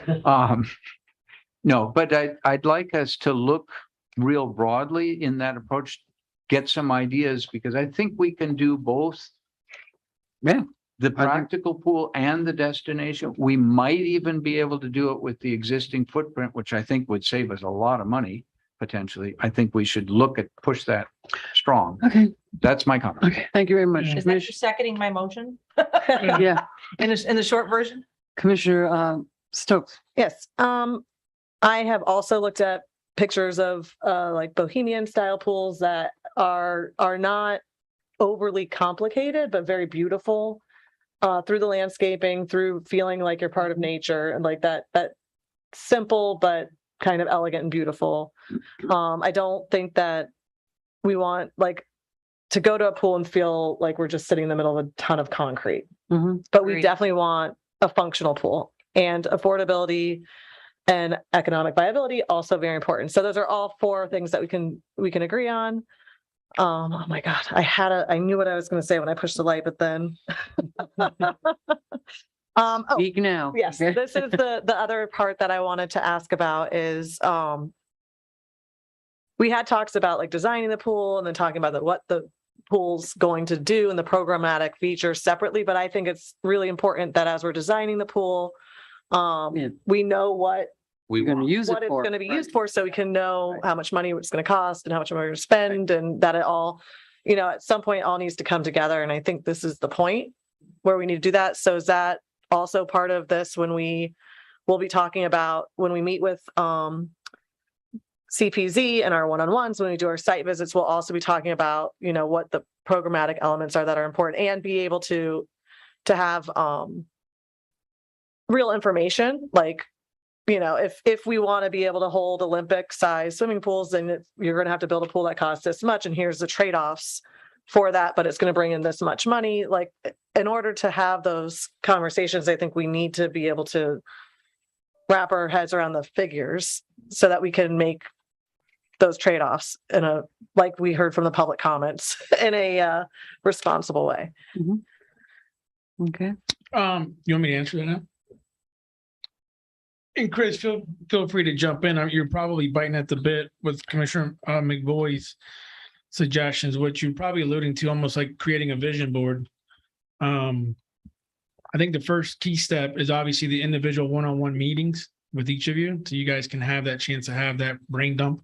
Speaker 4: no, but I'd like us to look real broadly in that approach, get some ideas, because I think we can do both.
Speaker 2: Yeah.
Speaker 4: The practical pool and the destination. We might even be able to do it with the existing footprint, which I think would save us a lot of money, potentially. I think we should push that strong.
Speaker 2: Okay,
Speaker 4: That's my comment.
Speaker 2: okay. Thank you very much.
Speaker 5: Is that
Speaker 2: Commissioner,
Speaker 5: you seconding my motion?
Speaker 2: yeah,
Speaker 5: In the short version?
Speaker 2: Commissioner Stokes.
Speaker 3: Yes. I have also looked at pictures of like bohemian style pools that are not overly complicated, but very beautiful. Through the landscaping, through feeling like you're part of nature, and like that simple but kind of elegant and beautiful. I don't think that we want like to go to a pool and feel like we're just sitting in the middle of a ton of concrete.
Speaker 2: Mhm.
Speaker 3: But we
Speaker 6: Agreed.
Speaker 3: definitely want a functional pool, and affordability and economic viability also very important. So those are all four things that we can agree on. Oh my God, I knew what I was going to say when I pushed the light, but then. Oh,
Speaker 2: Speak now.
Speaker 3: yes,
Speaker 2: Okay.
Speaker 3: this is the other part that I wanted to ask about is, we had talks about like designing the pool and then talking about what the pool's going to do and the programmatic features separately, but I think it's really important that as we're designing the pool,
Speaker 2: Yeah.
Speaker 3: we know what
Speaker 2: We're going to use it
Speaker 3: what it's
Speaker 2: for.
Speaker 3: going to be used for, so we can know how much money it's going to cost and how much we're going to spend, and that it all, at some point all needs to come together. And I think this is the point where we need to do that. So is that also part of this when we'll be talking about when we meet with CPZ and our one-on-ones, when we do our site visits, we'll also be talking about, what the programmatic elements are that are important, and be able to have real information, like, if we want to be able to hold Olympic size swimming pools, then you're going to have to build a pool that costs this much, and here's the trade-offs for that, but it's going to bring in this much money. Like, in order to have those conversations, I think we need to be able to wrap our heads around the figures so that we can make those trade-offs like we heard from the public comments, in a responsible way.
Speaker 2: Okay.
Speaker 9: You want me to answer that now? And Chris, feel free to jump in. You're probably biting at the bit with Commissioner McVoy's suggestions, which you're probably alluding to, almost like creating a vision board. I think the first key step is obviously the individual one-on-one meetings with each of you, so you guys can have that chance to have that brain dump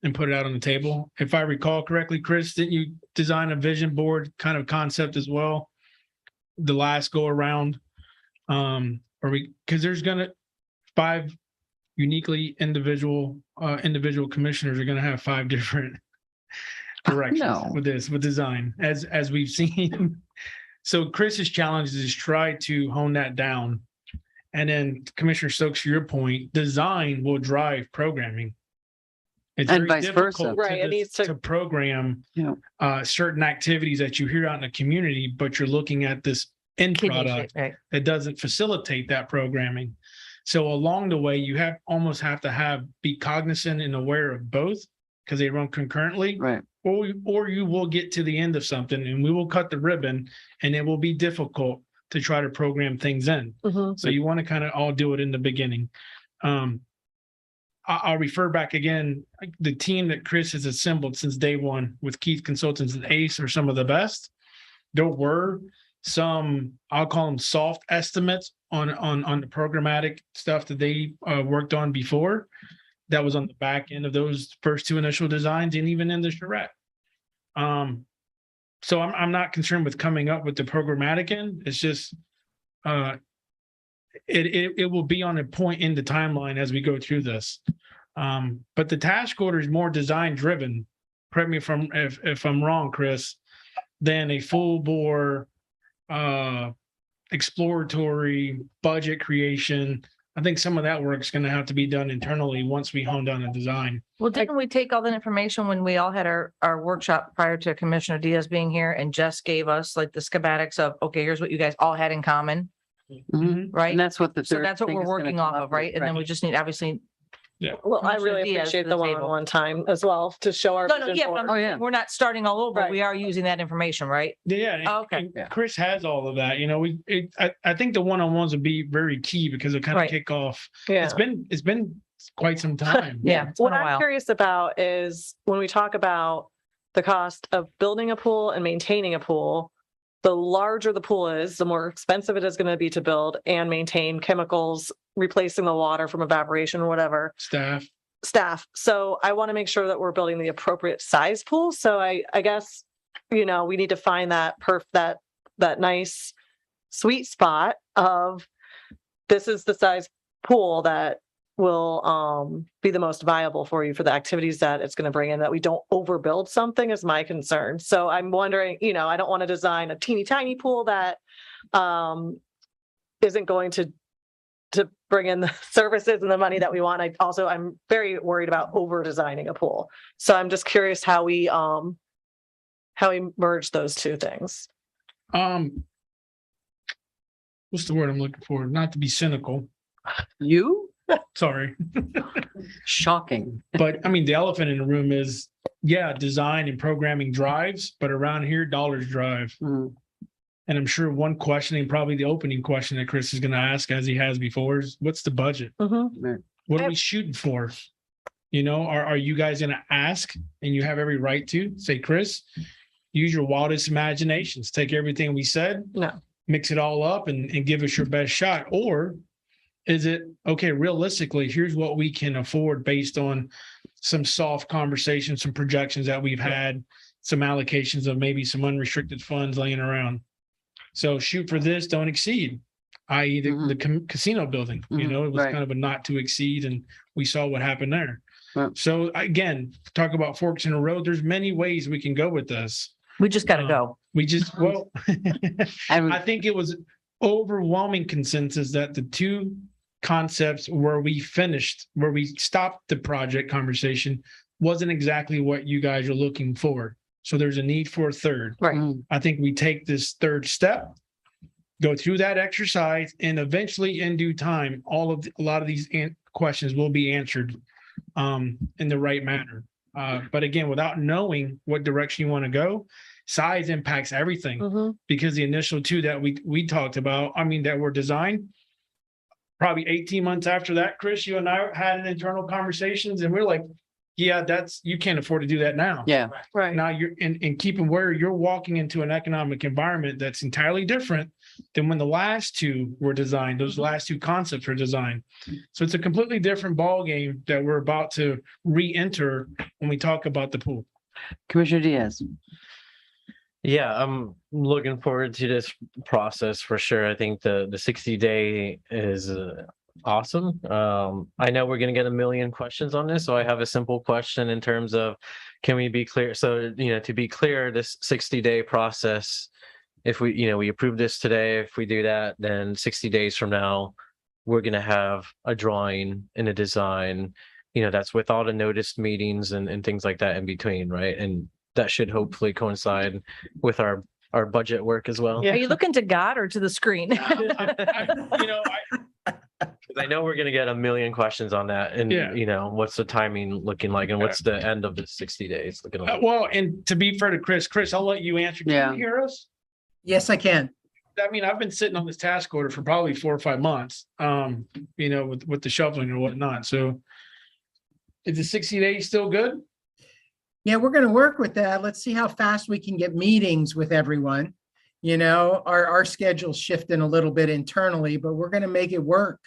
Speaker 9: and put it out on the table. If I recall correctly, Chris, didn't you design a vision board kind of concept as well the last go around? Because there's gonna 5 uniquely individual commissioners are going to have 5 different directions with design, as we've seen. So Chris's challenge is try to hone that down, and then Commissioner Stokes, to your point, design will drive programming. It's
Speaker 2: And
Speaker 9: very
Speaker 2: vice versa.
Speaker 9: difficult
Speaker 3: Right, it needs
Speaker 9: to program certain activities that you hear out in the community, but you're looking at this end product that doesn't facilitate that programming. So along the way, you almost have to be cognizant and aware of both, because they run concurrently.
Speaker 2: Right.
Speaker 9: Or you will get to the end of something and we will cut the ribbon, and it will be difficult to try to program things in. So you want to kind of all do it in the beginning. I'll refer back again, the team that Chris has assembled since day one with Keith Consultants and ACE are some of the best. There were some, I'll call them soft estimates on the programmatic stuff that they worked on before. That was on the back end of those first 2 initial designs, and even in the charrette. So I'm not concerned with coming up with the programmatic end. It's just it will be on a point in the timeline as we go through this. But the task order is more design driven. Correct me if I'm wrong, Chris, than a full bore exploratory budget creation. I think some of that work is going to have to be done internally once we hone down the design.
Speaker 5: Well, didn't we take all that information when we all had our workshop prior to Commissioner Diaz being here, and Jess gave us like the schematics of, okay, here's what you guys all had in common, right?
Speaker 2: And that's what
Speaker 5: So that's what we're working off of, right? And then we just need, obviously.
Speaker 9: Yeah.
Speaker 3: Well, I
Speaker 5: Commissioner
Speaker 3: really
Speaker 5: Diaz
Speaker 3: appreciate
Speaker 5: to
Speaker 3: the
Speaker 5: the table.
Speaker 3: one-on-one time as well to show our.
Speaker 5: No,
Speaker 3: vision
Speaker 5: yeah,
Speaker 3: board.
Speaker 5: but we're not starting all over.
Speaker 3: Right.
Speaker 5: We are using that information, right?
Speaker 9: Yeah.
Speaker 5: Oh, okay.
Speaker 9: And Chris has all of that. I think the one-on-ones would be very key, because it kind of
Speaker 5: Right.
Speaker 9: kick off.
Speaker 3: Yeah.
Speaker 9: It's been quite some time.
Speaker 5: Yeah. It's
Speaker 3: What
Speaker 5: been a
Speaker 3: I'm
Speaker 5: while.
Speaker 3: curious about is when we talk about the cost of building a pool and maintaining a pool, the larger the pool is, the more expensive it is going to be to build and maintain, chemicals, replacing the water from evaporation or whatever. Staff. So I want to make sure that we're building the appropriate size pool. So I guess, we need to find that that nice sweet spot of, this is the size pool that will be the most viable for you for the activities that it's going to bring in, that we don't overbuild something is my concern. So I'm wondering, I don't want to design a teeny tiny pool that isn't going to bring in the services and the money that we want. I'm very worried about over designing a pool. So I'm just curious how we how we merge those two things.
Speaker 9: What's the word I'm looking for? Not to be cynical.
Speaker 2: You?
Speaker 9: Sorry.
Speaker 2: Shocking.
Speaker 9: But I mean, the elephant in the room is, yeah, design and programming drives, but around here, dollars drive.
Speaker 2: Mm.
Speaker 9: And I'm sure one question, and probably the opening question that Chris is going to ask, as he has before, is what's the budget?
Speaker 3: Mhm.
Speaker 9: What are we shooting for? You know, are you guys going to ask, and you have every right to say, Chris, use your wildest imaginations, take everything we said,
Speaker 3: No.
Speaker 9: mix it all up and give us your best shot? Or is it, okay, realistically, here's what we can afford based on some soft conversations, some projections that we've had, some allocations of maybe some unrestricted funds laying around. So shoot for this, don't exceed, i.e. the casino building, you know, it was kind of a not to exceed, and we saw what happened there. So again, talk about forks in the road. There's many ways we can go with this.
Speaker 5: We just got to go.
Speaker 9: We just, well, I think it was overwhelming consensus that the two concepts where we stopped the project conversation wasn't exactly what you guys are looking for. So there's a need for a third.
Speaker 5: Right.
Speaker 9: I think we take this third step, go through that exercise, and eventually in due time, a lot of these questions will be answered in the right manner. But again, without knowing what direction you want to go, size impacts everything, because the initial two that we talked about, I mean, that were designed, probably 18 months after that, Chris, you and I had an internal conversations, and we're like, yeah, you can't afford to do that now.
Speaker 2: Yeah.
Speaker 3: Right.
Speaker 9: Now you're in keeping where you're walking into an economic environment that's entirely different than when the last two were designed. Those last two concepts were designed. So it's a completely different ball game that we're about to re-enter when we talk about the pool.
Speaker 2: Commissioner Diaz.
Speaker 8: Yeah, I'm looking forward to this process for sure. I think the 60-day is awesome. I know we're going to get a million questions on this, so I have a simple question in terms of, can we be clear? So, you know, to be clear, this 60-day process, if we approve this today, if we do that, then 60 days from now, we're going to have a drawing and a design, that's with all the noticed meetings and things like that in between, right? And that should hopefully coincide with our budget work as well.
Speaker 5: Are you looking to God or to the screen?
Speaker 8: I know we're going to get a million questions on that, and what's the timing looking like, and what's the end of the 60 days looking like?
Speaker 9: Well, and to be fair to Chris, I'll let you answer. Can you hear us?
Speaker 13: Yes, I can.
Speaker 9: I mean, I've been sitting on this task order for probably 4 or 5 months, with the shuffling and whatnot. So is the 60 days still good?
Speaker 13: Yeah, we're going to work with that. Let's see how fast we can get meetings with everyone. Our schedule's shifting a little bit internally, but we're going to make it work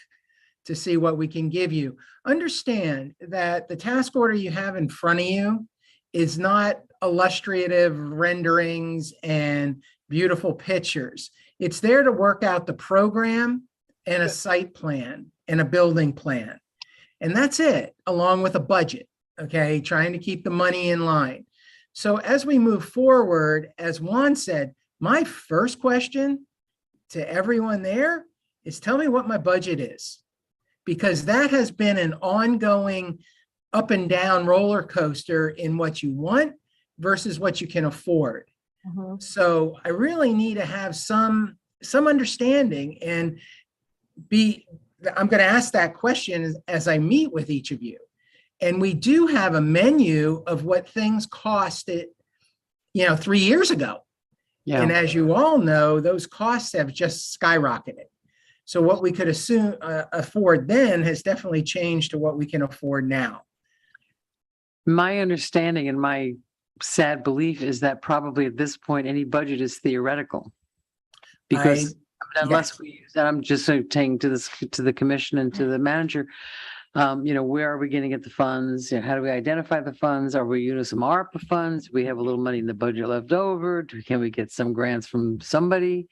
Speaker 13: to see what we can give you. Understand that the task order you have in front of you is not illustrative renderings and beautiful pictures. It's there to work out the program and a site plan and a building plan. And that's it, along with a budget, okay? Trying to keep the money in line. So as we move forward, as Juan said, my first question to everyone there is, tell me what my budget is, because that has been an ongoing up and down roller coaster in what you want versus what you can afford. So I really need to have some understanding and I'm going to ask that question as I meet with each of you. And we do have a menu of what things costed, 3 years ago. Yeah. And as you all know, those costs have just skyrocketed. So what we could afford then has definitely changed to what we can afford now.
Speaker 2: My understanding and my sad belief is that probably at this point, any budget is theoretical. Because unless we use that, I'm just saying to the commission and to the manager, where are we going to get the funds? How do we identify the funds? Are we using some ARPA funds? We have a little money in the budget left over. Can we get some grants from somebody?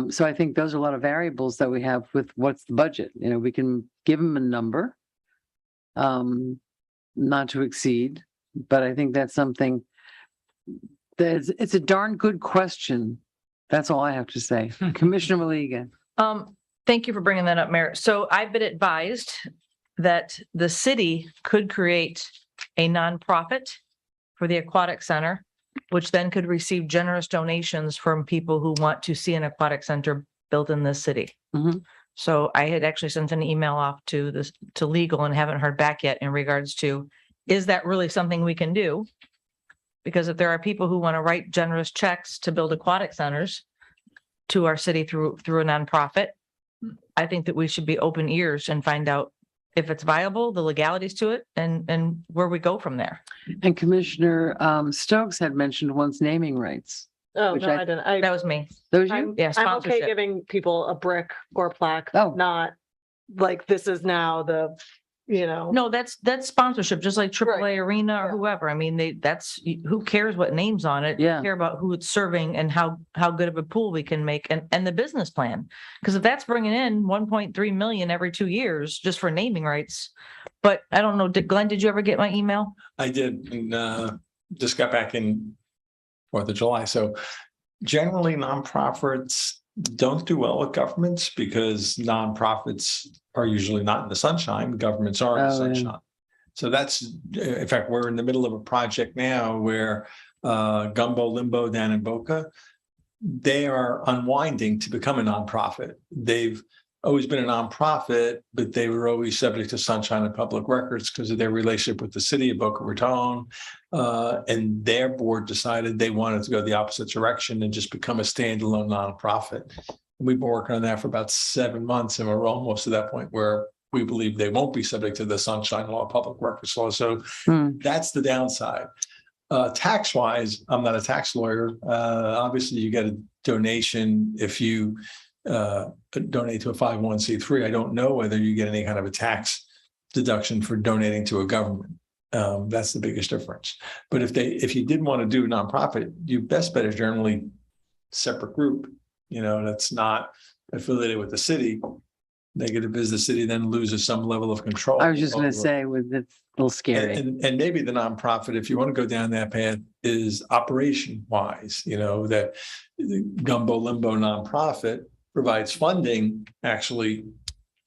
Speaker 2: So I think those are a lot of variables that we have with what's the budget. We can give them a number, not to exceed, but I think that's something it's a darn good question. That's all I have to say. Commissioner Maliga.
Speaker 5: Thank you for bringing that up, Mayor. So I've been advised that the city could create a nonprofit for the aquatic center which then could receive generous donations from people who want to see an aquatic center built in this city.
Speaker 2: Mhm.
Speaker 5: So I had actually sent an email off to legal and haven't heard back yet in regards to, is that really something we can do? Because if there are people who want to write generous checks to build aquatic centers to our city through a nonprofit, I think that we should be open ears and find out if it's viable, the legalities to it, and where we go from there.
Speaker 2: And Commissioner Stokes had mentioned once naming rights.
Speaker 3: Oh,
Speaker 2: Which
Speaker 3: no,
Speaker 2: I-
Speaker 3: I didn't.
Speaker 5: That was me.
Speaker 2: Those you?
Speaker 3: I'm
Speaker 5: Yeah,
Speaker 3: I'm okay
Speaker 5: sponsorship.
Speaker 3: giving people a brick or plaque,
Speaker 2: Oh.
Speaker 3: not like this is now the,
Speaker 5: No, that's sponsorship, just like AAA Arena or
Speaker 3: Yeah.
Speaker 5: whoever. I mean, who cares what name's on it?
Speaker 2: Yeah.
Speaker 5: Care about who it's serving and how good of a pool we can make and the business plan. Because if that's bringing in 1.3 million every 2 years just for naming rights. But I don't know, Glenn, did you ever get my email?
Speaker 14: I did, and just got back in 4th of July. So generally, nonprofits don't do well with governments because nonprofits are usually not in the sunshine. Governments are in the
Speaker 2: Oh, yeah.
Speaker 14: sunshine. So that's, in fact, we're in the middle of a project now where Gumbo Limbo down in Boca, they are unwinding to become a nonprofit. They've always been a nonprofit, but they were always subject to sunshine and public records because of their relationship with the city of Boca Raton. And their board decided they wanted to go the opposite direction and just become a standalone nonprofit. We've been working on that for about 7 months, and we're almost to that point where we believe they won't be subject to the sunshine law, public records law. So that's the downside. Tax wise, I'm not a tax lawyer. Obviously, you get a donation if you donate to a 501c3. I don't know whether you get any kind of a tax deduction for donating to a government. That's the biggest difference. But if you did want to do a nonprofit, your best bet is generally separate group, that's not affiliated with the city. Negative is the city then loses some level of control.
Speaker 2: I was just going to say, it's a little scary.
Speaker 14: And maybe the nonprofit, if you want to go down that path, is operation wise, that the Gumbo Limbo nonprofit provides funding actually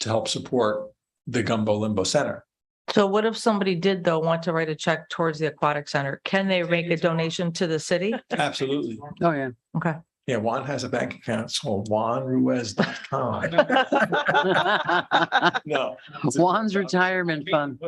Speaker 14: to help support the Gumbo Limbo Center.
Speaker 5: So what if somebody did though want to write a check towards the aquatic center? Can they make a donation to the city?
Speaker 14: Absolutely.
Speaker 2: Oh, yeah.
Speaker 5: Okay.
Speaker 14: Yeah, Juan has a bank account. It's called JuanRuiz.com. No.
Speaker 2: Juan's retirement fund.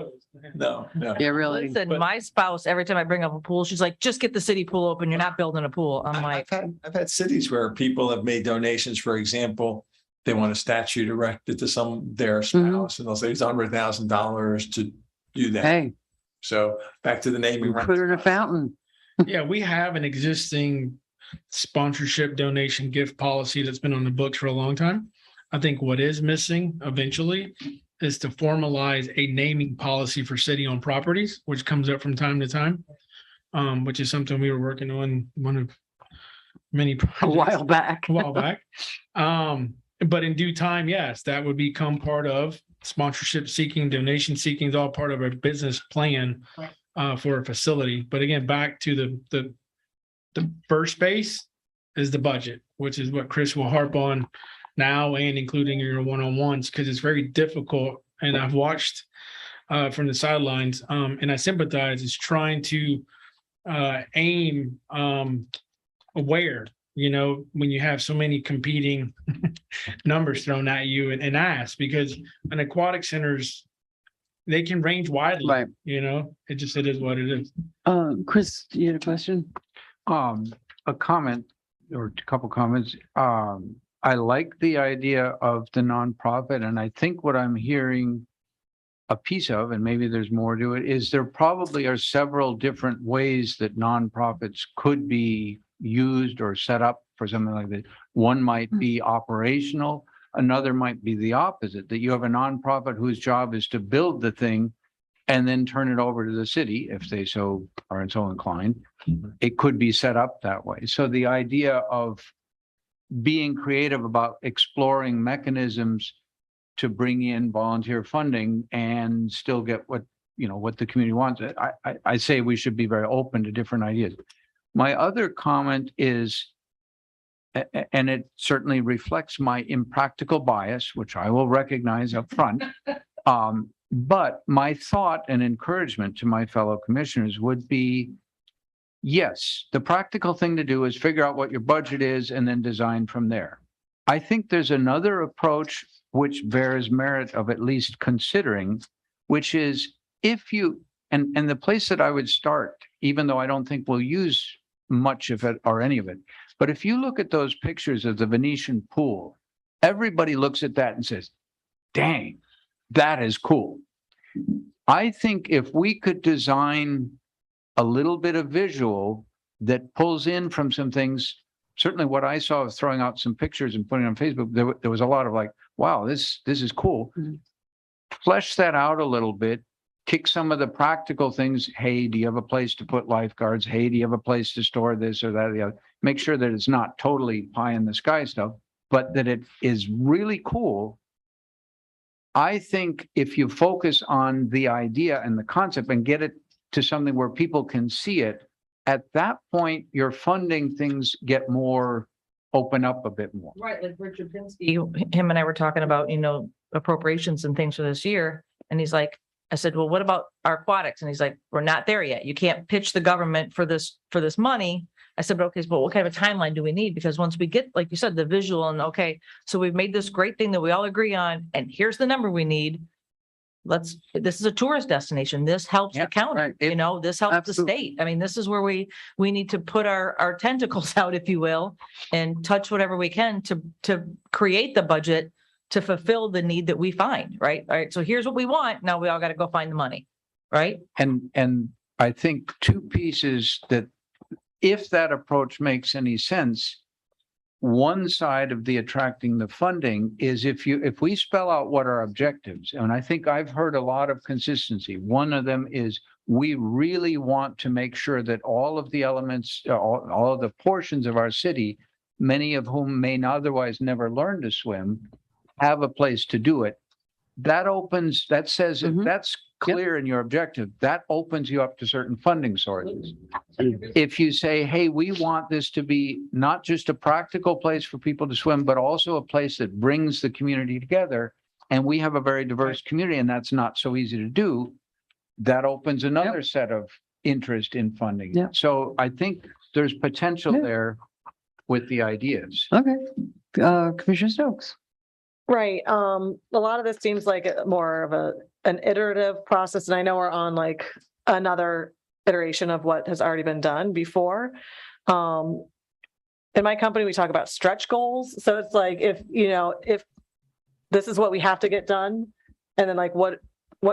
Speaker 14: No.
Speaker 2: Yeah, really.
Speaker 5: Listen, my spouse, every time I bring up a pool, she's like, just get the city pool open. You're not building a pool. I'm like,
Speaker 14: I've had cities where people have made donations. For example, they want a statue erected to their spouse, and they'll say it's $100,000 to do that.
Speaker 2: Hey,
Speaker 14: So back to the naming
Speaker 2: put
Speaker 14: rights.
Speaker 2: her in a fountain.
Speaker 9: Yeah, we have an existing sponsorship donation gift policy that's been on the books for a long time. I think what is missing eventually is to formalize a naming policy for city-owned properties, which comes up from time to time, which is something we were working on, one of many projects
Speaker 2: A while back.
Speaker 9: a while back. But in due time, yes, that would become part of sponsorship seeking, donation seeking is all part of our business plan for a facility. But again, back to the first base is the budget, which is what Chris will harp on now and including your one-on-ones, because it's very difficult. And I've watched from the sidelines and I sympathize, is trying to aim where, when you have so many competing numbers thrown at you and ask, because an aquatic centers, they can range widely,
Speaker 2: Right.
Speaker 9: it is what it is.
Speaker 2: Chris, you had a question?
Speaker 4: A comment or a couple comments. I like the idea of the nonprofit, and I think what I'm hearing a piece of, and maybe there's more to it, is there probably are several different ways that nonprofits could be used or set up for something like that. One might be operational, another might be the opposite, that you have a nonprofit whose job is to build the thing and then turn it over to the city if they so are so inclined. It could be set up that way. So the idea of being creative about exploring mechanisms to bring in volunteer funding and still get what the community wants. I say we should be very open to different ideas. My other comment is, and it certainly reflects my impractical bias, which I will recognize up front. But my thought and encouragement to my fellow commissioners would be, yes, the practical thing to do is figure out what your budget is and then design from there. I think there's another approach which bears merit of at least considering, which is if you, and the place that I would start, even though I don't think we'll use much of it or any of it, but if you look at those pictures of the Venetian pool, everybody looks at that and says, dang, that is cool. I think if we could design a little bit of visual that pulls in from some things, certainly what I saw of throwing out some pictures and putting it on Facebook, there was a lot of like, wow, this is cool. Flesh that out a little bit, kick some of the practical things. Hey, do you have a place to put lifeguards? Hey, do you have a place to store this or that or the other? Make sure that it's not totally pie in the sky stuff, but that it is really cool. I think if you focus on the idea and the concept and get it to something where people can see it, at that point, your funding things get more, open up a bit more.
Speaker 5: Right, like Richard Pinsky, him and I were talking about, appropriations and things for this year. And he's like, I said, well, what about our aquatics? And he's like, we're not there yet. You can't pitch the government for this money. I said, but okay, but what kind of a timeline do we need? Because once we get, like you said, the visual and okay, so we've made this great thing that we all agree on, and here's the number we need. This is a tourist destination. This helps the county,
Speaker 2: right.
Speaker 5: This helps
Speaker 2: Absolutely.
Speaker 5: the state. I mean, this is where we need to put our tentacles out, if you will, and touch whatever we can to create the budget to fulfill the need that we find, right? All right. So here's what we want. Now we all got to go find the money, right?
Speaker 4: And I think two pieces that if that approach makes any sense, one side of the attracting the funding is if we spell out what our objectives, and I think I've heard a lot of consistency. One of them is we really want to make sure that all of the elements, all of the portions of our city, many of whom may otherwise never learn to swim, have a place to do it. That says if that's clear in your objective, that opens you up to certain funding sources. If you say, hey, we want this to be not just a practical place for people to swim, but also a place that brings the community together, and we have a very diverse community, and that's not so easy to do, that opens another set of interest in funding.
Speaker 2: Yep.
Speaker 4: So I think there's potential there with the ideas.
Speaker 2: Okay. Commissioner Stokes.
Speaker 3: Right. A lot of this seems like more of an iterative process, and I know we're on like another iteration of what has already been done before. In my company, we talk about stretch goals. So it's like if this is what we have to get done, and then like what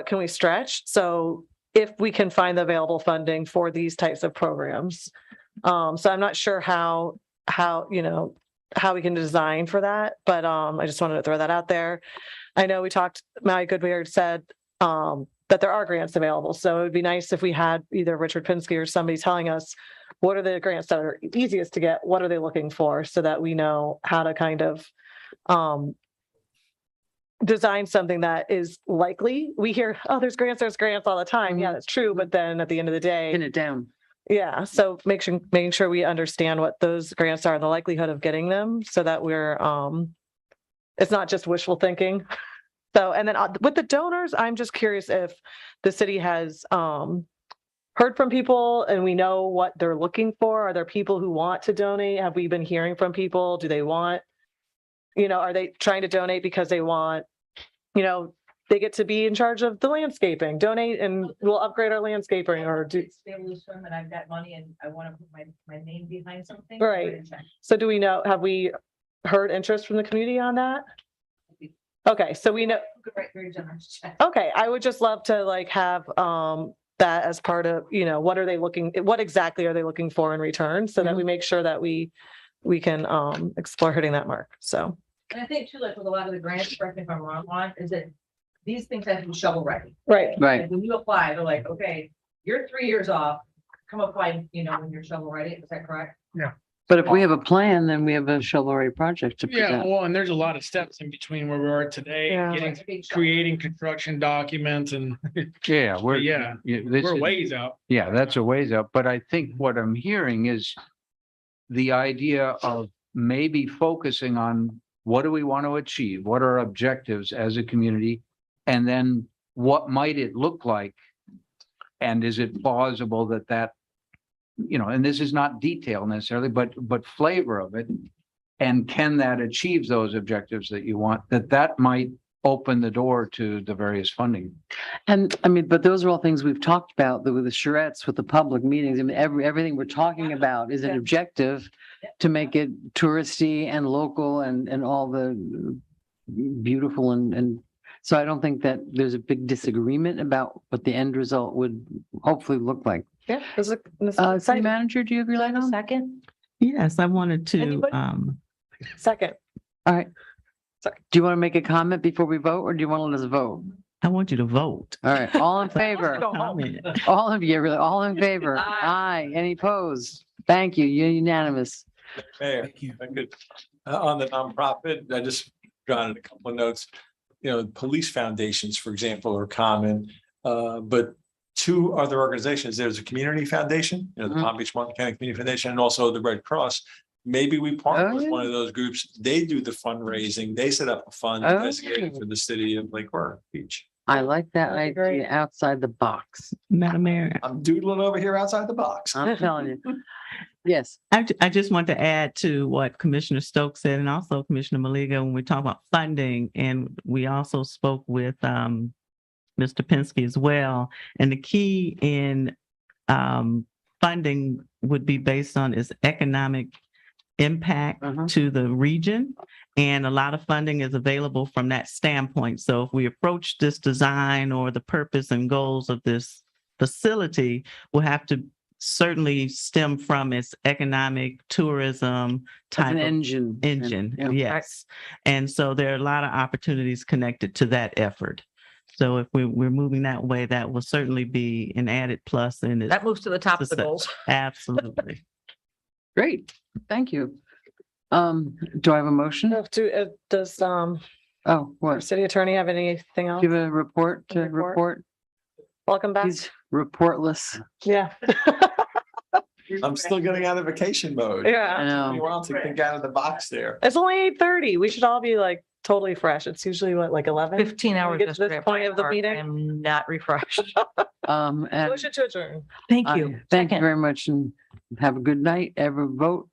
Speaker 3: can we stretch? So if we can find the available funding for these types of programs. So I'm not sure how we can design for that, but I just wanted to throw that out there. I know we talked, Maui Goodweird said that there are grants available. So it would be nice if we had either Richard Pinsky or somebody telling us what are the grants that are easiest to get, what are they looking for, so that we know how to kind of design something that is likely. We hear, oh, there's grants all the time. Yeah, that's true. But then at the end of the day,
Speaker 2: Pin it down.
Speaker 3: yeah. So making sure we understand what those grants are and the likelihood of getting them, so that we're it's not just wishful thinking. So, and then with the donors, I'm just curious if the city has heard from people and we know what they're looking for. Are there people who want to donate? Have we been hearing from people? Do they want, are they trying to donate because they want, they get to be in charge of the landscaping, donate and we'll upgrade our landscaping, or do.
Speaker 5: Able to swim and I've got money and I want to put my name behind something.
Speaker 3: Right. So do we know, have we heard interest from the community on that? Okay, so we know.
Speaker 5: Right, very generous.
Speaker 3: Okay, I would just love to like have that as part of, what exactly are they looking for in return, so that we make sure that we can explore hitting that mark. So.
Speaker 5: And I think too, like with a lot of the grants, correct me if I'm wrong, on, is that these things have to be shovel ready.
Speaker 3: Right.
Speaker 2: Right.
Speaker 5: Like when you apply, they're like, okay, you're 3 years off, come apply, when you're shovel ready. Is that correct?
Speaker 9: Yeah.
Speaker 2: But if we have a plan, then we have a shovel-ready project to
Speaker 9: Yeah,
Speaker 2: present.
Speaker 9: well, and there's a lot of steps in between where we are today,
Speaker 3: Yeah.
Speaker 9: creating construction documents and
Speaker 4: Yeah,
Speaker 9: we're
Speaker 4: we're
Speaker 9: ways out.
Speaker 4: Yeah, that's a ways up. But I think what I'm hearing is the idea of maybe focusing on what do we want to achieve? What are our objectives as a community? And then what might it look like? And is it plausible that you know, and this is not detail necessarily, but flavor of it. And can that achieve those objectives that you want, that might open the door to the various funding.
Speaker 2: And I mean, but those are all things we've talked about with the charrettes, with the public meetings. I mean, everything we're talking about is an objective to make it touristy and local and all the beautiful and so I don't think that there's a big disagreement about what the end result would hopefully look like.
Speaker 3: Yeah.
Speaker 2: City manager, do you have your light on?
Speaker 6: Second?
Speaker 11: Yes, I wanted to,
Speaker 3: Anybody?
Speaker 11: Second.
Speaker 2: All right. Do you want to make a comment before we vote or do you want to let us vote?
Speaker 11: I want you to vote.
Speaker 2: All right, all in favor? All of you, really, all in favor? Aye. Any opposed? Thank you. You're unanimous.
Speaker 14: Mayor, if I could, on the nonprofit, I just jotted a couple of notes. You know, police foundations, for example, are common, but two other organizations, there's a community foundation, you know, the Palm Beach Martin County Community Foundation, and also the Red Cross. Maybe we partner with one of those groups. They do the fundraising. They set up a fund designated for the city of Lake Worth Beach.
Speaker 2: I like that idea, outside the box.
Speaker 11: Madam Mayor.
Speaker 14: I'm doodling over here outside the box.
Speaker 2: I'm telling you. Yes.
Speaker 11: I just want to add to what Commissioner Stokes said and also Commissioner Maliga when we talk about funding. And we also spoke with Mr. Pinsky as well. And the key in funding would be based on its economic impact to the region. And a lot of funding is available from that standpoint. So if we approach this design or the purpose and goals of this facility, we'll have to certainly stem from its economic tourism type
Speaker 2: An
Speaker 11: of
Speaker 2: engine. Yeah.
Speaker 11: yes. And so there are a lot of opportunities connected to that effort. So if we're moving that way, that will certainly be an added plus in it.
Speaker 5: That moves to the top of the goals.
Speaker 11: Absolutely.
Speaker 2: Great. Thank you. Do I have a motion?
Speaker 3: Does
Speaker 2: Oh,
Speaker 3: our
Speaker 2: what?
Speaker 3: city attorney have anything else?
Speaker 2: Give a report to
Speaker 3: Report.
Speaker 2: report.
Speaker 3: Welcome back.
Speaker 2: He's reportless.
Speaker 3: Yeah.
Speaker 14: I'm still getting out of vacation mode.
Speaker 3: Yeah.
Speaker 2: I know.
Speaker 14: You want to think out of the box there.
Speaker 3: It's only 8:30. We should all be like totally fresh. It's usually what, like 11?
Speaker 5: 15 hours.
Speaker 3: Get to this
Speaker 5: yesterday at
Speaker 3: point of the
Speaker 5: Park.
Speaker 3: meeting?
Speaker 5: I'm not refreshed.
Speaker 2: And
Speaker 3: Motion to adjourn.
Speaker 5: Thank you.
Speaker 2: thank you
Speaker 5: Second.
Speaker 2: very much and have a good night. Ever vote